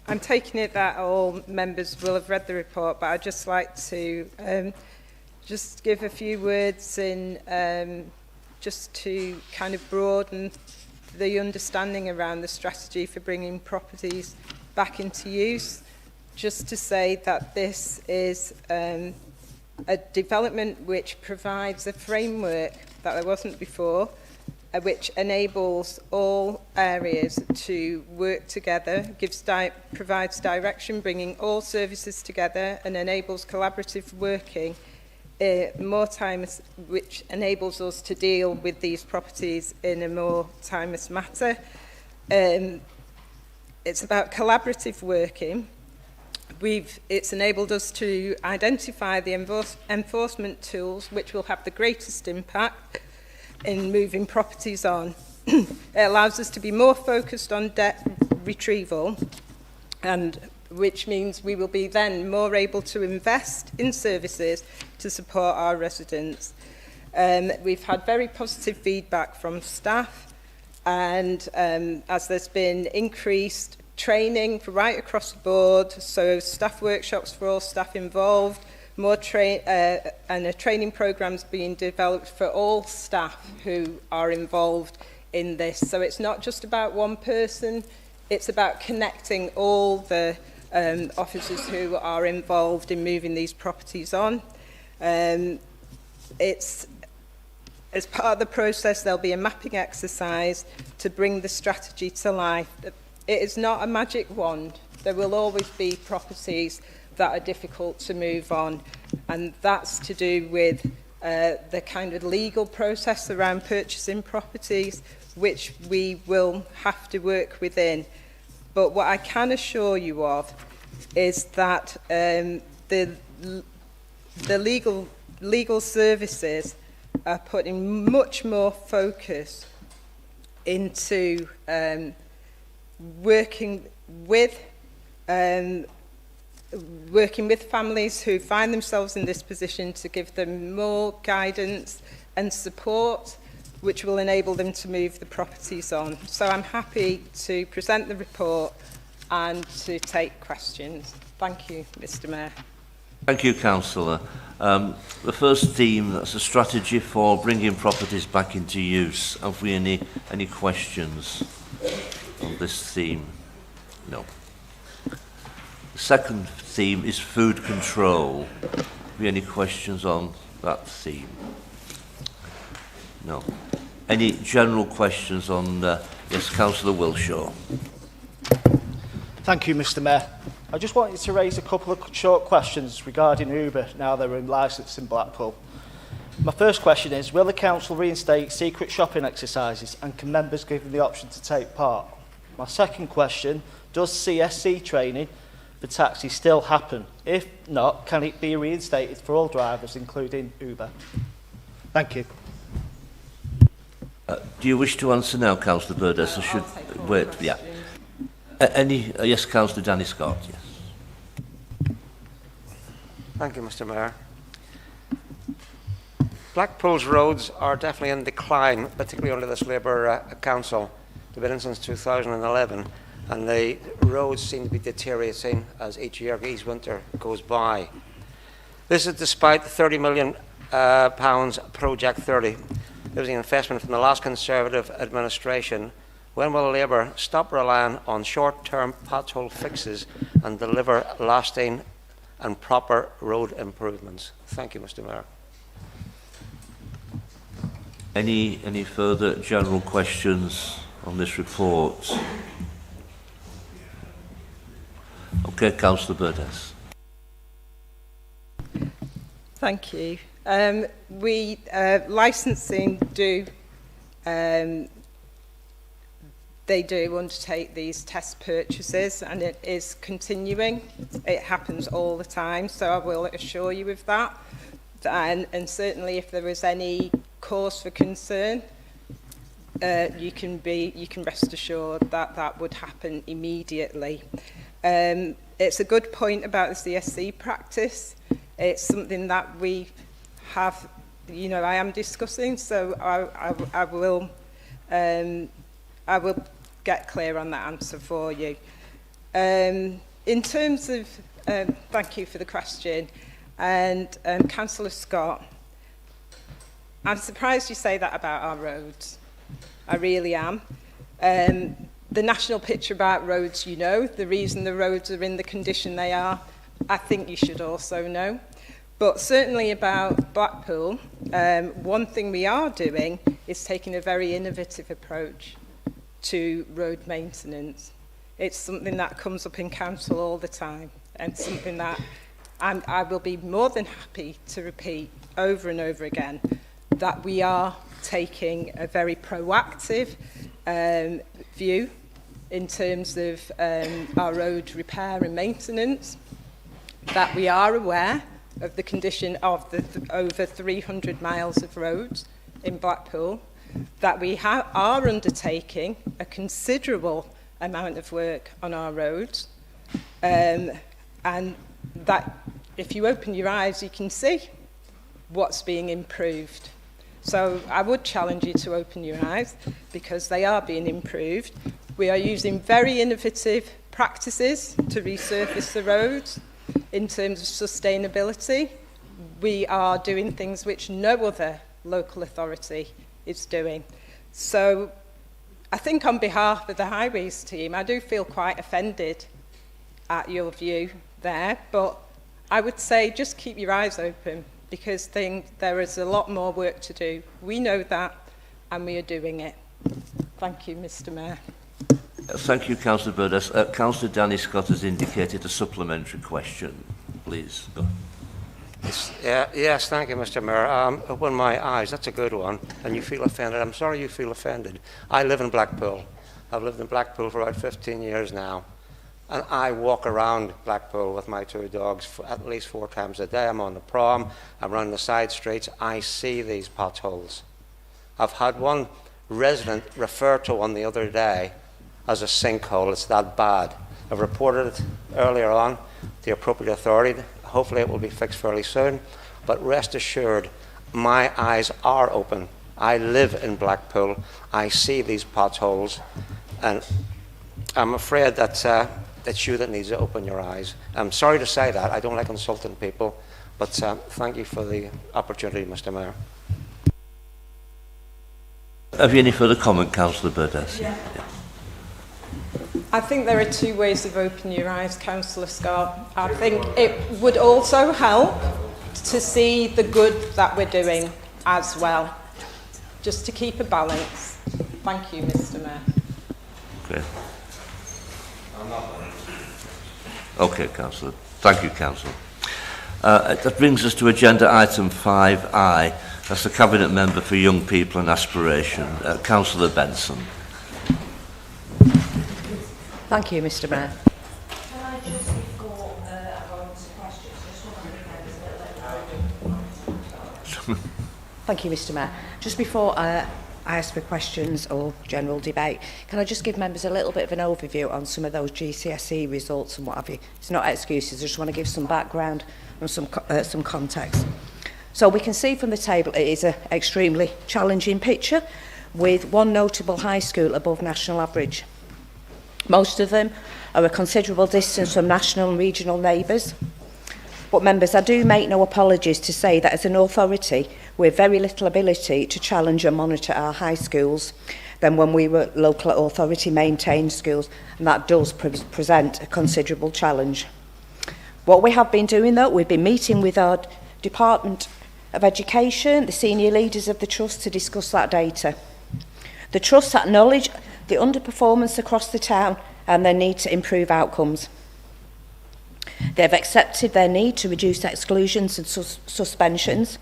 I'm taking it that all members will have read the report, but I'd just like to just give a few words in just to kind of broaden the understanding around the strategy for bringing properties back into use. Just to say that this is a development which provides a framework that there wasn't before, which enables all areas to work together, provides direction, bringing all services together, and enables collaborative working more timeless, which enables us to deal with these properties in a more timeless matter. It's about collaborative working. It's enabled us to identify the enforcement tools which will have the greatest impact in moving properties on. It allows us to be more focused on debt retrieval, and which means we will be then more able to invest in services to support our residents. We've had very positive feedback from staff, and as there's been increased training for right across the board, so staff workshops for all staff involved, and training programs being developed for all staff who are involved in this. So it's not just about one person, it's about connecting all the officers who are involved in moving these properties on. It's as part of the process, there'll be a mapping exercise to bring the strategy to life. It is not a magic wand. There will always be properties that are difficult to move on, and that's to do with the kind of legal process around purchasing properties, which we will have to work within. But what I can assure you of is that the legal services are putting much more focus into working with families who find themselves in this position, to give them more guidance and support which will enable them to move the properties on. So I'm happy to present the report and to take questions. Thank you, Mr. Mayor. Thank you, Councillor. The first theme, that's a strategy for bringing properties back into use. Have we any questions on this theme? No. The second theme is food control. Have we any questions on that theme? No. Any general questions on, yes, Councillor Wilshaw. Thank you, Mr. Mayor. I just wanted to raise a couple of short questions regarding Uber now they're in licence in Blackpool. My first question is, will the council reinstate secret shopping exercises, and can members given the option to take part? My second question, does CSC training for taxis still happen? If not, can it be reinstated for all drivers, including Uber? Thank you. Do you wish to answer now, Councillor Burdes, or should wait? Yeah. Yes, Councillor Danny Scott. Yes. Thank you, Mr. Mayor. Blackpool's roads are definitely in decline, particularly under this Labour council. They've been in since 2011, and the roads seem to be deteriorating as each year, each winter goes by. This is despite the £30 million Project 30. It was an investment from the last Conservative administration. When will Labour stop relying on short-term pothole fixes and deliver lasting and proper road improvements? Thank you, Mr. Mayor. Any further general questions on this report? Okay, Councillor Burdes. Thank you. Licensing they do undertake these test purchases, and it is continuing. It happens all the time, so I will assure you of that. And certainly, if there is any cause for concern, you can rest assured that that would happen immediately. It's a good point about the CSC practice. It's something that we have, I am discussing, so I will get clear on that answer for you. In terms of, thank you for the question, and Councillor Scott, I'm surprised you say that about our roads. I really am. The national picture about roads, you know, the reason the roads are in the condition they are, I think you should also know. But certainly about Blackpool, one thing we are doing is taking a very innovative approach to road maintenance. It's something that comes up in council all the time, and something that I will be more than happy to repeat over and over again, that we are taking a very proactive view in terms of our road repair and maintenance, that we are aware of the condition of the over 300 miles of roads in Blackpool, that we are undertaking a considerable amount of work on our roads, and that if you open your eyes, you can see what's being improved. So I would challenge you to open your eyes, because they are being improved. We are using very innovative practices to resurface the roads. In terms of sustainability, we are doing things which no other local authority is doing. So I think on behalf of the highways team, I do feel quite offended at your view there, but I would say just keep your eyes open, because there is a lot more work to do. We know that, and we are doing it. Thank you, Mr. Mayor. Thank you, Councillor Burdes. Councillor Danny Scott has indicated a supplementary question. Please. Go. Yes, thank you, Mr. Mayor. Open my eyes, that's a good one. And you feel offended. I'm sorry you feel offended. I live in Blackpool. I've lived in Blackpool for about 15 years now. And I walk around Blackpool with my two dogs at least 4 times a day. I'm on the prom, I'm running the side streets. I see these potholes. I've had one resident refer to one the other day as a sinkhole. It's that bad. I've reported it earlier on to the appropriate authority. Hopefully it will be fixed fairly soon. But rest assured, my eyes are open. I live in Blackpool. I see these potholes. And I'm afraid that it's you that needs to open your eyes. I'm sorry to say that. I don't like insulting people. But thank you for the opportunity, Mr. Mayor. Have you any further comment, Councillor Burdes? Yeah. I think there are 2 ways of opening your eyes, Councillor Scott. I think it would also help to see the good that we're doing as well, just to keep a balance. Thank you, Mr. Mayor. Okay. Okay, Councillor. Thank you, Councillor. That brings us to agenda item 5I. That's the Cabinet Member for Young People and Aspiration, Councillor Benson. Thank you, Mr. Mayor. Can I just, before I go on to questions, just want to make Thank you, Mr. Mayor. Just before I ask for questions or general debate, can I just give members a little bit of an overview on some of those GCSE results and what have you? It's not excuses, I just want to give some background and some context. So we can see from the table it is an extremely challenging picture, with one notable high school above national average. Most of them are a considerable distance from national and regional neighbours. But members, I do make no apologies to say that as an authority, we have very little ability to challenge and monitor our high schools than when we were local authority maintained schools, and that does present a considerable challenge. What we have been doing though, we've been meeting with our Department of Education, the senior leaders of the Trust, to discuss that data. The Trust acknowledge the underperformance across the town and their need to improve outcomes. They have accepted their need to reduce exclusions and suspensions.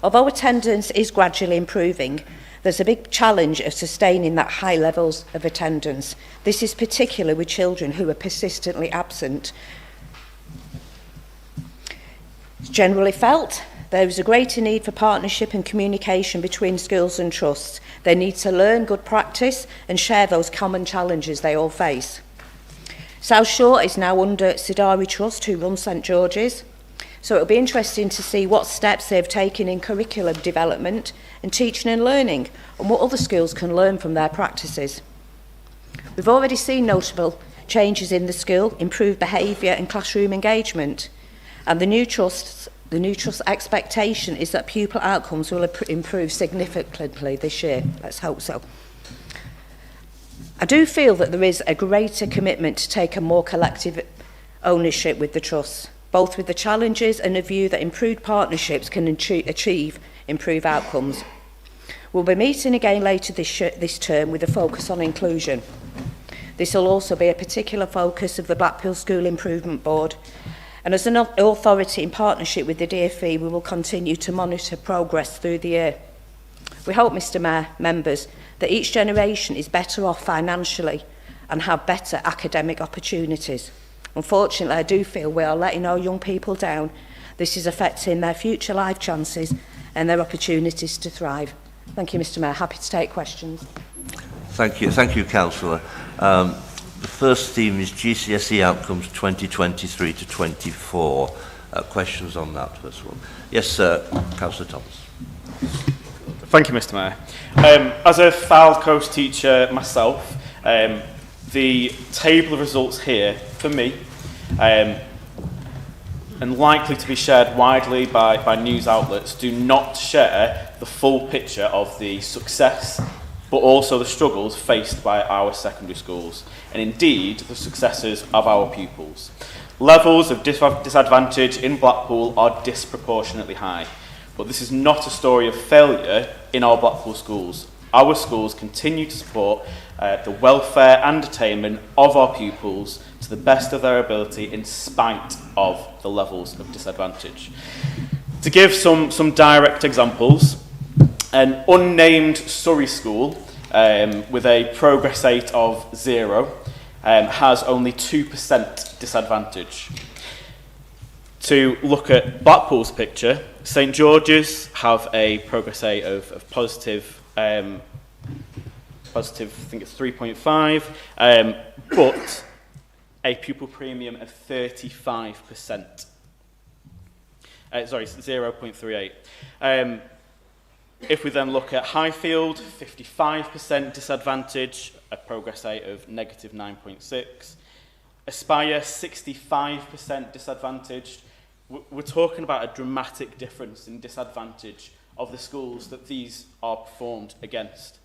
Although attendance is gradually improving, there's a big challenge of sustaining that high levels of attendance. This is particular with children who are persistently absent. It's generally felt there is a greater need for partnership and communication between schools and trusts. They need to learn good practice and share those common challenges they all face. South Shore is now under Sidari Trust, who runs St George's. So it'll be interesting to see what steps they've taken in curriculum development and teaching and learning, and what other schools can learn from their practices. We've already seen notable changes in the school, improved behaviour and classroom engagement. And the new trust's expectation is that pupil outcomes will improve significantly this year. Let's hope so. I do feel that there is a greater commitment to take a more collective ownership with the trust, both with the challenges and a view that improved partnerships can achieve improved outcomes. We'll be meeting again later this term with a focus on inclusion. This will also be a particular focus of the Blackpool School Improvement Board. And as an authority in partnership with the DFE, we will continue to monitor progress through the year. We hope, Mr Mayor, members, that each generation is better off financially and have better academic opportunities. Unfortunately, I do feel we are letting our young people down. This is affecting their future life chances and their opportunities to thrive. Thank you, Mr Mayor. Happy to take questions. Thank you, Councillor. The first theme is GCSE outcomes 2023 to 24. Questions on that first one? Yes, Councillor Thomas. Thank you, Mr Mayor. As a Fylde Coast teacher myself, the table of results here, for me, and likely to be shared widely by news outlets, do not share the full picture of the success but also the struggles faced by our secondary schools, and indeed the successes of our pupils. Levels of disadvantage in Blackpool are disproportionately high, but this is not a story of failure in our Blackpool schools. Our schools continue to support the welfare and attainment of our pupils to the best of their ability in spite of the levels of disadvantage. To give some direct examples, an unnamed Surrey school with a progress rate of 0 has only 2% disadvantage. To look at Blackpool's picture, St George's have a progress rate of positive, I think it's 3.5, but a pupil premium of 35%. Sorry, 0.38. If we then look at Highfield, 55% disadvantage, a progress rate of negative 9.6. Aspire, 65% disadvantaged. We're talking about a dramatic difference in disadvantage of the schools that these are performed against.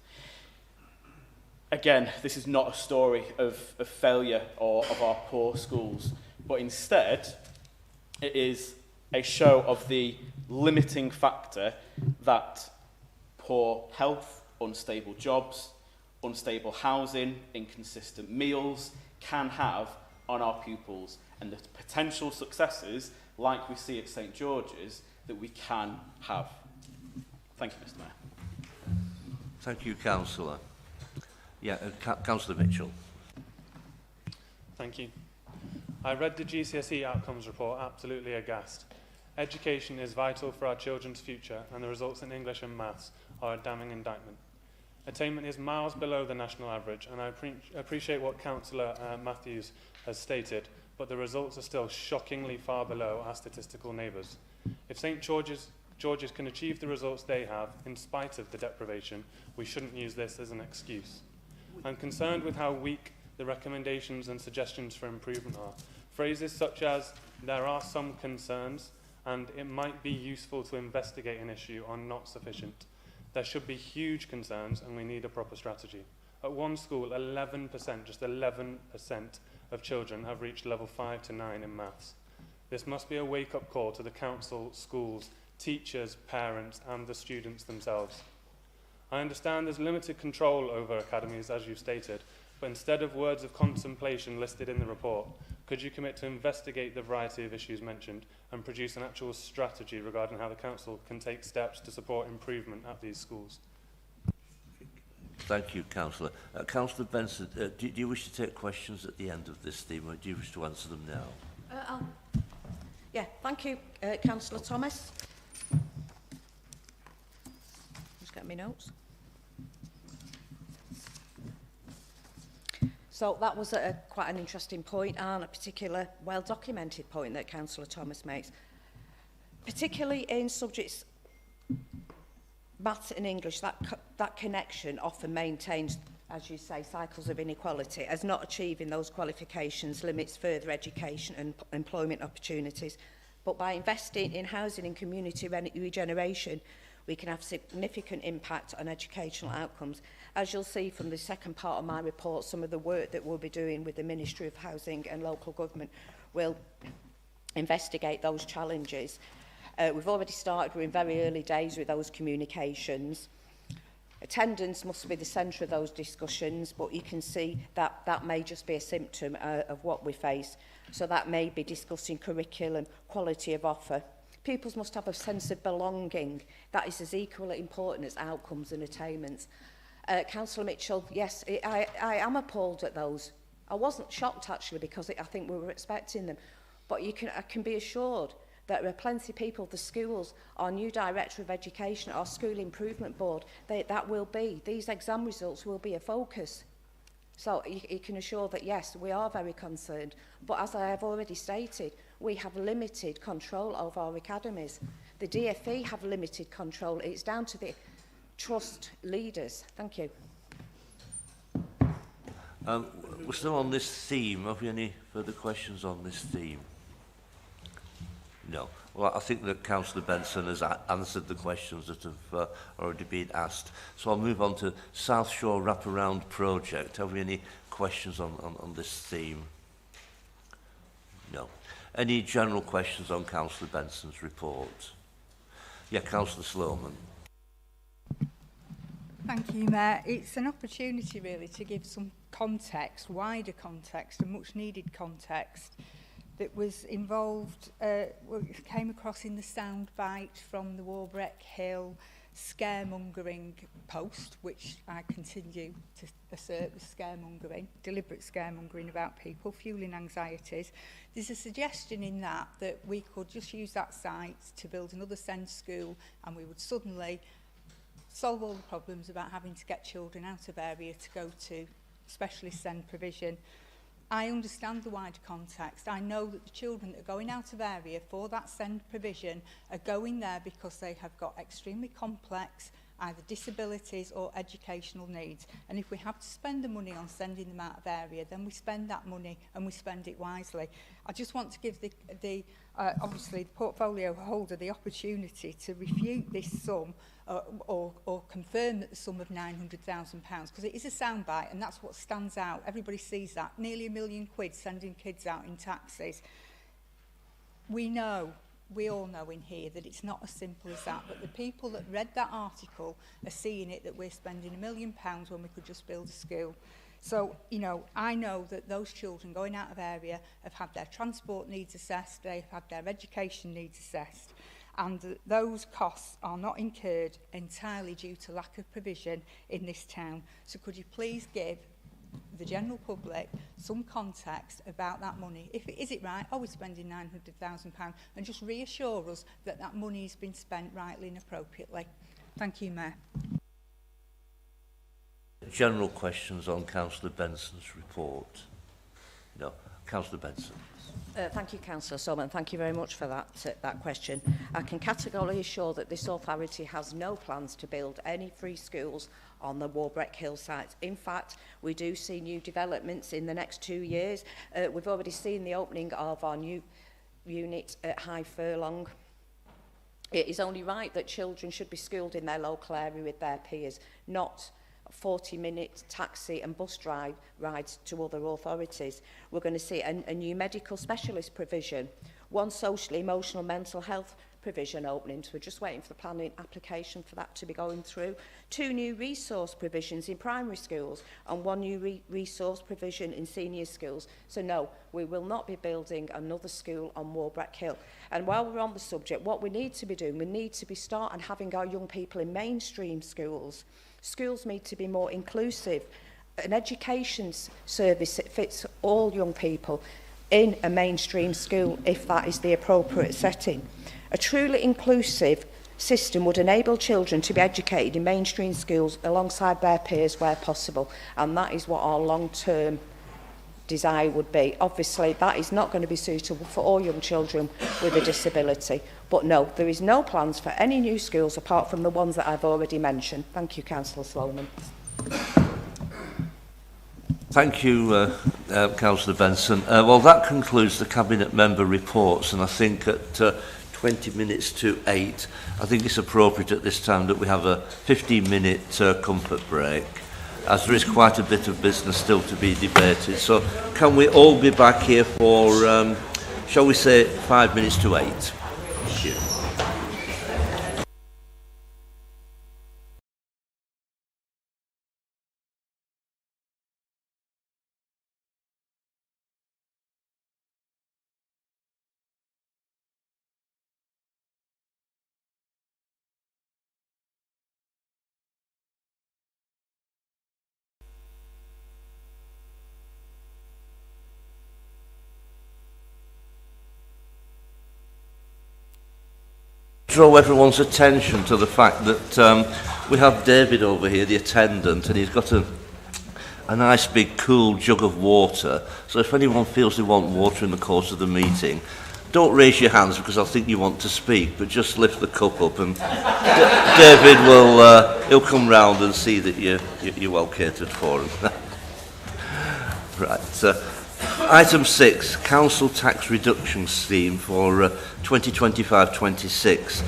Again, this is not a story of failure or of our poor schools, but instead it is a show of the limiting factor that poor health, unstable jobs, unstable housing, inconsistent meals can have on our pupils, and the potential successes, like we see at St George's, that we can have. Thank you, Mr Mayor. Thank you, Councillor. Yeah, Councillor Mitchell. Thank you. I read the GCSE outcomes report absolutely aghast. Education is vital for our children's future, and the results in English and maths are a damning indictment. Attainment is miles below the national average, and I appreciate what Councillor Matthews has stated, but the results are still shockingly far below our statistical neighbours. If St George's can achieve the results they have, in spite of the deprivation, we shouldn't use this as an excuse. I'm concerned with how weak the recommendations and suggestions for improvement are. Phrases such as, "there are some concerns," and "it might be useful to investigate an issue" are not sufficient. There should be huge concerns, and we need a proper strategy. At one school, 11%, just 11% of children have reached level 5 to 9 in maths. This must be a wake-up call to the council, schools, teachers, parents, and the students themselves. I understand there's limited control over academies, as you've stated, but instead of words of contemplation listed in the report, could you commit to investigate the variety of issues mentioned and produce an actual strategy regarding how the council can take steps to support improvement at these schools? Thank you, Councillor. Councillor Benson, do you wish to take questions at the end of this theme, or do you wish to answer them now? Yeah, thank you, Councillor Thomas. Just get my notes. So that was quite an interesting point, and a particular well-documented point that Councillor Thomas makes. Particularly in subjects, maths and English, that connection often maintains as you say, cycles of inequality, as not achieving those qualifications limits further education and employment opportunities. But by investing in housing and community regeneration, we can have significant impact on educational outcomes. As you'll see from the second part of my report, some of the work that we'll be doing with the Ministry of Housing and Local Government will investigate those challenges. We've already started, we're in very early days with those communications. Attendance must be the centre of those discussions, but you can see that that may just be a symptom of what we face. So that may be discussing curriculum, quality of offer. Pupils must have a sense of belonging. That is as equally important as outcomes and attainments. Councillor Mitchell, yes, I am appalled at those. I wasn't shocked actually, because I think we were expecting them. But I can be assured that there are plenty of people, the schools, our new Director of Education, our School Improvement Board, these exam results will be a focus. So you can assure that, yes, we are very concerned. But as I have already stated, we have limited control over our academies. The DfE have limited control. It's down to the trust leaders. Thank you. We're still on this theme. Have we any further questions on this theme? No. Well, I think that Councillor Benson has answered the questions that have already been asked. So I'll move on to South Shore Wraparound Project. Have we any questions on this theme? No. Any general questions on Councillor Benson's report? Yeah, Councillor Sloman. Thank you, Mayor. It's an opportunity really to give some context, wider context and much needed context that was involved, came across in the soundbite from the Warbrick Hill scaremongering post, which I continue to assert was scaremongering, deliberate scaremongering about people, fueling anxieties. There's a suggestion in that we could just use that site to build another SEND school and we would suddenly solve all the problems about having to get children out of area to go to specialist SEND provision. I understand the wider context. I know that the children that are going out of area for that SEND provision are going there because they have got extremely complex either disabilities or educational needs. And if we have to spend the money on sending them out of area, then we spend that money and we spend it wisely. I just want to give obviously the portfolio holder the opportunity to refute this sum or confirm that the sum of £900,000, because it is a soundbite and that's what stands out. Everybody sees that. Nearly £1 million sending kids out in taxis. We all know in here that it's not as simple as that, but the people that read that article are seeing it that we're spending £1 million when we could just build a school. So, I know that those children going out of area have had their transport needs assessed, they've had their education needs assessed, and those costs are not incurred entirely due to lack of provision in this town. So could you please give the general public some context about that money? Is it right? Are we spending £900,000? And just reassure us that that money has been spent rightly and appropriately. Thank you, Mayor. General questions on Councillor Benson's report? No. Councillor Benson. Thank you, Councillor Solomon. Thank you very much for that question. I can categorically assure that this authority has no plans to build any free schools on the Warbrick Hill site. In fact, we do see new developments in the next 2 years. We've already seen the opening of our new unit at High Furlong. It is only right that children should be schooled in their local area with their peers, not 40-minute taxi and bus rides to other authorities. We're going to see a new medical specialist provision, one social, emotional, mental health provision opening, so we're just waiting for the planning application for that to be going through. 2 new resource provisions in primary schools and 1 new resource provision in senior schools. So no, we will not be building another school on Warbrick Hill. And while we're on the subject, what we need to be doing, we need to be starting having our young people in mainstream schools. Schools need to be more inclusive. An education service that fits all young people in a mainstream school, if that is the appropriate setting. A truly inclusive system would enable children to be educated in mainstream schools alongside their peers where possible, and that is what our long-term desire would be. Obviously, that is not going to be suitable for all young children with a disability. But no, there is no plans for any new schools apart from the ones that I've already mentioned. Thank you, Councillor Sloman. Thank you, Councillor Benson. Well, that concludes the Cabinet member reports, and I think at 20 minutes to 8, I think it's appropriate at this time that we have a 15-minute comfort break, as there is quite a bit of business still to be debated. So can we all be back here for, shall we say, 5 minutes to 8? Thank you. Draw everyone's attention to the fact that we have David over here, the attendant, and he's got a nice big cool jug of water. So if anyone feels they want water in the course of the meeting, don't raise your hands because I think you want to speak, but just lift the cup up and David will he'll come round and see that you're well catered for him. Right. Item 6, Council Tax Reduction Scheme for 2025-26.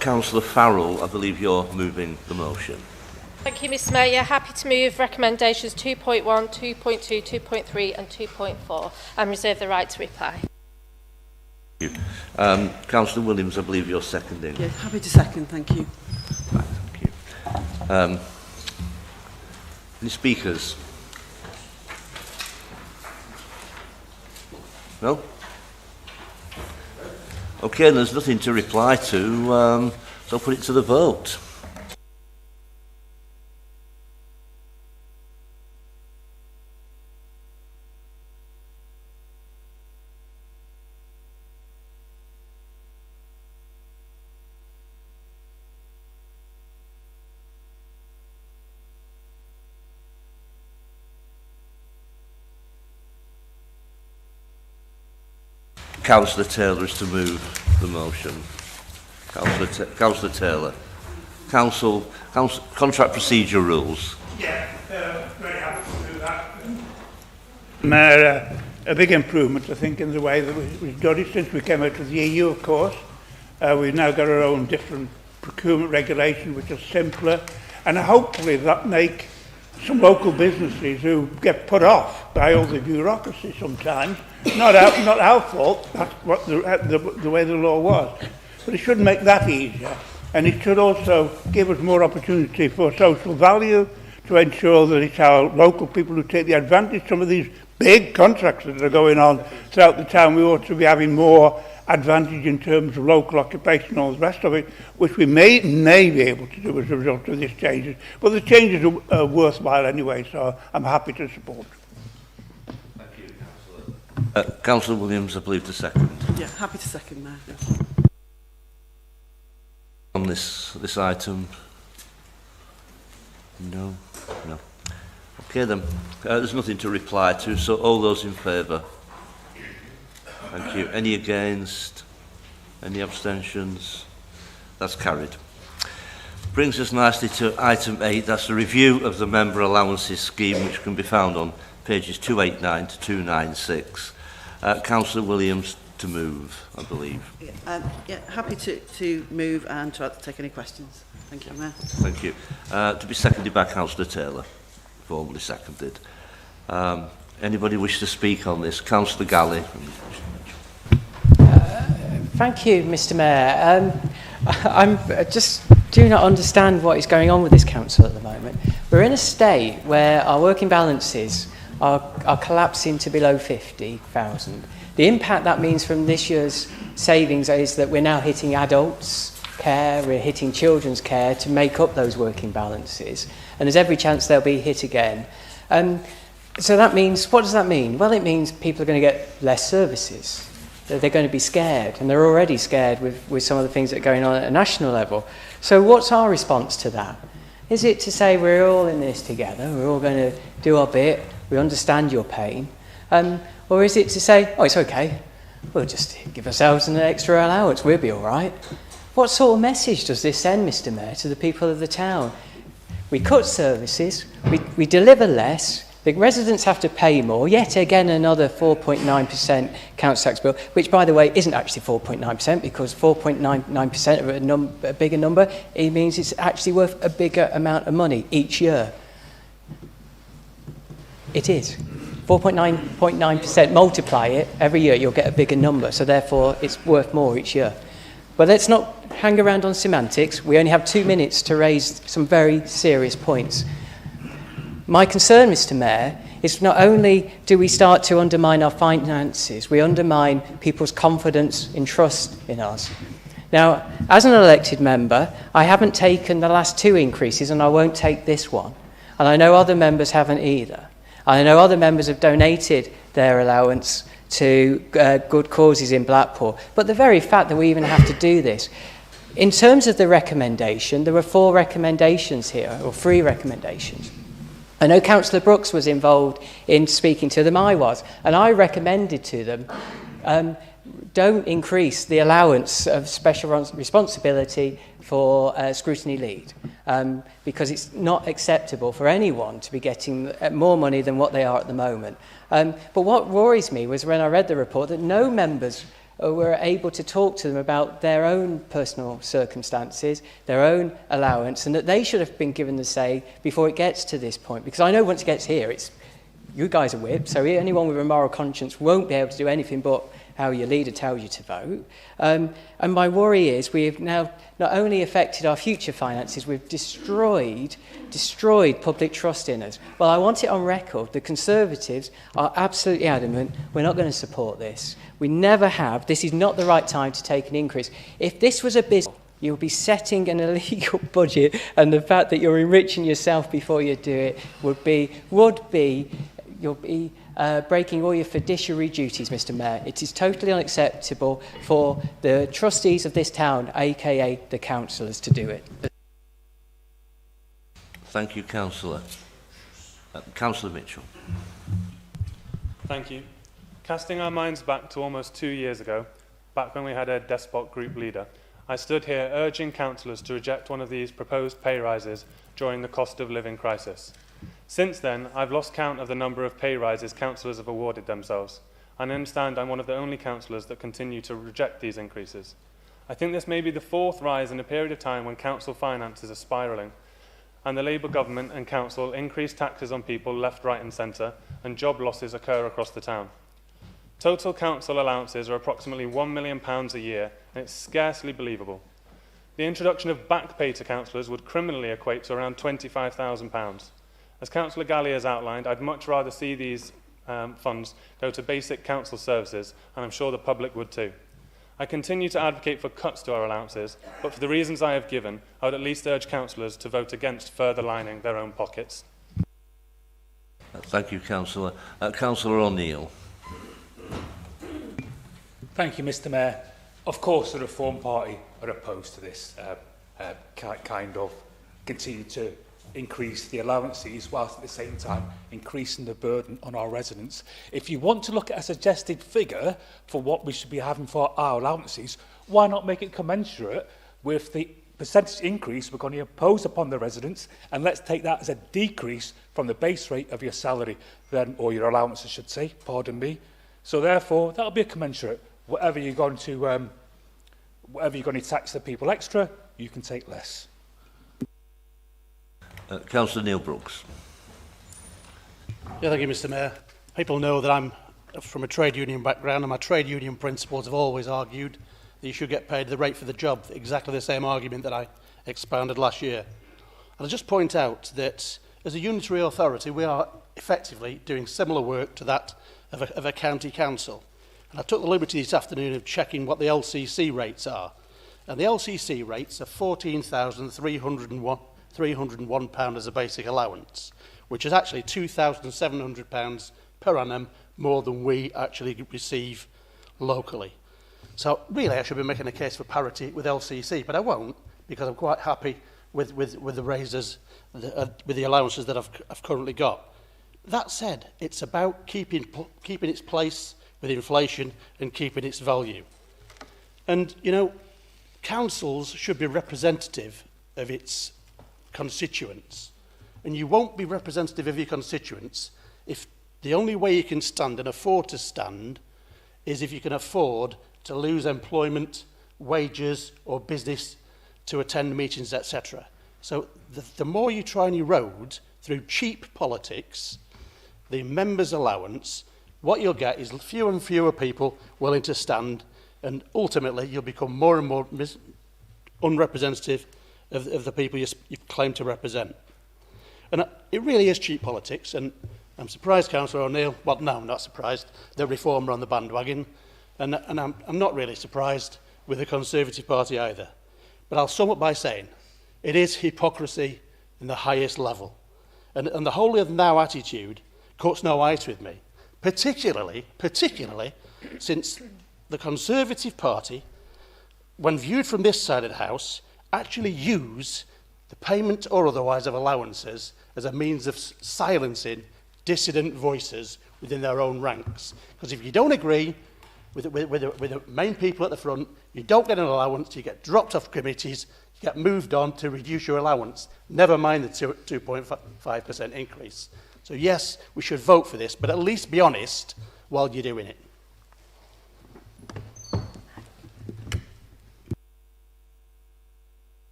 Councillor Farrell, I believe you're moving the motion. Thank you, Mr Mayor. Happy to move recommendations 2.1, 2.2, 2.3 and 2.4 and reserve the right to reply. Thank you. Councillor Williams, I believe you're seconding. Yeah, happy to second, thank you. Right, thank you. Any speakers? No? Okay, there's nothing to reply to, so I'll put it to the vote. Councillor Taylor is to move the motion. Councillor Taylor. Contract procedure rules. Yeah, very happy to do that. Mayor, a big improvement, I think, in the way that we've done it since we came out of the EU, of course. We've now got our own different procurement regulation, which is simpler, and hopefully that make some local businesses who get put off by all the bureaucracy sometimes, not our fault, that's what the way the law was. But it should make that easier, and it should also give us more opportunity for social value to ensure that it's our local people who take the advantage. Some of these big contracts that are going on throughout the town, we ought to be having more advantage in terms of local occupation and all the rest of it, which we may be able to do as a result of these changes. But the changes are worthwhile anyway, so I'm happy to support. Thank you, Councillor. Councillor Williams, I believe the second. Yeah, happy to second, Mayor. On this item? No. Okay then, there's nothing to reply to, so all those in favour? Thank you. Any against? Any abstentions? That's carried. Brings us nicely to item 8, that's the review of the member allowances scheme, which can be found on pages 289 to 296. Councillor Williams to move, I believe. Yeah, happy to move and to take any questions. Thank you, Mayor. Thank you. To be seconded by Councillor Taylor, formally seconded. Anybody wish to speak on this? Councillor Galley. Thank you, Mr Mayor. I just do not understand what is going on with this council at the moment. We're in a state where our working balances are collapsing to below 50,000. The impact that means from this year's savings is that we're now hitting adults care, we're hitting children's care to make up those working balances, and there's every chance they'll be hit again. So that means, what does that mean? Well, it means people are going to get less services. They're going to be scared, and they're already scared with some of the things that are going on at a national level. So what's our response to that? Is it to say we're all in this together, we're all going to do our bit, we understand your pain? Or is it to say, oh, it's okay, we'll just give ourselves an extra allowance, we'll be all right? What sort of message does this send, Mr Mayor, to the people of the town? We cut services, we deliver less, The residents have to pay more, yet again another 4.9% council tax bill, which, by the way, isn't actually 4.9% because 4.99% of a bigger number, it means it's actually worth a bigger amount of money each year. It is. 4.9%, multiply it, every year you'll get a bigger number, so therefore it's worth more each year. But let's not hang around on semantics. We only have 2 minutes to raise some very serious points. My concern, Mr. Mayor, is not only do we start to undermine our finances, we undermine people's confidence and trust in us. Now, as an elected member, I haven't taken the last 2 increases and I won't take this one. And I know other members haven't either. I know other members have donated their allowance to good causes in Blackpool. But the very fact that we even have to do this, in terms of the recommendation, there were 4 recommendations here, or 3 recommendations. I know Councillor Brooks was involved in speaking to them, I was, and I recommended to them, don't increase the allowance of special responsibility for scrutiny lead, because it's not acceptable for anyone to be getting more money than what they are at the moment. But what worries me was when I read the report that no members were able to talk to them about their own personal circumstances, their own allowance, and that they should have been given the say before it gets to this point. Because I know once it gets here, it's you guys are whipped, so anyone with a moral conscience won't be able to do anything but how your leader tells you to vote. And my worry is we've now not only affected our future finances, we've destroyed public trust in us. Well, I want it on record. The Conservatives are absolutely adamant we're not going to support this. We never have. This is not the right time to take an increase. If this was a business, you'll be setting an illegal budget, and the fact that you're enriching yourself before you do it would be you'll be breaking all your fiduciary duties, Mr. Mayor. It is totally unacceptable for the trustees of this town, aka the councillors, to do it. Thank you, Councillor. Councillor Mitchell. Thank you. Casting our minds back to almost 2 years ago, back when we had a despot group leader, I stood here urging councillors to reject one of these proposed pay rises during the cost of living crisis. Since then, I've lost count of the number of pay rises councillors have awarded themselves, and I understand I'm one of the only councillors that continue to reject these increases. I think this may be the 4th rise in a period of time when council finances are spiralling, and the Labour government and council increase taxes on people left, right and centre, and job losses occur across the town. Total council allowances are approximately £1 million a year, and it's scarcely believable. The introduction of back pay to councillors would criminally equate to around £25,000. As Councillor Galley has outlined, I'd much rather see these funds go to basic council services, and I'm sure the public would too. I continue to advocate for cuts to our allowances, but for the reasons I have given, I would at least urge councillors to vote against further lining their own pockets. Thank you, Councillor. Councillor O'Neill. Thank you, Mr. Mayor. Of course, the Reform Party are opposed to this kind of continue to increase the allowances whilst at the same time increasing the burden on our residents. If you want to look at a suggested figure for what we should be having for our allowances, why not make it commensurate with the percentage increase we're going to impose upon the residents, and let's take that as a decrease from the base rate of your salary, then, or your allowance I should say, pardon me. So therefore that'll be a commensurate. Whatever you're going to tax the people extra, you can take less. Councillor Neil Brooks. Yeah, thank you, Mr. Mayor. People know that I'm from a trade union background, and my trade union principals have always argued that you should get paid the rate for the job, exactly the same argument that I expounded last year. And I'll just point out that as a unitary authority, we are effectively doing similar work to that of a county council. And I took the liberty this afternoon of checking what the LCC rates are. And the LCC rates are £14,301 as a basic allowance, which is actually £2,700 per annum more than we actually receive locally. So really I should be making a case for parity with LCC, but I won't, because I'm quite happy with the raises, with the allowances that I've currently got. That said, it's about keeping its place with inflation and keeping its value. And, you know, councils should be representative of its constituents. And you won't be representative of your constituents if the only way you can stand and afford to stand is if you can afford to lose employment, wages or business to attend meetings, etc. So the more you try and erode through cheap politics the members' allowance, what you'll get is fewer and fewer people willing to stand, and ultimately you'll become more and more unrepresentative of the people you claim to represent. And it really is cheap politics, and I'm surprised, Councillor O'Neill, well, no, I'm not surprised, that Reform are on the bandwagon, and I'm not really surprised with the Conservative Party either. But I'll sum up by saying it is hypocrisy in the highest level. And the holier than thou attitude cuts no ice with me, particularly since the Conservative Party, when viewed from this side of the House, actually use the payment or otherwise of allowances as a means of silencing dissident voices within their own ranks. Because if you don't agree with the main people at the front, you don't get an allowance, you get dropped off committees, you get moved on to reduce your allowance, never mind the 2.5% increase. So yes, we should vote for this, but at least be honest while you're doing it.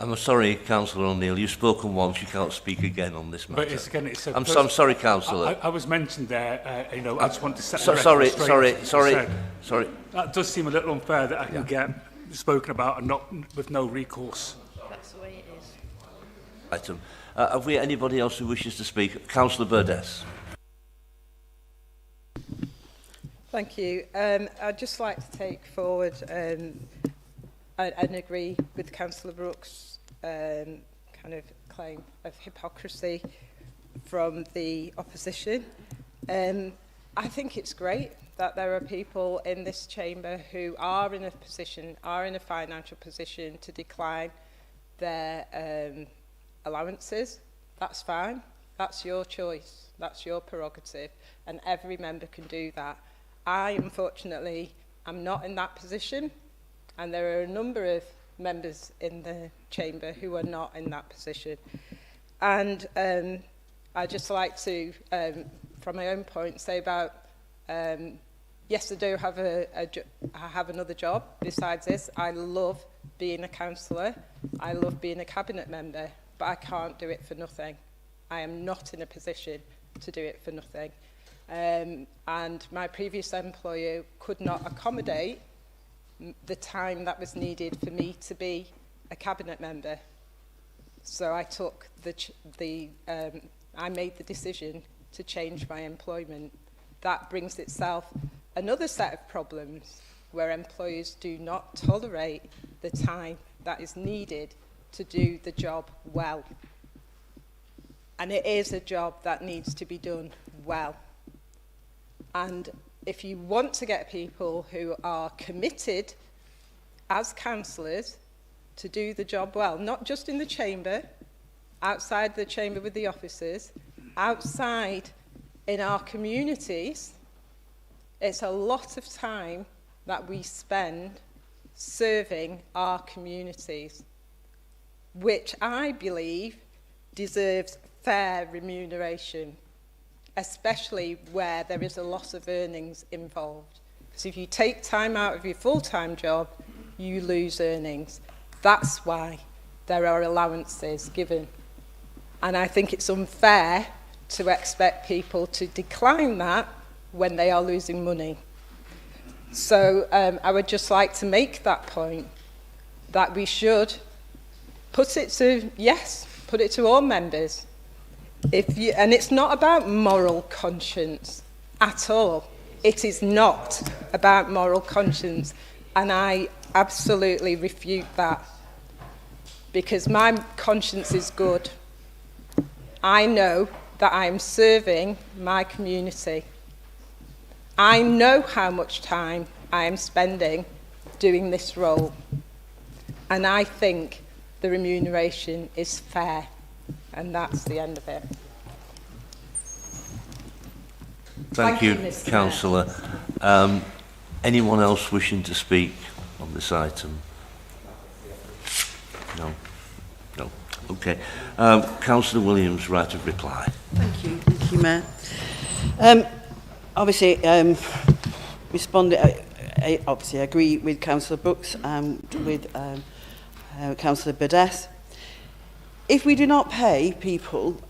I'm sorry, Councillor O'Neill, you've spoken once, you can't speak again on this matter. But I'm sorry, Councillor. I was mentioned there, I just want to set the record sorry. That does seem a little unfair that I can get spoken about and not with no recourse. That's the way it is. Item. Have we anybody else who wishes to speak? Councillor Burdess. Thank you. I'd just like to take forward and agree with Councillor Brooks' kind of claim of hypocrisy from the opposition. I think it's great that there are people in this chamber who are in a financial position to decline their allowances. That's fine. That's your choice. That's your prerogative. And every member can do that. I, unfortunately, am not in that position. And there are a number of members in the chamber who are not in that position. And I'd just like to, from my own point, say about, yes, I do have I have another job besides this. I love being a councillor. I love being a cabinet member, but I can't do it for nothing. I am not in a position to do it for nothing. And my previous employer could not accommodate the time that was needed for me to be a cabinet member. So I took I made the decision to change my employment. That brings itself another set of problems where employers do not tolerate the time that is needed to do the job well. And it is a job that needs to be done well. And if you want to get people who are committed as councillors to do the job well, not just in the chamber, outside the chamber with the officers, outside in our communities, it's a lot of time that we spend serving our communities, which I believe deserves fair remuneration, especially where there is a loss of earnings involved. Because if you take time out of your full-time job, you lose earnings. That's why there are allowances given. And I think it's unfair to expect people to decline that when they are losing money. So I would just like to make that point, that we should put it to all members. And it's not about moral conscience at all. It is not about moral conscience. And I absolutely refute that, because my conscience is good. I know that I am serving my community. I know how much time I am spending doing this role. And I think the remuneration is fair. And that's the end of it. Thank you, Councillor. Anyone else wishing to speak on this item? No. Okay. Councillor Williams, right of reply. Thank you. Thank you, Mayor. Obviously, I obviously agree with Councillor Brooks and with Councillor Burdett. If we do not pay people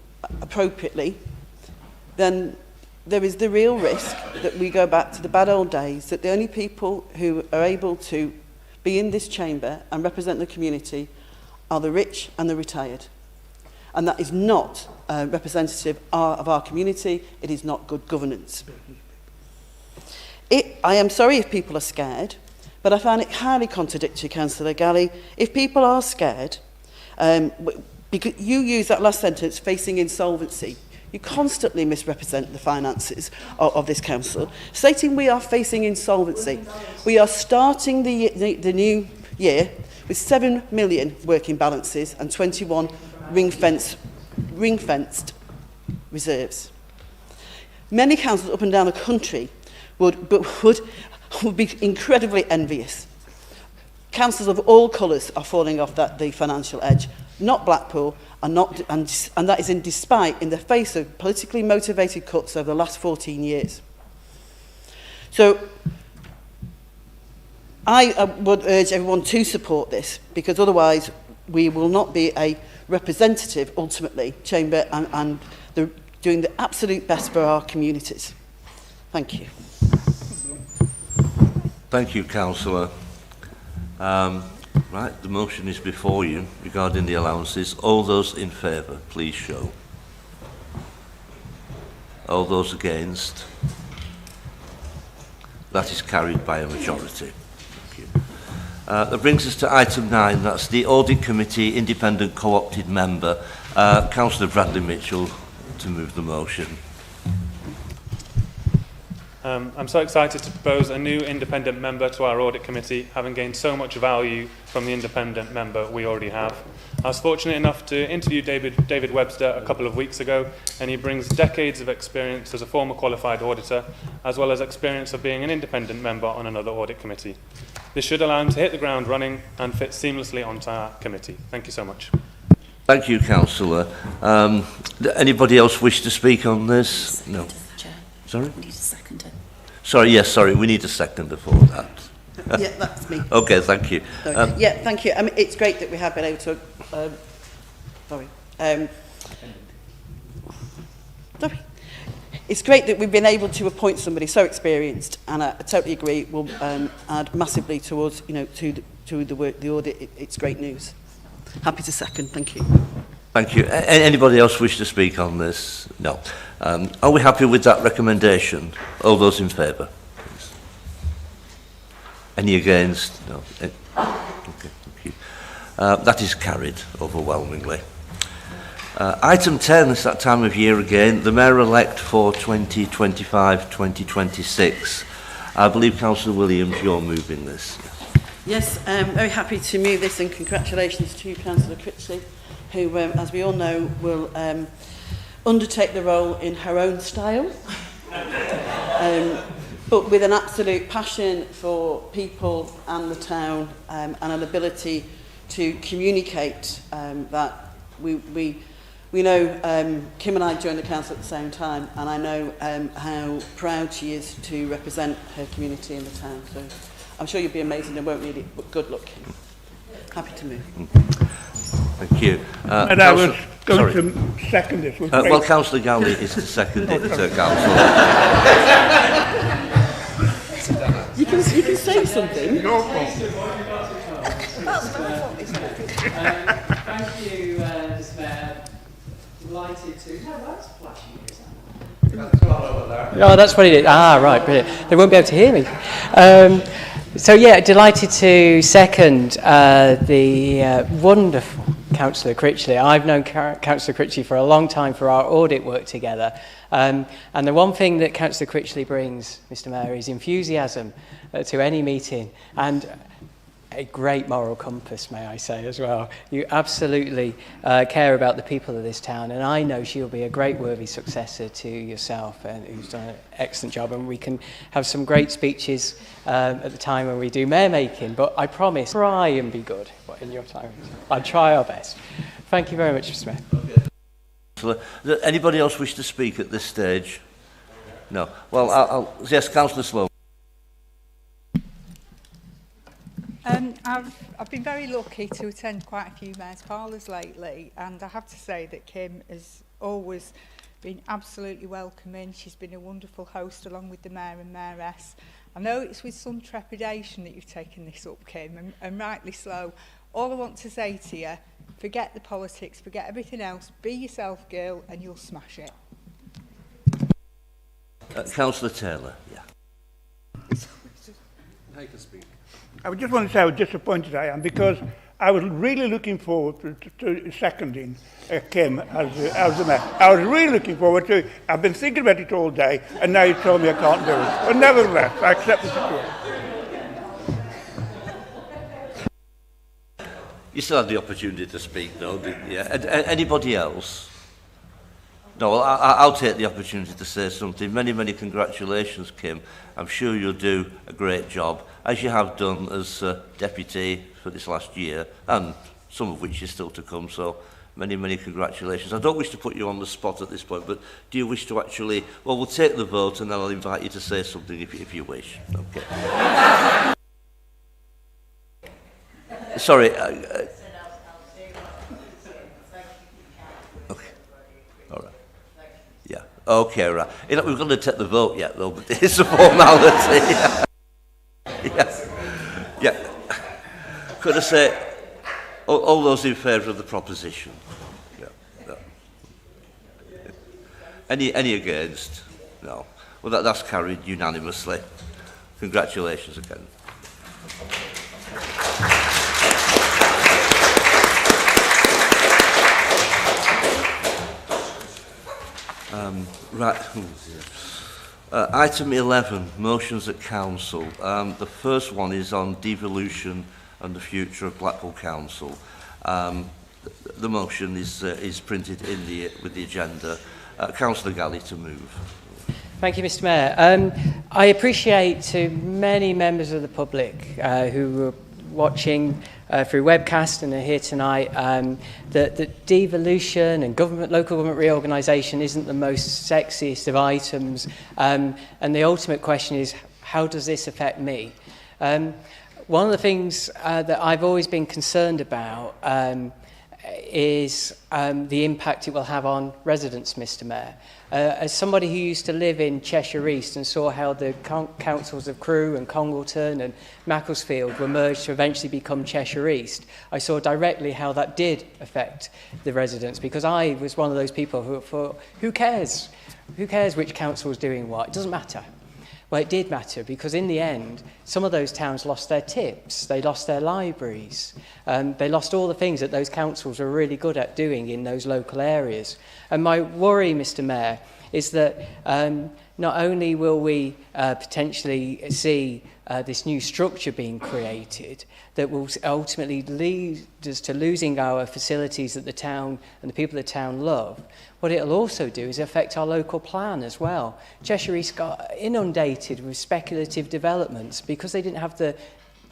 appropriately, then there is the real risk that we go back to the bad old days, that the only people who are able to be in this chamber and represent the community are the rich and the retired. And that is not representative of our community. It is not good governance. I am sorry if people are scared, but I find it highly contradictory, Councillor Galley. If people are scared, because you use that last sentence, facing insolvency, you constantly misrepresent the finances of this council, stating we are facing insolvency. We are starting the new year with 7 million working balances and 21 ring-fenced reserves. Many councils up and down the country would be incredibly envious. Councils of all colours are falling off the financial edge, not Blackpool, and that is in the face of politically motivated cuts over the last 14 years. So I would urge everyone to support this, because otherwise we will not be a representative, ultimately, chamber and doing the absolute best for our communities. Thank you. Thank you, Councillor. Right, the motion is before you regarding the allowances. All those in favour, please show. All those against? That is carried by a majority. Thank you. That brings us to item 9. That's the Audit Committee Independent Co-opted Member. Councillor Bradley Mitchell to move the motion. I'm so excited to propose a new independent member to our audit committee, having gained so much value from the independent member we already have. I was fortunate enough to interview David Webster a couple of weeks ago, and he brings decades of experience as a former qualified auditor, as well as experience of being an independent member on another audit committee. This should allow him to hit the ground running and fit seamlessly onto our committee. Thank you so much. Thank you, Councillor. Anybody else wish to speak on this? No. Sorry? We need a seconder. Sorry, yes, sorry, we need a seconder for that. Yeah, that's me. Okay, thank you. Yeah, thank you. I mean, it's great that we have been able to... It's great that we've been able to appoint somebody so experienced, and I totally agree, will add massively towards, to the work, the audit. It's great news. Happy to second. Thank you. Thank you. Anybody else wish to speak on this? No. Are we happy with that recommendation? All those in favour? Please. Any against? No. Okay, thank you. That is carried overwhelmingly. Item 10 is that time of year again, the Mayor-elect for 2025-2026. I believe Councillor Williams, you're moving this. Yes, very happy to move this, and congratulations to Councillor Critchley, who, as we all know, will undertake the role in her own style, but with an absolute passion for people and the town, and an ability to communicate that we know Kim and I joined the council at the same time, and I know how proud she is to represent her community in the town. So I'm sure you'll be amazing and won't need it, but good luck. Happy to move. Thank you. And I was going to second this. Well, Councillor Galley is to second it, Councillor. You can say something. Thank you, Mr. Mayor. Delighted to... No, that's flashing, isn't it? Oh, that's what it is. Ah, right, brilliant. They won't be able to hear me. So, yeah, delighted to second the wonderful Councillor Critchley. I've known Councillor Critchley for a long time for our audit work together. And the one thing that Councillor Critchley brings, Mr. Mayor, is enthusiasm to any meeting, and a great moral compass, may I say, as well. You absolutely care about the people of this town, and I know she'll be a great worthy successor to yourself, and who's done an excellent job, and we can have some great speeches at the time when we do mayor making, but I promise, try and be good in your time. I'll try our best. Thank you very much, Mr. Mayor. Does anybody else wish to speak at this stage? No. Well, yes, Councillor Sloan. I've been very lucky to attend quite a few mayor's parlours lately, and I have to say that Kim has always been absolutely welcoming. She's been a wonderful host along with the mayor and mayoress. I know it's with some trepidation that you've taken this up, Kim, and rightly so. All I want to say to you, forget the politics, forget everything else, be yourself, girl, and you'll smash it. Councillor Taylor, yeah. I can speak. I just want to say how disappointed I am, because I was really looking forward to seconding Kim as the mayor. I was really looking forward to it. I've been thinking about it all day, and now you told me I can't do it. But nevertheless, I accept the situation. You still had the opportunity to speak, though, didn't you? Anybody else? No, well, I'll take the opportunity to say something. Many, many congratulations, Kim. I'm sure you'll do a great job, as you have done as deputy for this last year, and some of which is still to come, so many, many congratulations. I don't wish to put you on the spot at this point, but do you wish to actually... Well, we'll take the vote, and then I'll invite you to say something if you wish. Okay. Sorry. Okay. All right. Yeah. Okay, right. You know, we're going to take the vote yet, though, but it's a formality. Yeah. Yeah. Could I say, all those in favour of the proposition? Yeah. No. Any against? No. Well, that's carried unanimously. Congratulations again. Right. Item 11, motions at council. The first one is on devolution and the future of Blackpool Council. The motion is printed in with the agenda. Councillor Galley to move. Thank you, Mr. Mayor. I appreciate to many members of the public who were watching through webcast and are here tonight that devolution and local government reorganisation isn't the most sexiest of items, and the ultimate question is, how does this affect me? One of the things that I've always been concerned about is the impact it will have on residents, Mr. Mayor. As somebody who used to live in Cheshire East and saw how the councils of Crewe and Congleton and Macclesfield were merged to eventually become Cheshire East, I saw directly how that did affect the residents, because I was one of those people who thought, who cares? Who cares which council is doing what? It doesn't matter. Well, it did matter, because in the end, some of those towns lost their tips, they lost their libraries, they lost all the things that those councils were really good at doing in those local areas. And my worry, Mr. Mayor, is that not only will we potentially see this new structure being created that will ultimately lead us to losing our facilities that the town and the people of the town love, what it'll also do is affect our local plan as well. Cheshire East got inundated with speculative developments because they didn't have the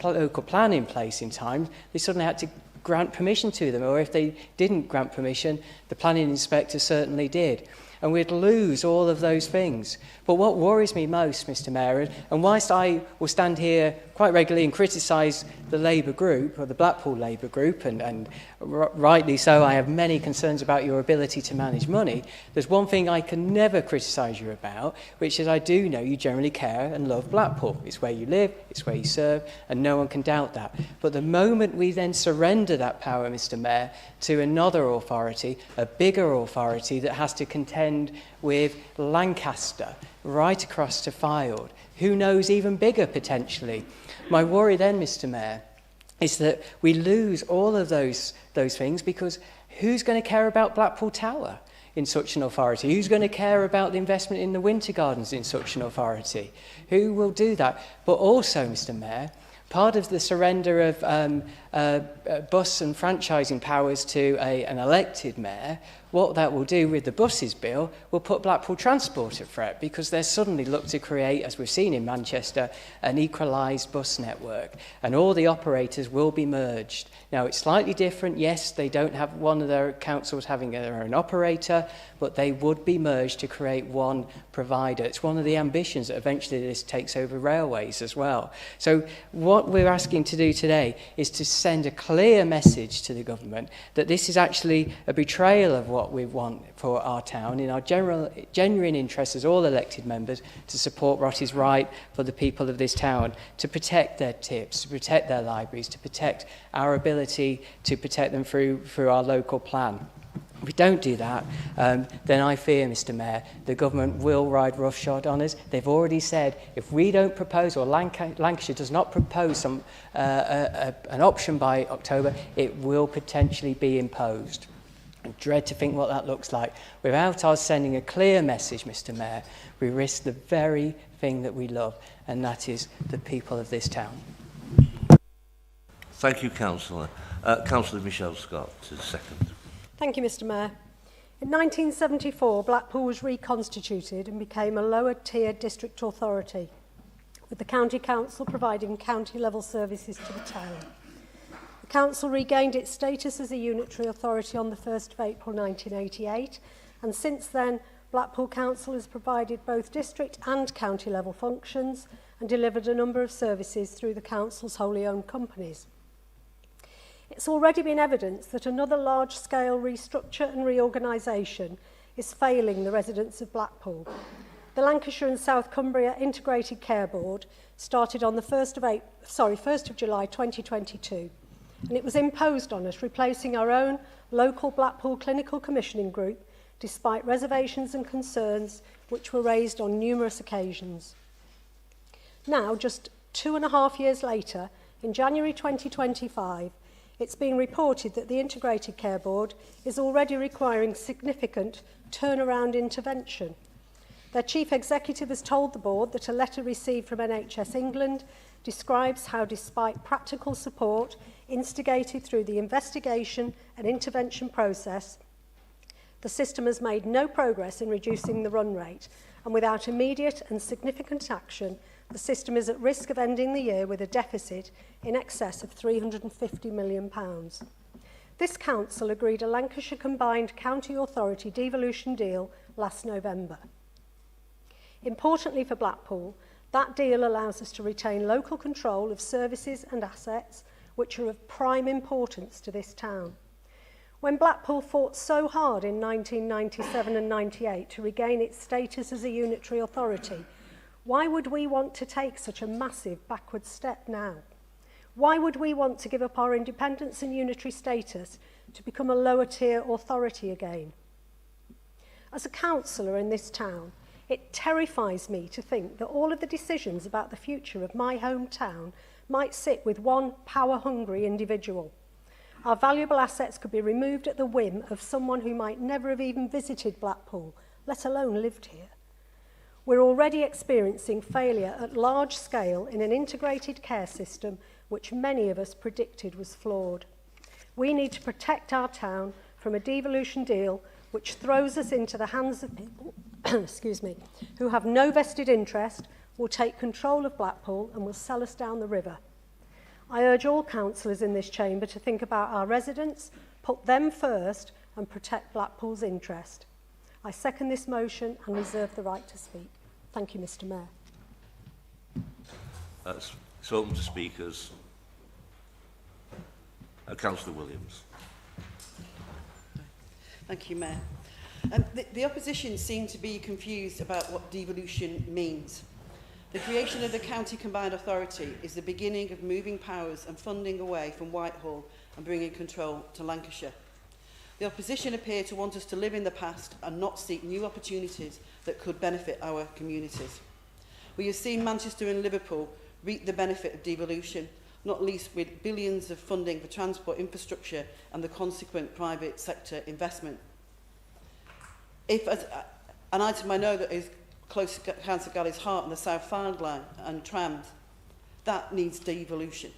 local plan in place in time. They suddenly had to grant permission to them, or if they didn't grant permission, the planning inspector certainly did. And we'd lose all of those things. But what worries me most, Mr. Mayor, and whilst I will stand here quite regularly and criticise the Labour group, or the Blackpool Labour group, and rightly so, I have many concerns about your ability to manage money, there's one thing I can never criticise you about, which is I do know you generally care and love Blackpool. It's where you live, it's where you serve, and no one can doubt that. But the moment we then surrender that power, Mr. Mayor, to another authority, a bigger authority that has to contend with Lancaster, right across to Fylde, who knows, even bigger potentially. My worry then, Mr. Mayor, is that we lose all of those things, because who's going to care about Blackpool Tower in such an authority? Who's going to care about the investment in the Winter Gardens in such an authority? Who will do that? But also, Mr. Mayor, part of the surrender of bus and franchising powers to an elected mayor what that will do with the buses bill will put Blackpool Transport at threat, because they're suddenly look to create, as we've seen in Manchester, an equalised bus network, and all the operators will be merged. Now, it's slightly different. Yes, they don't have one of their councils having their own operator, but they would be merged to create one provider. It's one of the ambitions that eventually this takes over railways as well. So what we're asking to do today is to send a clear message to the government that this is actually a betrayal of what we want for our town, in our genuine interest as all elected members, to support what is right for the people of this town, to protect their tips, to protect their libraries, to protect our ability to protect them through our local plan. If we don't do that, then I fear, Mr Mayor, the government will ride roughshod on us. They've already said if we don't propose, or Lancashire does not propose an option by October, it will potentially be imposed. I dread to think what that looks like. Without us sending a clear message, Mr Mayor, we risk the very thing that we love, and that is the people of this town. Thank you, Councillor. Councillor Michelle Scott is second. Thank you, Mr Mayor. In 1974, Blackpool was reconstituted and became a lower-tier district authority, with the County Council providing county-level services to the town. The Council regained its status as a unitary authority on the 1st of April 1988, and since then, Blackpool Council has provided both district and county-level functions and delivered a number of services through the Council's wholly-owned companies. It's already been evidenced that another large-scale restructure and reorganisation is failing the residents of Blackpool. The Lancashire and South Cumbria Integrated Care Board started on the 1st of July 2022, and it was imposed on us, replacing our own local Blackpool Clinical Commissioning Group, despite reservations and concerns which were raised on numerous occasions. Now, just 2.5 years later, in January 2025, it's been reported that the Integrated Care Board is already requiring significant turnaround intervention. Their chief executive has told the board that a letter received from NHS England describes how, despite practical support instigated through the investigation and intervention process, the system has made no progress in reducing the run rate, and without immediate and significant action, the system is at risk of ending the year with a deficit in excess of £350 million. This council agreed a Lancashire Combined County Authority devolution deal last November. Importantly for Blackpool, that deal allows us to retain local control of services and assets which are of prime importance to this town. When Blackpool fought so hard in 1997 and 98 to regain its status as a unitary authority, why would we want to take such a massive backward step now? Why would we want to give up our independence and unitary status to become a lower tier authority again? As a councillor in this town, it terrifies me to think that all of the decisions about the future of my hometown might sit with one power-hungry individual. Our valuable assets could be removed at the whim of someone who might never have even visited Blackpool, let alone lived here. We're already experiencing failure at large scale in an integrated care system which many of us predicted was flawed. We need to protect our town from a devolution deal which throws us into the hands of people who have no vested interest, will take control of Blackpool and will sell us down the river. I urge all councillors in this chamber to think about our residents, put them first and protect Blackpool's interest. I second this motion and reserve the right to speak. Thank you, Mr Mayor. It's open to speakers. Councillor Williams. Thank you, Mayor. The opposition seem to be confused about what devolution means. The creation of the County Combined Authority is the beginning of moving powers and funding away from Whitehall and bringing control to Lancashire. The opposition appear to want us to live in the past and not seek new opportunities that could benefit our communities. We have seen Manchester and Liverpool reap the benefit of devolution, not least with billions of funding for transport infrastructure and the consequent private sector investment. If, as an item I know that is close to Councillor Galley's heart, and the South Fylde line and trams, that needs devolution.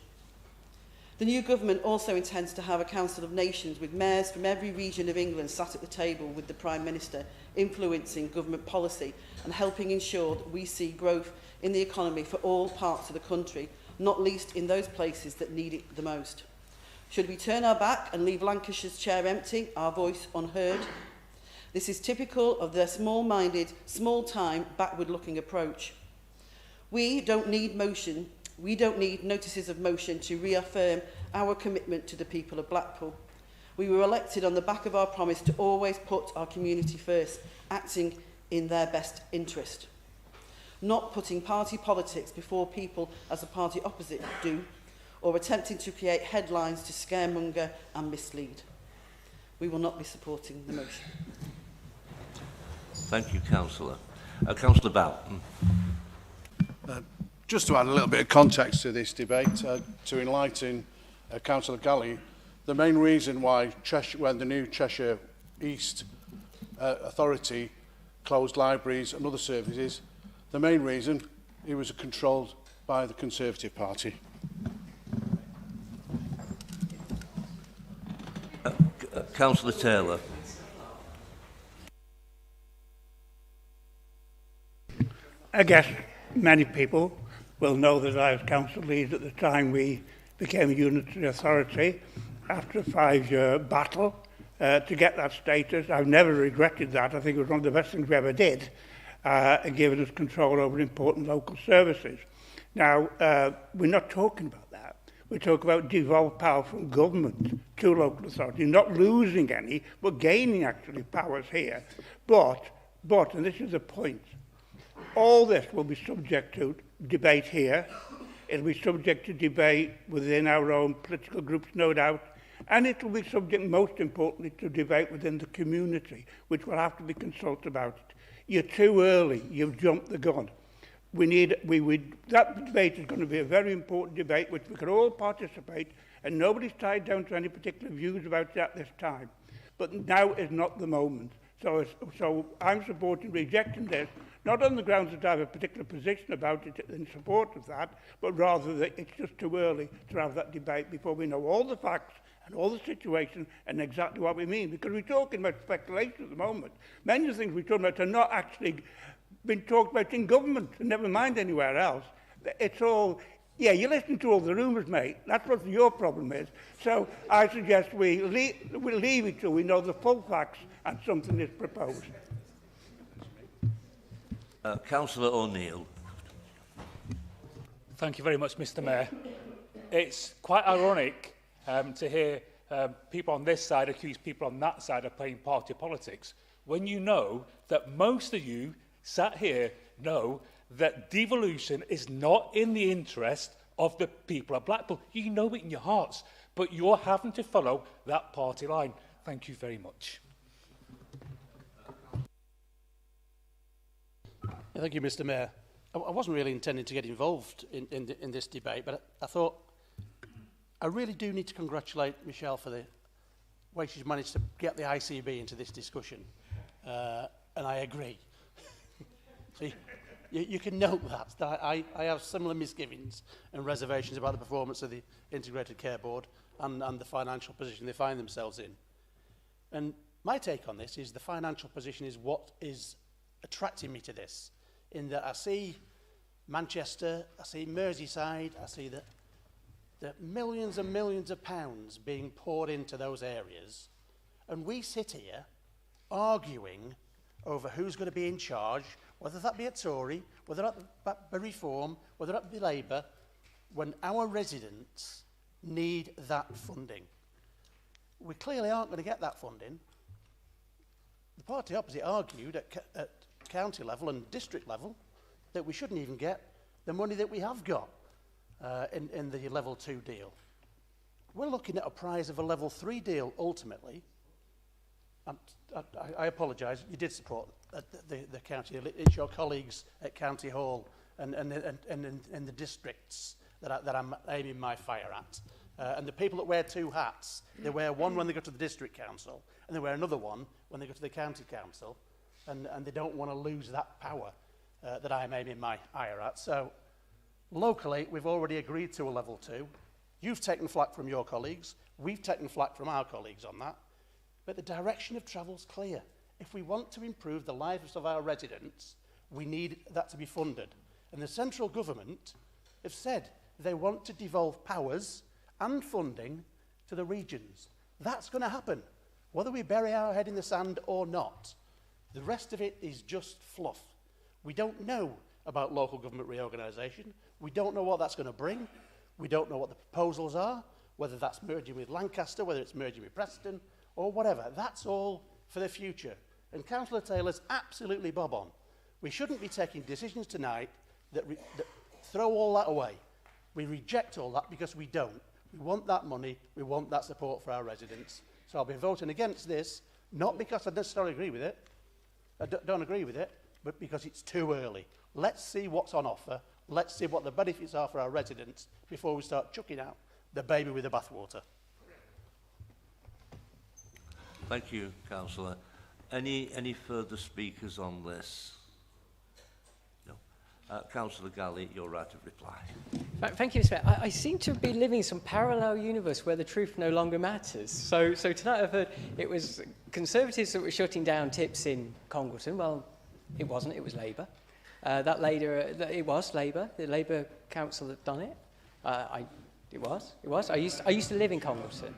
The new government also intends to have a Council of Nations with mayors from every region of England sat at the table with the Prime Minister, influencing government policy and helping ensure that we see growth in the economy for all parts of the country, not least in those places that need it the most. Should we turn our back and leave Lancashire's chair empty, our voice unheard? This is typical of their small-minded, small-time, backward-looking approach. We don't need notices of motion to reaffirm our commitment to the people of Blackpool. We were elected on the back of our promise to always put our community first, acting in their best interest. Not putting party politics before people as the party opposite do, or attempting to create headlines to scaremonger and mislead. We will not be supporting the motion. Thank you, Councillor. Councillor Boughton. Just to add a little bit of context to this debate, to enlighten Councillor Galley, the main reason why when the new Cheshire East Authority closed libraries and other services, the main reason it was controlled by the Conservative Party. Councillor Taylor. I guess many people will know that I was council lead at the time we became a unitary authority after a 5-year battle to get that status. I've never regretted that. I think it was one of the best things we ever did, and giving us control over important local services. Now, we're not talking about that. We're talking about devolved power from government to local authority, not losing any, but gaining actually powers here. But, and this is the point, all this will be subject to debate here. It'll be subject to debate within our own political groups, no doubt. And it will be subject, most importantly, to debate within the community, which will have to be consulted about it. You're too early. You've jumped the gun. That debate is going to be a very important debate, which we can all participate, and nobody's tied down to any particular views about it at this time. But now is not the moment. So I'm supporting rejecting this, not on the grounds that I have a particular position about it in support of that, but rather that it's just too early to have that debate before we know all the facts and all the situation and exactly what we mean. Because we're talking about speculation at the moment. Many of the things we're talking about are not actually been talked about in government, and never mind anywhere else. It's all, yeah, you're listening to all the rumours, mate. That's what your problem is. So I suggest we leave it till we know the full facts and something is proposed. Councillor O'Neill. Thank you very much, Mr. Mayor. It's quite ironic to hear people on this side accuse people on that side of playing party politics, when you know that most of you sat here know that devolution is not in the interest of the people of Blackpool. You know it in your hearts, but you're having to follow that party line. Thank you very much. Thank you, Mr. Mayor. I wasn't really intending to get involved in this debate, but I thought I really do need to congratulate Michelle for the way she's managed to get the ICB into this discussion, and I agree. So you can note that I have similar misgivings and reservations about the performance of the Integrated Care Board and the financial position they find themselves in. And my take on this is the financial position is what is attracting me to this, in that I see Manchester, I see Merseyside, I see that millions and millions of pounds being poured into those areas, and we sit here arguing over who's going to be in charge, whether that be a Tory, whether that be Reform, whether that be Labour, when our residents need that funding. We clearly aren't going to get that funding. The party opposite argued at county level and district level that we shouldn't even get the money that we have got in the level 2 deal. We're looking at a prize of a level 3 deal ultimately. I apologise, you did support the county. It's your colleagues at County Hall and the districts that I'm aiming my fire at. And the people that wear 2 hats, they wear one when they go to the district council, and they wear another one when they go to the county council, and they don't want to lose that power that I'm aiming my ire at. So locally, we've already agreed to a level 2. You've taken flack from your colleagues. We've taken flack from our colleagues on that. But the direction of travel's clear. If we want to improve the lives of our residents, we need that to be funded. And the central government have said they want to devolve powers and funding to the regions. That's going to happen, whether we bury our head in the sand or not. The rest of it is just fluff. We don't know about local government reorganisation. We don't know what that's going to bring. We don't know what the proposals are, whether that's merging with Lancaster, whether it's merging with Preston, or whatever. That's all for the future. And Councillor Taylor's absolutely bob on. We shouldn't be taking decisions tonight that throw all that away. We reject all that because we don't. We want that money. We want that support for our residents. So I'll be voting against this, not because I necessarily agree with it. I don't agree with it, but because it's too early. Let's see what's on offer. Let's see what the benefits are for our residents before we start chucking out the baby with the bathwater. Thank you, Councillor. Any further speakers on this? No. Councillor Galley, your right of reply. Thank you, Mr. Mayor. I seem to be living in some parallel universe where the truth no longer matters. So tonight I've heard it was Conservatives that were shutting down tips in Congleton. Well, it wasn't, it was Labour. It was Labour. The Labour council had done it. It was. I used to live in Congleton.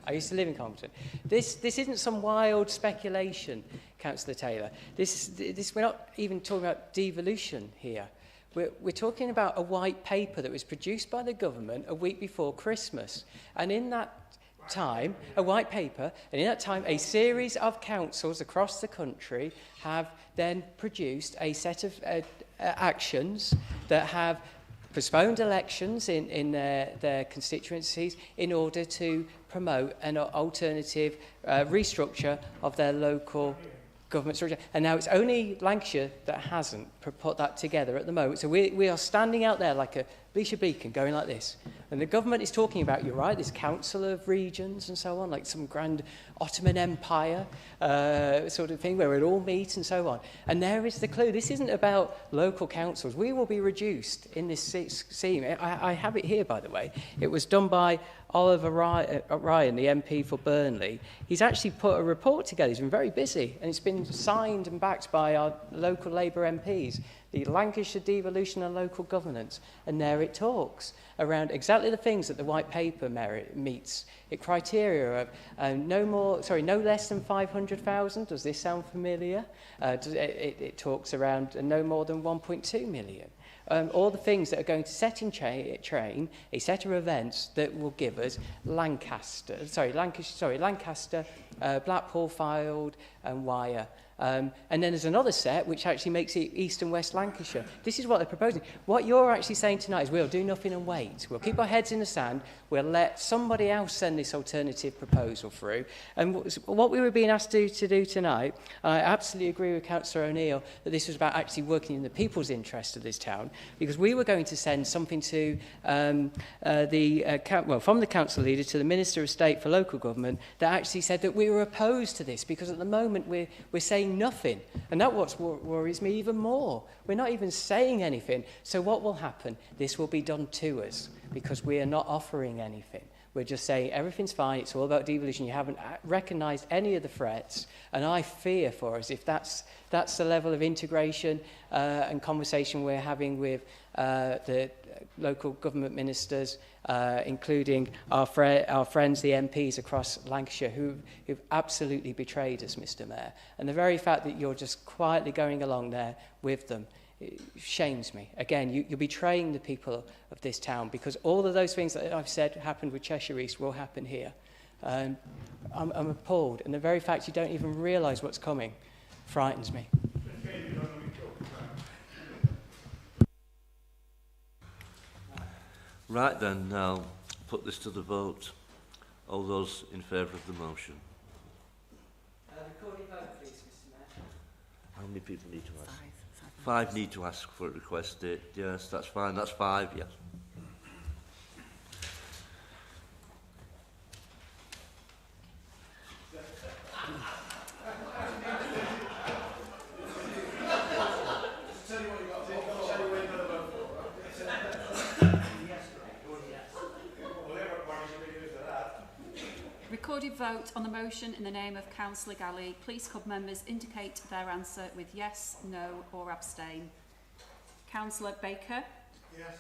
This isn't some wild speculation, Councillor Taylor. We're not even talking about devolution here. We're talking about a white paper that was produced by the government a week before Christmas. And in that time, a white paper, and in that time, a series of councils across the country have then produced a set of actions that have postponed elections in their constituencies in order to promote an alternative restructure of their local government structure. And now it's only Lancashire that hasn't put that together at the moment. So we are standing out there like a Alicia Beacon going like this. And the government is talking about, you're right, this council of regions and so on, like some grand Ottoman Empire sort of thing where it all meet and so on. And there is the clue. This isn't about local councils. We will be reduced in this scheme. I have it here, by the way. It was done by Oliver Ryan, the MP for Burnley. He's actually put a report together. He's been very busy, and it's been signed and backed by our local Labour MPs, the Lancashire Devolution and Local Governance. And there it talks around exactly the things that the white paper meets. It criteria of no less than 500,000. Does this sound familiar? It talks around no more than 1.2 million. All the things that are going to set in train a set of events that will give us Lancaster, Blackpool, Fylde and Wyre. And then there's another set which actually makes it East and West Lancashire. This is what they're proposing. What you're actually saying tonight is we'll do nothing and wait. We'll keep our heads in the sand. We'll let somebody else send this alternative proposal through. And what we were being asked to do tonight, I absolutely agree with Councillor O'Neill that this was about actually working in the people's interest of this town, because we were going to send something to from the council leader to the Minister of State for Local Government that actually said that we were opposed to this, because at the moment we're saying nothing. And that's what worries me even more. We're not even saying anything. So what will happen? This will be done to us, because we are not offering anything. We're just saying everything's fine, it's all about devolution. You haven't recognised any of the threats, and I fear for us if that's the level of integration and conversation we're having with the local government ministers, including our friends, the MPs across Lancashire, who've absolutely betrayed us, Mr. Mayor. And the very fact that you're just quietly going along there with them, it shames me. Again, you're betraying the people of this town, because all of those things that I've said happened with Cheshire East will happen here. I'm appalled, and the very fact you don't even realise what's coming frightens me. Right then, now put this to the vote. All those in favour of the motion? Recording vote, please, Mr. Mayor. How many people need to ask? Five need to ask for it, request it. Yes, that's fine. That's 5, yes. we vote on the motion in the name of Councillor Galley, please could members indicate their answer with yes, no or abstain. Councillor Baker? Yes.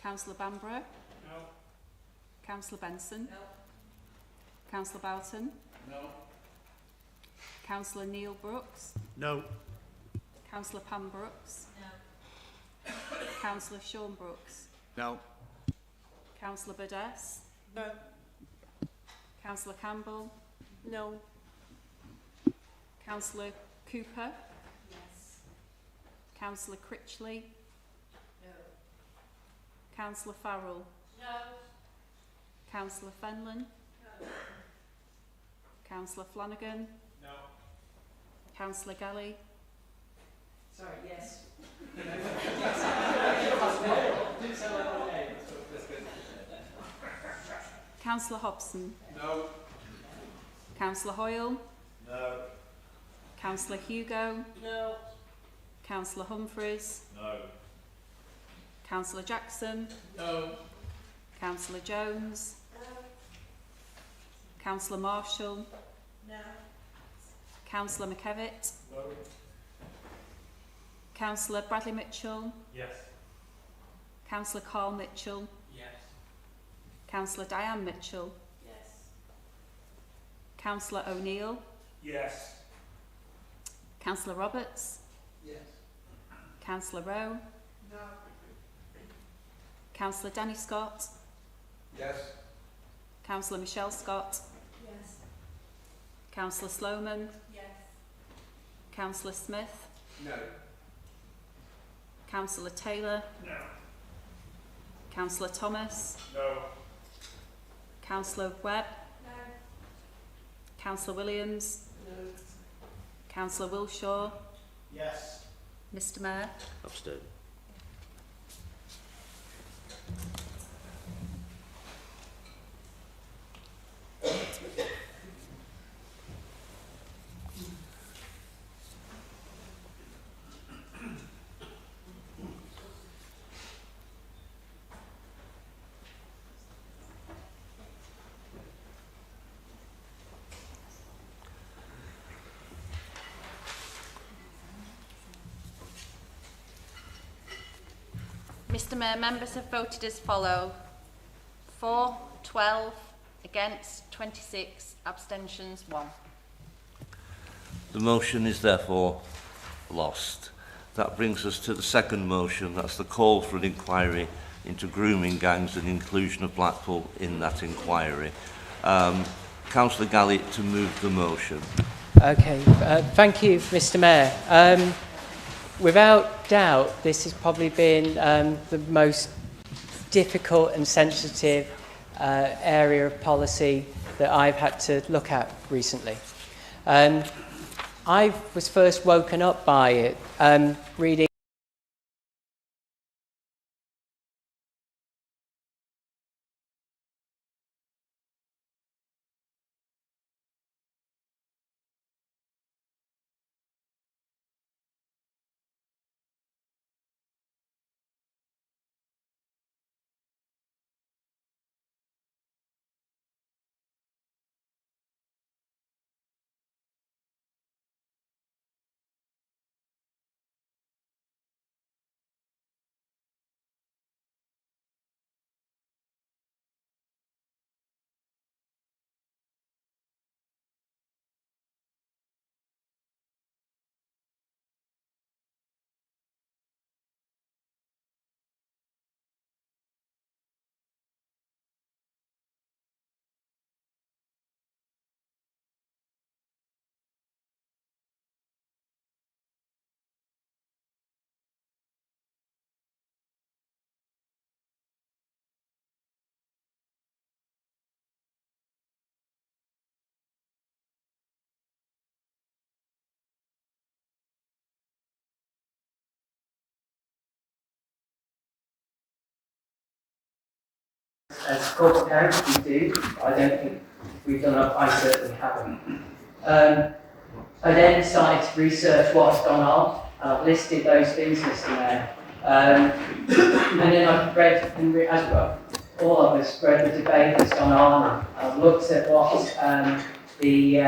Councillor Bamborough? No. Councillor Benson? No. Councillor Boughton? No. Councillor Neil Brooks? No. Councillor Pam Brooks? No. Councillor Sean Brooks? No. Councillor Burdess? No. Councillor Campbell? No. Councillor Cooper? Yes. Councillor Critchley? No. Councillor Farrell? No. Councillor Fenlon? No. Councillor Flanagan? No. Councillor Galley? Sorry, yes. Councillor Hobson? No. Councillor Hoyle? No. Councillor Hugo? No. Councillor Humphreys? No. Councillor Jackson? No. Councillor Jones? No. Councillor Marshall? No. Councillor McKevitt? No. Councillor Bradley Mitchell? Yes. Councillor Carl Mitchell? Yes. Councillor Diane Mitchell? Yes. Councillor O'Neill? Yes. Councillor Roberts? Yes. Councillor Rowe? No. Councillor Danny Scott? Yes. Councillor Michelle Scott? Yes. Councillor Sloman? Yes. Councillor Smith? No. Councillor Taylor? No. Councillor Thomas? No. Councillor Webb? No. Councillor Williams? No. Councillor Wilshaw? Yes. Mr Mayor? Abstain. Mr Mayor, members have voted as follows. For, 12, against, 26, abstentions, 1. The motion is therefore lost. That brings us to the second motion. That's the call for an inquiry into grooming gangs and inclusion of Blackpool in that inquiry. Councillor Galley to move the motion. Okay, thank you, Mr Mayor. Without doubt, this has probably been the most difficult and sensitive area of policy that I've had to look at recently. I was first woken up by it reading as corporate parents we do, but I don't think we've done up, I certainly haven't. I then started to research what's gone on, and I've listed those things, Mr Mayor. And then I've read as well. all of us read the debate that's gone on. I've looked at what the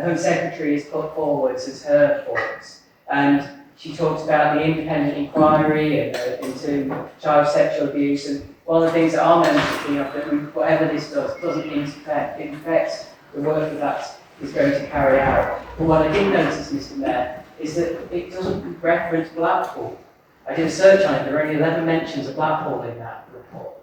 Home Secretary has put forward as her thoughts. And she talked about the independent inquiry into child sexual abuse. And one of the things that our members are thinking of, that whatever this does, doesn't infect the work that is going to carry out. But what I did notice, Mr. Mayor, is that it doesn't reference Blackpool. I did a search on it, there are only 11 mentions of Blackpool in that report.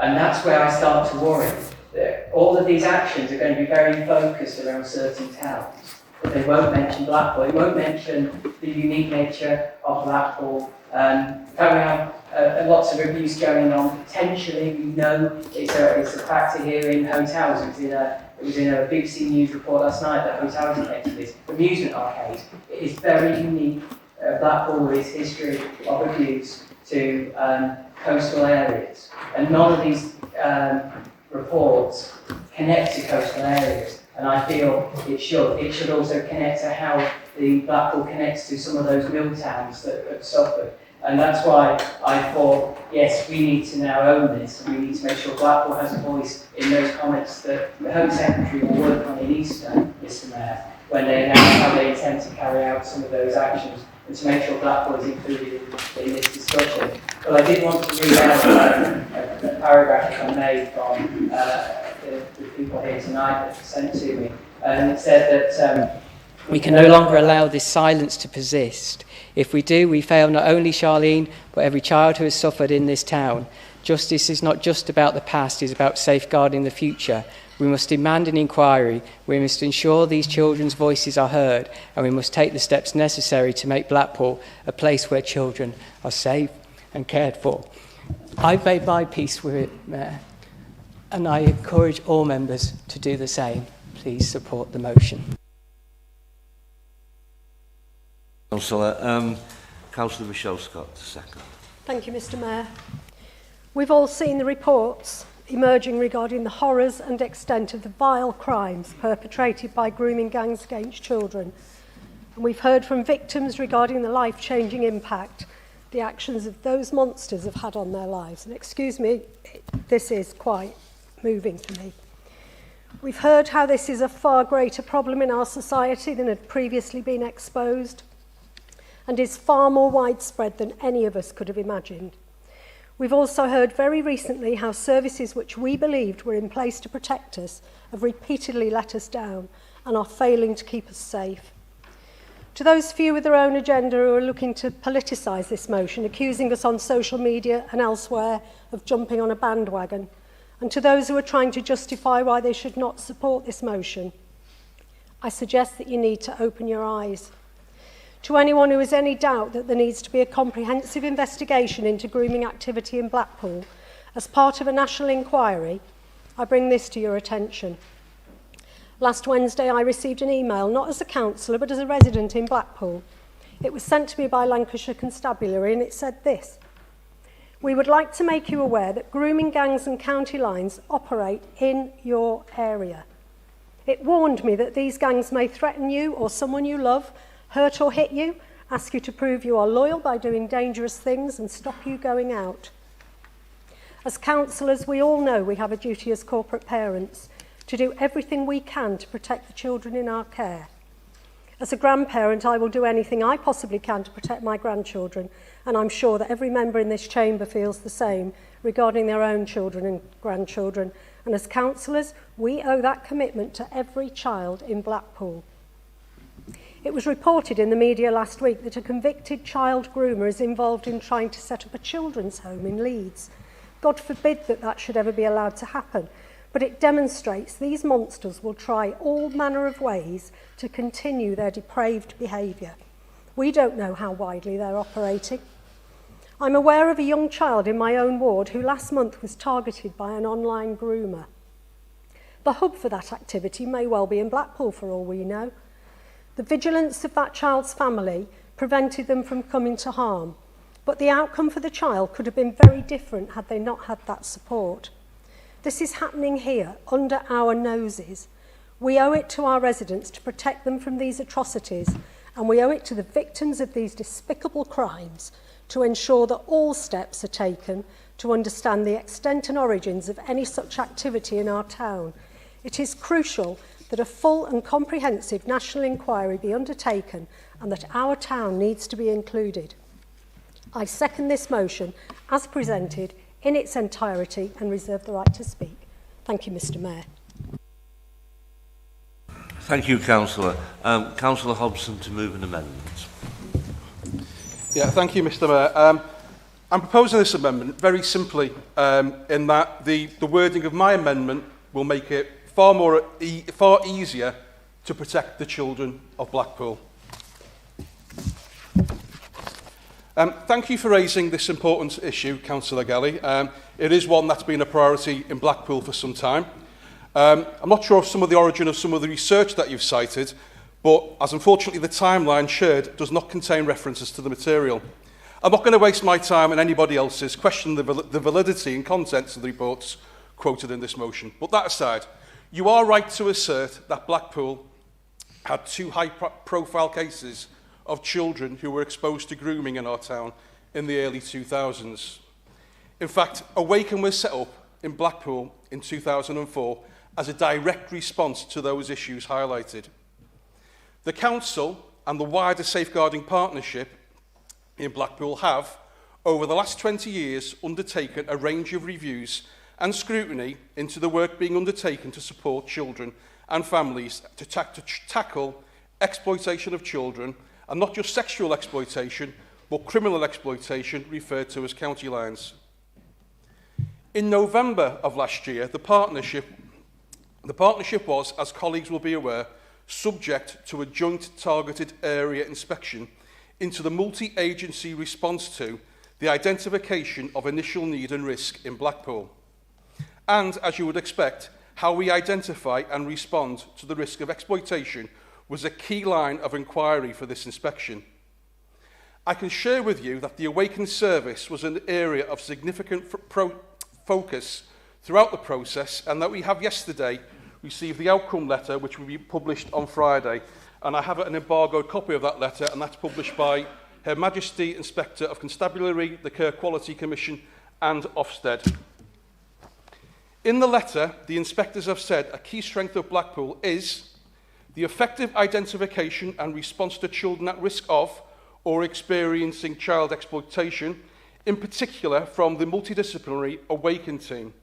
And that's where I start to worry. That all of these actions are going to be very focused around certain towns. But they won't mention Blackpool, it won't mention the unique nature of Blackpool. In fact, we have lots of abuse going on. Potentially, we know it's a factor here in hotels. It was in a BBC News report last night that hotels connected this amusement arcade. It is very unique. Blackpool is history of abuse to coastal areas. And none of these reports connect to coastal areas. And I feel it should. It should also connect to how the Blackpool connects to some of those mill towns that have suffered. And that's why I thought, yes, we need to now own this, and we need to make sure Blackpool has a voice in those comments that the Home Secretary will work on in Easter, Mr. Mayor, when they announce how they intend to carry out some of those actions, and to make sure Blackpool is included in this discussion. But I did want to read out a paragraph that I made from the people here tonight that were sent to me. And it said that we can no longer allow this silence to persist. If we do, we fail not only Charlene, but every child who has suffered in this town. Justice is not just about the past, it's about safeguarding the future. We must demand an inquiry, we must ensure these children's voices are heard, and we must take the steps necessary to make Blackpool a place where children are safe and cared for. I've made my peace with it, Mayor, and I encourage all members to do the same. Please support the motion. Councillor, Councillor Michelle Scott, second. Thank you, Mr. Mayor. We've all seen the reports emerging regarding the horrors and extent of the vile crimes perpetrated by grooming gangs against children. And we've heard from victims regarding the life-changing impact the actions of those monsters have had on their lives. And excuse me, this is quite moving for me. We've heard how this is a far greater problem in our society than had previously been exposed, and is far more widespread than any of us could have imagined. We've also heard very recently how services which we believed were in place to protect us have repeatedly let us down and are failing to keep us safe. To those few with their own agenda who are looking to politicise this motion, accusing us on social media and elsewhere of jumping on a bandwagon, and to those who are trying to justify why they should not support this motion, I suggest that you need to open your eyes. To anyone who has any doubt that there needs to be a comprehensive investigation into grooming activity in Blackpool as part of a national inquiry, I bring this to your attention. Last Wednesday, I received an email, not as a councillor, but as a resident in Blackpool. It was sent to me by Lancashire Constabulary, and it said this: "We would like to make you aware that grooming gangs and county lines operate in your area. It warned me that these gangs may threaten you or someone you love, hurt or hit you, ask you to prove you are loyal by doing dangerous things and stop you going out. As councillors, we all know we have a duty as corporate parents to do everything we can to protect the children in our care. As a grandparent, I will do anything I possibly can to protect my grandchildren, and I'm sure that every member in this chamber feels the same regarding their own children and grandchildren. And as councillors, we owe that commitment to every child in Blackpool. It was reported in the media last week that a convicted child groomer is involved in trying to set up a children's home in Leeds. God forbid that that should ever be allowed to happen, but it demonstrates these monsters will try all manner of ways to continue their depraved behaviour. We don't know how widely they're operating. I'm aware of a young child in my own ward who last month was targeted by an online groomer. The hub for that activity may well be in Blackpool for all we know. The vigilance of that child's family prevented them from coming to harm, but the outcome for the child could have been very different had they not had that support. This is happening here, under our noses. We owe it to our residents to protect them from these atrocities, and we owe it to the victims of these despicable crimes to ensure that all steps are taken to understand the extent and origins of any such activity in our town. It is crucial that a full and comprehensive national inquiry be undertaken and that our town needs to be included. I second this motion as presented in its entirety and reserve the right to speak. Thank you, Mr Mayor. Thank you, Councillor. Councillor Hobson to move an amendment. Yeah, thank you, Mr Mayor. I'm proposing this amendment very simply in that the wording of my amendment will make it far easier to protect the children of Blackpool. Thank you for raising this important issue, Councillor Gelly. It is one that's been a priority in Blackpool for some time. I'm not sure of some of the origin of some of the research that you've cited, but as unfortunately the timeline shared does not contain references to the material. I'm not going to waste my time and anybody else's questioning the validity and contents of the reports quoted in this motion. But that aside, you are right to assert that Blackpool had 2 high-profile cases of children who were exposed to grooming in our town in the early 2000s. In fact, Awaken was set up in Blackpool in 2004 as a direct response to those issues highlighted. The Council and the wider Safeguarding Partnership in Blackpool have, over the last 20 years, undertaken a range of reviews and scrutiny into the work being undertaken to support children and families to tackle exploitation of children, and not just sexual exploitation, but criminal exploitation referred to as county lines. In November of last year, the partnership was, as colleagues will be aware, subject to a joint targeted area inspection into the multi-agency response to the identification of initial need and risk in Blackpool. And, as you would expect, how we identify and respond to the risk of exploitation was a key line of inquiry for this inspection. I can share with you that the Awaken service was an area of significant focus throughout the process, and that we have yesterday received the outcome letter, which will be published on Friday. And I have an embargoed copy of that letter, and that's published by Her Majesty Inspector of Constabulary, the Care Quality Commission and Ofsted. In the letter, the inspectors have said a key strength of Blackpool is the effective identification and response to children at risk of or experiencing child exploitation, in particular from the multidisciplinary Awaken team.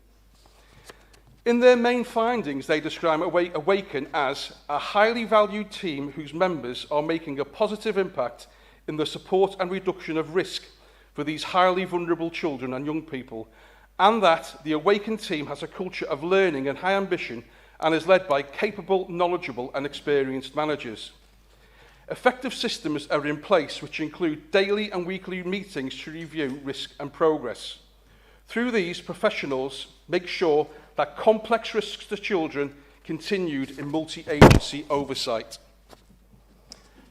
In their main findings, they describe Awaken as a highly valued team whose members are making a positive impact in the support and reduction of risk for these highly vulnerable children and young people, and that the Awaken team has a culture of learning and high ambition and is led by capable, knowledgeable and experienced managers. Effective systems are in place which include daily and weekly meetings to review risk and progress. Through these, professionals make sure that complex risks to children continued in multi-agency oversight.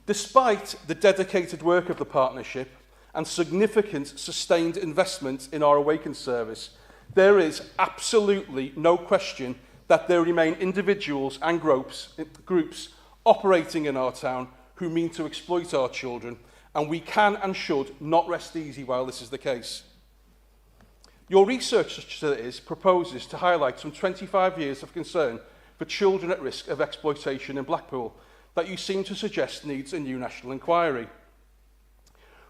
Despite the dedicated work of the partnership and significant sustained investment in our Awaken service, there is absolutely no question that there remain individuals and groups operating in our town who mean to exploit our children, and we can and should not rest easy while this is the case. Your research, such as it is, proposes to highlight some 25 years of concern for children at risk of exploitation in Blackpool that you seem to suggest needs a new national inquiry.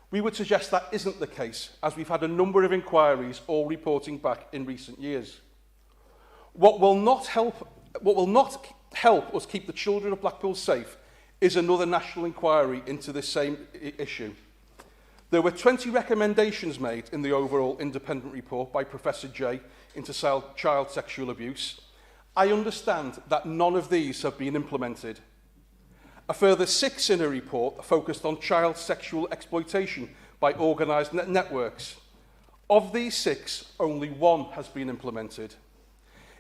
We would suggest that isn't the case, as we've had a number of inquiries all reporting back in recent years. What will not help us keep the children of Blackpool safe is another national inquiry into this same issue. There were 20 recommendations made in the overall independent report by Professor Jay into child sexual abuse. I understand that none of these have been implemented. A further 6 in a report focused on child sexual exploitation by organised networks. Of these 6, only 1 has been implemented.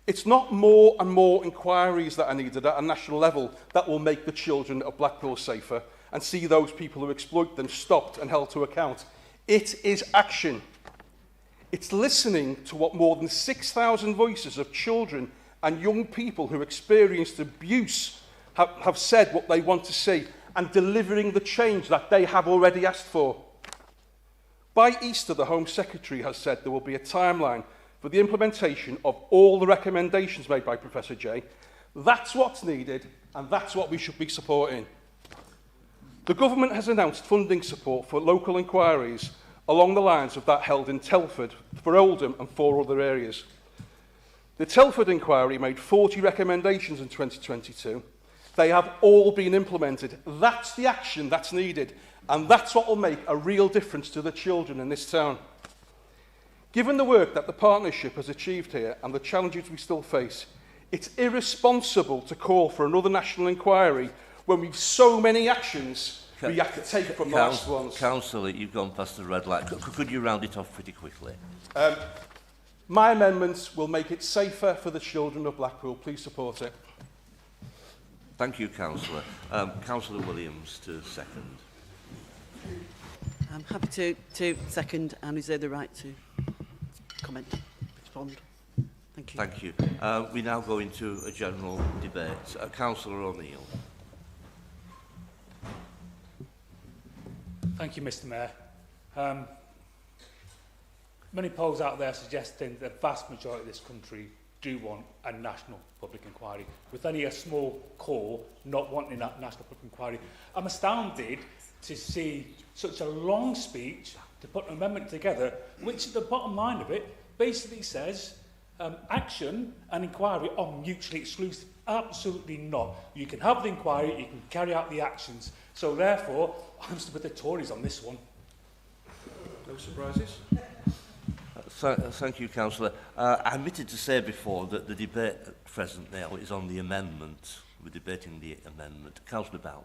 It's not more and more inquiries that are needed at a national level that will make the children of Blackpool safer and see those people who exploit them stopped and held to account. It is action. It's listening to what more than 6,000 voices of children and young people who experienced abuse have said what they want to see, and delivering the change that they have already asked for. By Easter, the Home Secretary has said there will be a timeline for the implementation of all the recommendations made by Professor Jay. That's what's needed, and that's what we should be supporting. The government has announced funding support for local inquiries along the lines of that held in Telford for Oldham and 4 other areas. The Telford inquiry made 40 recommendations in 2022. They have all been implemented. That's the action that's needed, and that's what will make a real difference to the children in this town. Given the work that the partnership has achieved here and the challenges we still face, it's irresponsible to call for another national inquiry when we've so many actions we have to take from the last ones. Councillor, you've gone past the red light. Could you round it off pretty quickly? My amendments will make it safer for the children of Blackpool. Please support it. Thank you, Councillor. Councillor Williams to second. I'm happy to second and reserve the right to comment, respond. Thank you. Thank you. We now go into a general debate. Councillor O'Neill. Thank you, Mr. Mayor. Many polls out there suggesting the vast majority of this country do want a national public inquiry, with only a small core not wanting that national public inquiry. I'm astounded to see such a long speech to put an amendment together, which at the bottom line of it basically says action and inquiry are mutually exclusive. Absolutely not. You can have the inquiry, you can carry out the actions. So therefore, I'm still with the Tories on this one. No surprises? Thank you, Councillor. I admitted to say before that the debate at present now is on the amendment. We're debating the amendment. Councillor Bowden.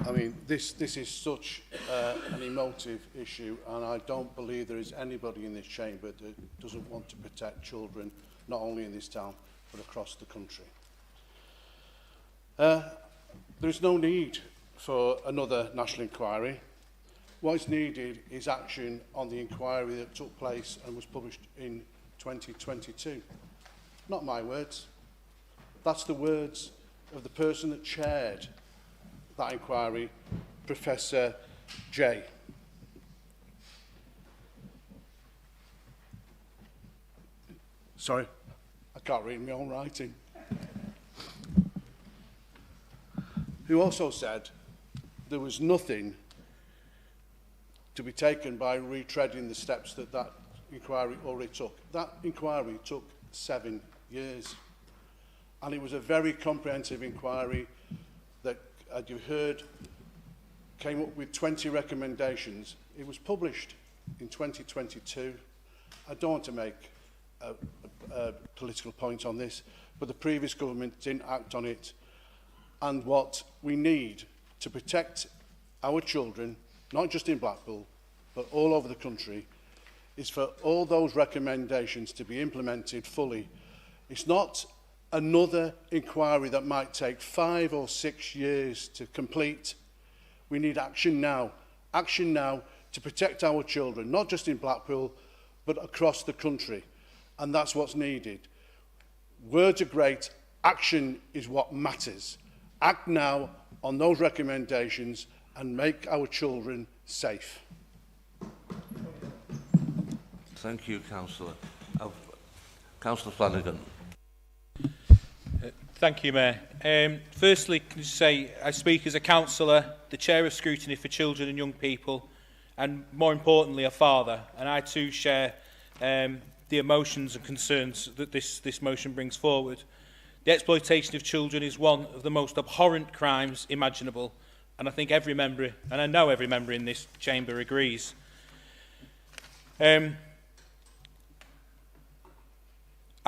I mean, this is such an emotive issue, and I don't believe there is anybody in this chamber that doesn't want to protect children, not only in this town, but across the country. There is no need for another national inquiry. What is needed is action on the inquiry that took place and was published in 2022. Not my words. That's the words of the person that chaired that inquiry, Professor Jay. Sorry, I can't read my own writing. Who also said there was nothing to be taken by retreading the steps that that inquiry already took. That inquiry took 7 years. And it was a very comprehensive inquiry that, as you heard, came up with 20 recommendations. It was published in 2022. I don't want to make a political point on this, but the previous government didn't act on it. And what we need to protect our children, not just in Blackpool, but all over the country, is for all those recommendations to be implemented fully. It's not another inquiry that might take 5 or 6 years to complete. We need action now to protect our children, not just in Blackpool, but across the country. And that's what's needed. Words are great, action is what matters. Act now on those recommendations and make our children safe. Thank you, Councillor. Councillor Flanagan. Thank you, Mayor. Firstly, can I say I speak as a councillor, the Chair of Scrutiny for Children and Young People, and more importantly, a father. And I too share the emotions and concerns that this motion brings forward. The exploitation of children is one of the most abhorrent crimes imaginable, and I think every member, and I know every member in this chamber agrees. I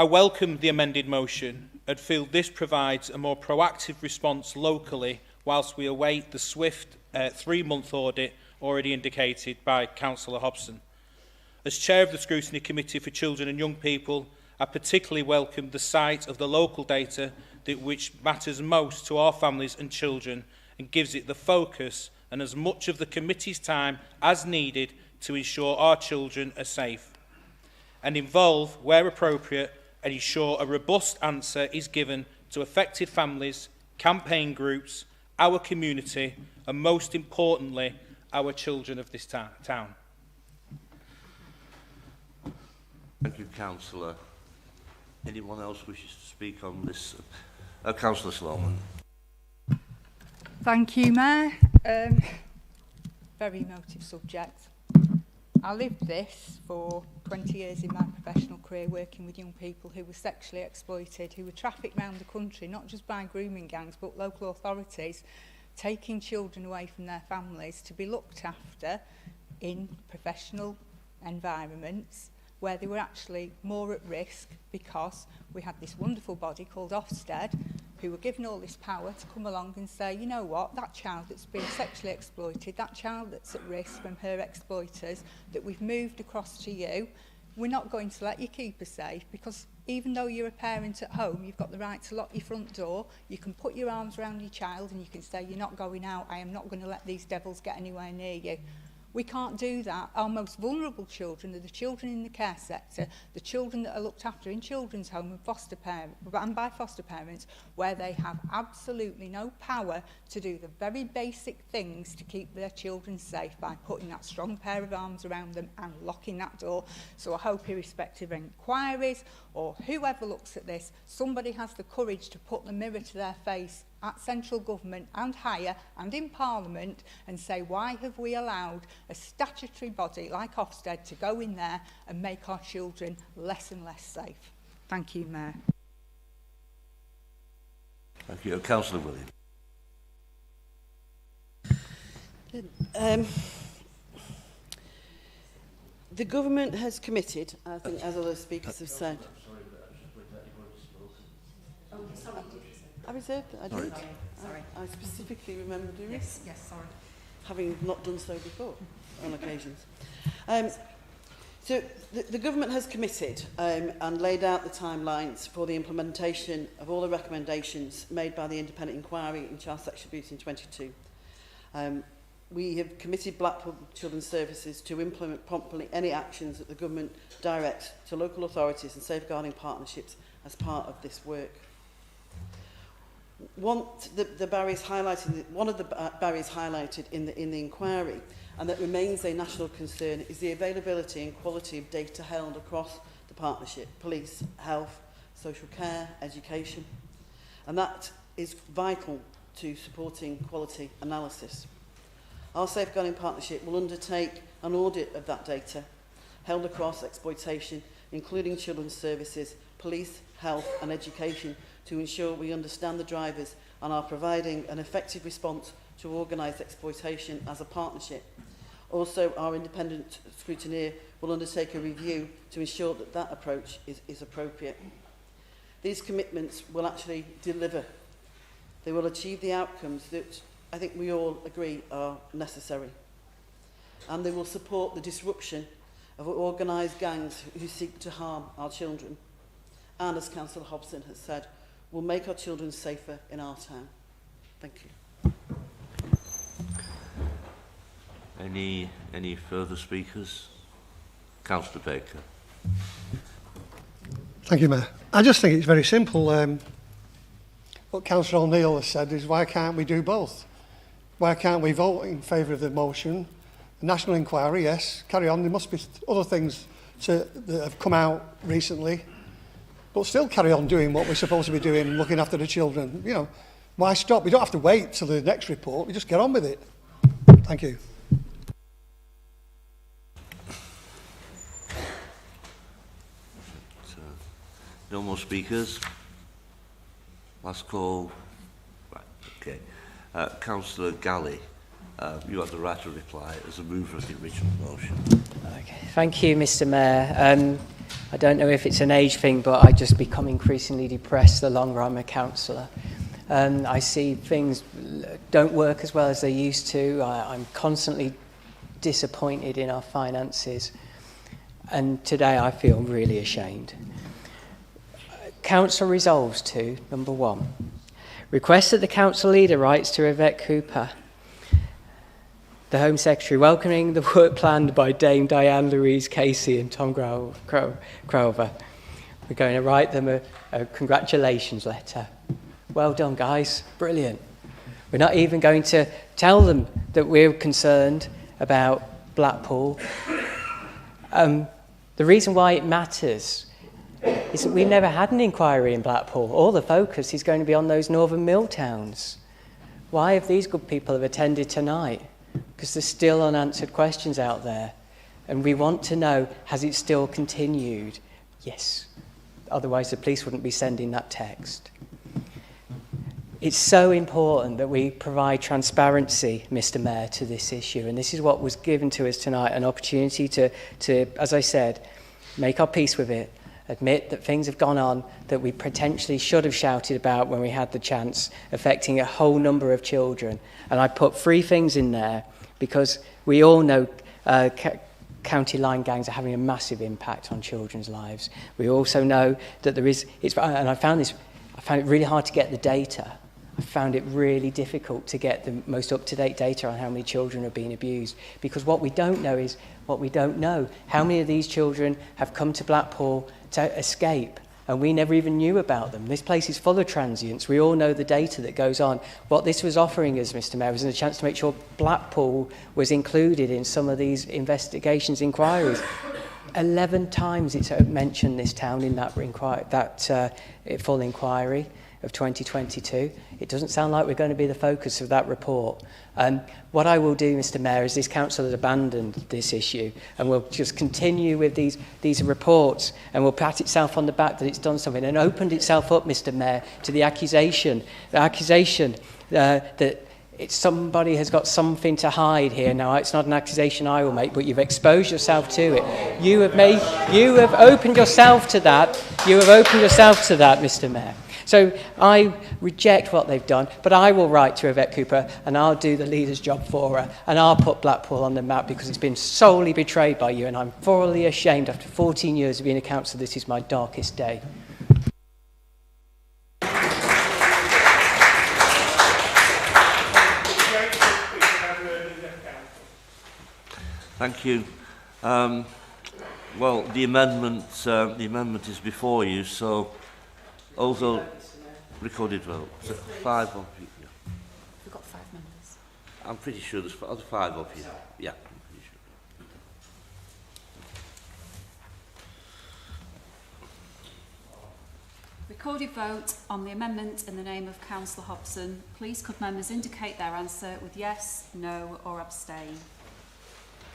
welcome the amended motion and feel this provides a more proactive response locally whilst we await the swift 3-month audit already indicated by Councillor Hobson. As Chair of the Scrutiny Committee for Children and Young People, I particularly welcome the sight of the local data which matters most to our families and children and gives it the focus and as much of the committee's time as needed to ensure our children are safe and involve, where appropriate, and ensure a robust answer is given to affected families, campaign groups, our community, and most importantly, our children of this town. Thank you, Councillor. Anyone else wishes to speak on this? Councillor Sloman. Thank you, Mayor. Very emotive subject. I lived this for 20 years in my professional career, working with young people who were sexually exploited, who were trafficked around the country, not just by grooming gangs, but local authorities, taking children away from their families to be looked after in professional environments where they were actually more at risk, because we had this wonderful body called Ofsted who were given all this power to come along and say, you know what, that child that's been sexually exploited, that child that's at risk from her exploiters, that we've moved across to you, we're not going to let you keep her safe, because even though you're a parent at home, you've got the right to lock your front door, you can put your arms around your child and you can say, you're not going out, I am not going to let these devils get anywhere near you. We can't do that. Our most vulnerable children are the children in the care sector, the children that are looked after in children's home and by foster parents, where they have absolutely no power to do the very basic things to keep their children safe by putting that strong pair of arms around them and locking that door. So I hope, irrespective of inquiries or whoever looks at this, somebody has the courage to put the mirror to their face at central government and higher and in Parliament and say, why have we allowed a statutory body like Ofsted to go in there and make our children less and less safe? Thank you, Mayor. Thank you. Councillor Williams. The government has committed, I think, as other speakers have said. I reserved that. I did. Sorry. I specifically remember doing it. Yes, sorry. Having not done so before on occasions. So the government has committed and laid out the timelines for the implementation of all the recommendations made by the independent inquiry in child sexual abuse in 22. We have committed Blackpool Children's Services to implement promptly any actions that the government directs to local authorities and safeguarding partnerships as part of this work. One of the barriers highlighted in the inquiry, and that remains a national concern, is the availability and quality of data held across the partnership: police, health, social care, education, and that is vital to supporting quality analysis. Our safeguarding partnership will undertake an audit of that data held across exploitation, including children's services, police, health and education, to ensure we understand the drivers and are providing an effective response to organised exploitation as a partnership. Also, our independent scrutineer will undertake a review to ensure that that approach is appropriate. These commitments will actually deliver. They will achieve the outcomes that I think we all agree are necessary. And they will support the disruption of organised gangs who seek to harm our children. And, as Councillor Hobson has said, will make our children safer in our town. Thank you. Any further speakers? Councillor Baker. Thank you, Mayor. I just think it's very simple. What Councillor O'Neill has said is, why can't we do both? Why can't we vote in favour of the motion? The national inquiry, yes, carry on. There must be other things that have come out recently, but still carry on doing what we're supposed to be doing, looking after the children. You know, why stop? We don't have to wait till the next report. We just get on with it. Thank you. No more speakers? Last call. Right, okay. Councillor Galley, you have the right to reply as a mover of the original motion. Okay. Thank you, Mr. Mayor. I don't know if it's an age thing, but I just become increasingly depressed the longer I'm a councillor. I see things don't work as well as they used to. I'm constantly disappointed in our finances. And today I feel really ashamed. Council resolves to, number 1, request that the council leader writes to Yvette Cooper, the Home Secretary, welcoming the work planned by Dame Diane Louise Casey and Tom Crover. We're going to write them a congratulations letter. Well done, guys. Brilliant. We're not even going to tell them that we're concerned about Blackpool. The reason why it matters is that we've never had an inquiry in Blackpool. All the focus is going to be on those northern mill towns. Why have these good people have attended tonight? Because there's still unanswered questions out there. And we want to know, has it still continued? Yes. Otherwise the police wouldn't be sending that text. It's so important that we provide transparency, Mr. Mayor, to this issue. And this is what was given to us tonight, an opportunity to, as I said, make our peace with it, admit that things have gone on that we potentially should have shouted about when we had the chance, affecting a whole number of children. And I put 3 things in there because we all know county line gangs are having a massive impact on children's lives. We also know that there is, and I found it really hard to get the data. I found it really difficult to get the most up-to-date data on how many children are being abused, because what we don't know is what we don't know. How many of these children have come to Blackpool to escape, and we never even knew about them? This place is full of transients. We all know the data that goes on. What this was offering us, Mr. Mayor, was a chance to make sure Blackpool was included in some of these investigations, inquiries. 11 times it's mentioned this town in that full inquiry of 2022. It doesn't sound like we're going to be the focus of that report. What I will do, Mr. Mayor, is this council has abandoned this issue, and we'll just continue with these reports, and will pat itself on the back that it's done something and opened itself up, Mr. Mayor, to the accusation that somebody has got something to hide here. Now, it's not an accusation I will make, but you've exposed yourself to it. You have opened yourself to that. You have opened yourself to that, Mr. Mayor. So I reject what they've done, but I will write to Yvette Cooper and I'll do the leader's job for her, and I'll put Blackpool on the map, because it's been solely betrayed by you, and I'm thoroughly ashamed. After 14 years of being a councillor, this is my darkest day. Thank you. Well, the amendment is before you, so also recorded vote. So 5 of you. We've got 5 members. I'm pretty sure there's 5 of you. Yeah, I'm pretty sure. Recorded vote on the amendment in the name of Councillor Hobson. Please could members indicate their answer with yes, no or abstain.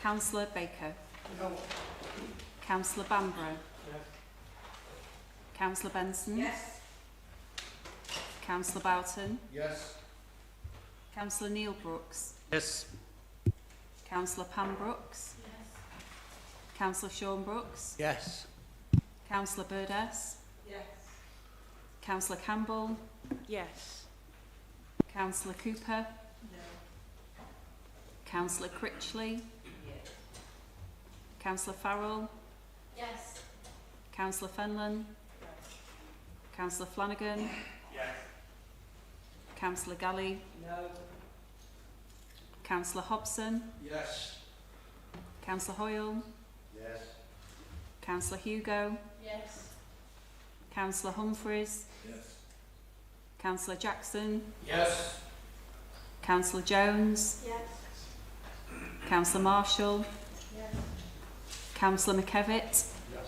Councillor Baker. No. Councillor Bambro. Yes. Councillor Benson. Yes. Councillor Boughton. Yes. Councillor Neil Brooks. Yes. Councillor Pam Brooks. Yes. Councillor Sean Brooks. Yes. Councillor Burdess. Yes. Councillor Campbell. Yes. Councillor Cooper. No. Councillor Critchley. Yes. Councillor Farrell. Yes. Councillor Fenlon. Yes. Councillor Flanagan. Yes. Councillor Galley. No. Councillor Hobson. Yes. Councillor Hoyle. Yes. Councillor Hugo. Yes. Councillor Humphreys. Yes. Councillor Jackson. Yes. Councillor Jones. Yes. Councillor Marshall. Yes. Councillor McKevitt. Yes.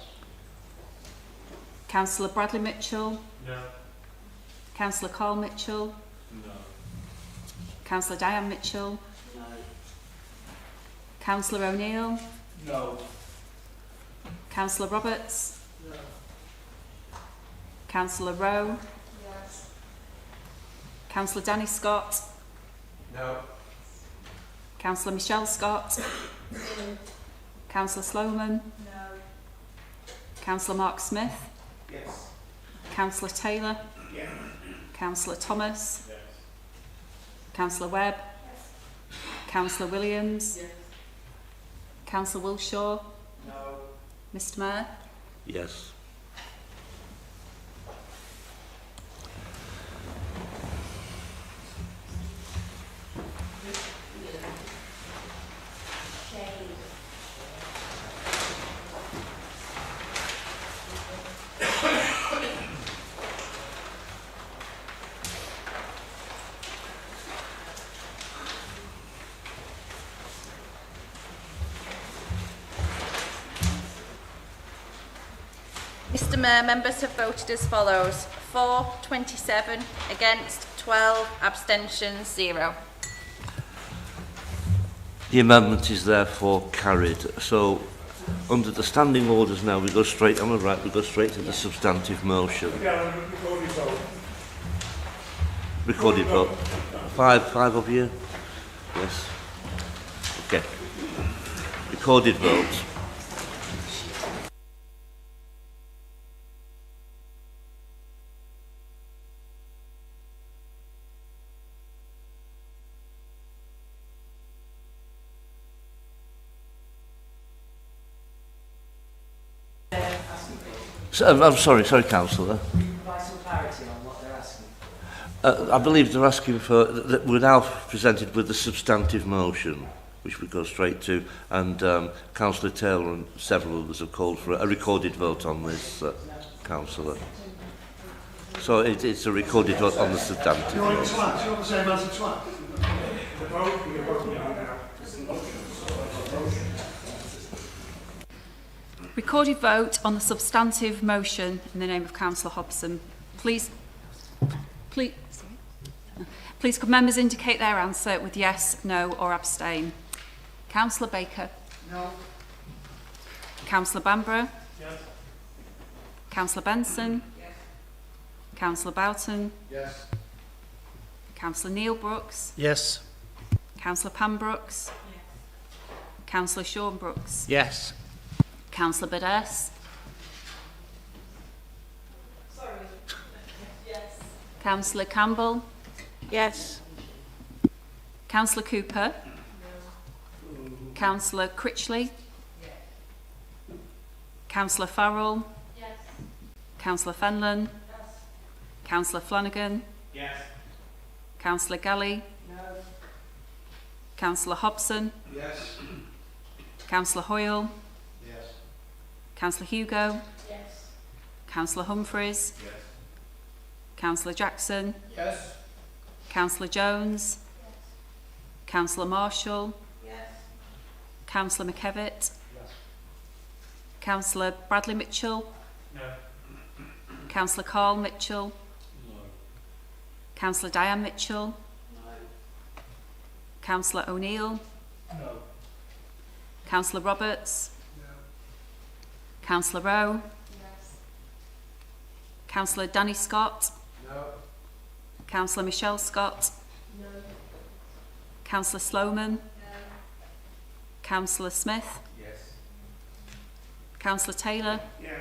Councillor Bradley Mitchell. No. Councillor Carl Mitchell. No. Councillor Diane Mitchell. No. Councillor O'Neill. No. Councillor Roberts. No. Councillor Rowe. Yes. Councillor Danny Scott. No. Councillor Michelle Scott. Councillor Sloman. No. Councillor Mark Smith. Yes. Councillor Taylor. Yes. Councillor Thomas. Yes. Councillor Webb. Yes. Councillor Williams. Yes. Councillor Wilshaw. No. Mr Mayor. Yes. Mr Mayor, members have voted as follows. For, 27, against, 12, abstentions, 0. The amendment is therefore carried. So, under the standing orders now, we go straight to the substantive motion. Recorded vote. Five of you? Yes. Okay. Recorded vote. I'm sorry, Councillor. Provide some clarity on what they're asking. I believe they're asking for, that we're now presented with the substantive motion, which we go straight to, and Councillor Taylor and several others have called for a recorded vote on this, Councillor. So it's a recorded vote on the substantive You want motion. twat? You want the same as a twat? Recorded vote on the substantive motion in the name of Councillor Hobson. Please could members indicate their answer with yes, no or abstain. Councillor Baker? No. Councillor Bamborough? Yes. Councillor Benson? Yes. Councillor Boughton? Yes. Councillor Neil Brooks? Yes. Councillor Pam Brooks? Yes. Councillor Sean Brooks? Yes. Councillor Burdess? Sorry. Yes. Councillor Campbell? Yes. Councillor Cooper? No. Councillor Critchley? Yes. Councillor Farrell? Yes. Councillor Fenlon? Yes. Councillor Flanagan? Yes. Councillor Galley? No. Councillor Hobson? Yes. Councillor Hoyle? Yes. Councillor Hugo? Yes. Councillor Humphreys? Yes. Councillor Jackson? Yes. Councillor Jones? Yes. Councillor Marshall? Yes. Councillor McKevitt? Yes. Councillor Bradley Mitchell? No. Councillor Carl Mitchell? No. Councillor Diane Mitchell? No. Councillor O'Neill? No. Councillor Roberts? No. Councillor Rowe? Yes. Councillor Danny Scott? No. Councillor Michelle Scott? No. Councillor Sloman? No. Councillor Smith? Yes. Councillor Taylor? Yes.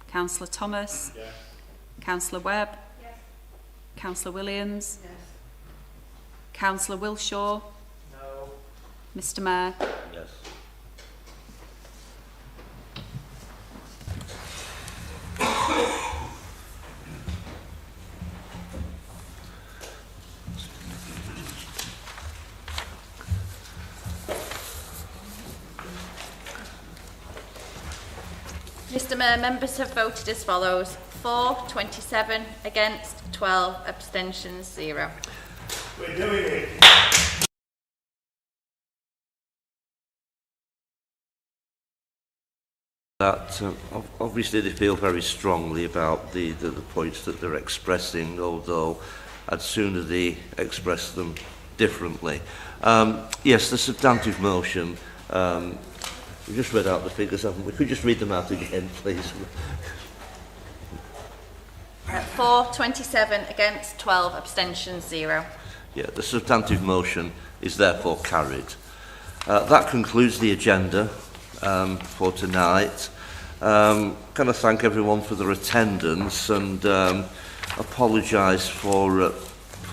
Councillor Thomas? Yes. Councillor Webb? Yes. Councillor Williams? Yes. Councillor Wilshaw? No. Mr Mayor? Yes. Mr Mayor, members have voted as follows. For, 27, against, 12, abstentions, 0. We're doing it. That obviously they feel very strongly about the points that they're expressing, although I'd sooner they express them differently. Yes, the substantive motion, we just read out the figures, haven't we? Could you just read them out again, please? For, 27, against, 12, abstentions, 0. Yeah, the substantive motion is therefore carried. That concludes the agenda for tonight. Can I thank everyone for their attendance and apologise for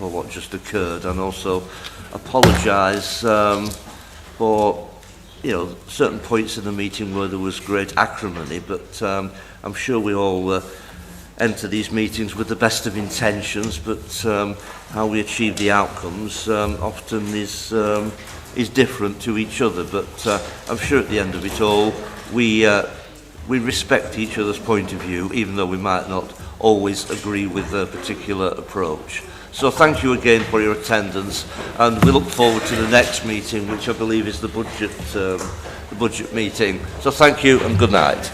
what just occurred, and also apologise for certain points in the meeting where there was great acrimony, but I'm sure we all enter these meetings with the best of intentions, but how we achieve the outcomes often is different to each other. But I'm sure at the end of it all, we respect each other's point of view, even though we might not always agree with a particular approach. So thank you again for your attendance, and we look forward to the next meeting, which I believe is the budget meeting. So thank you and good night.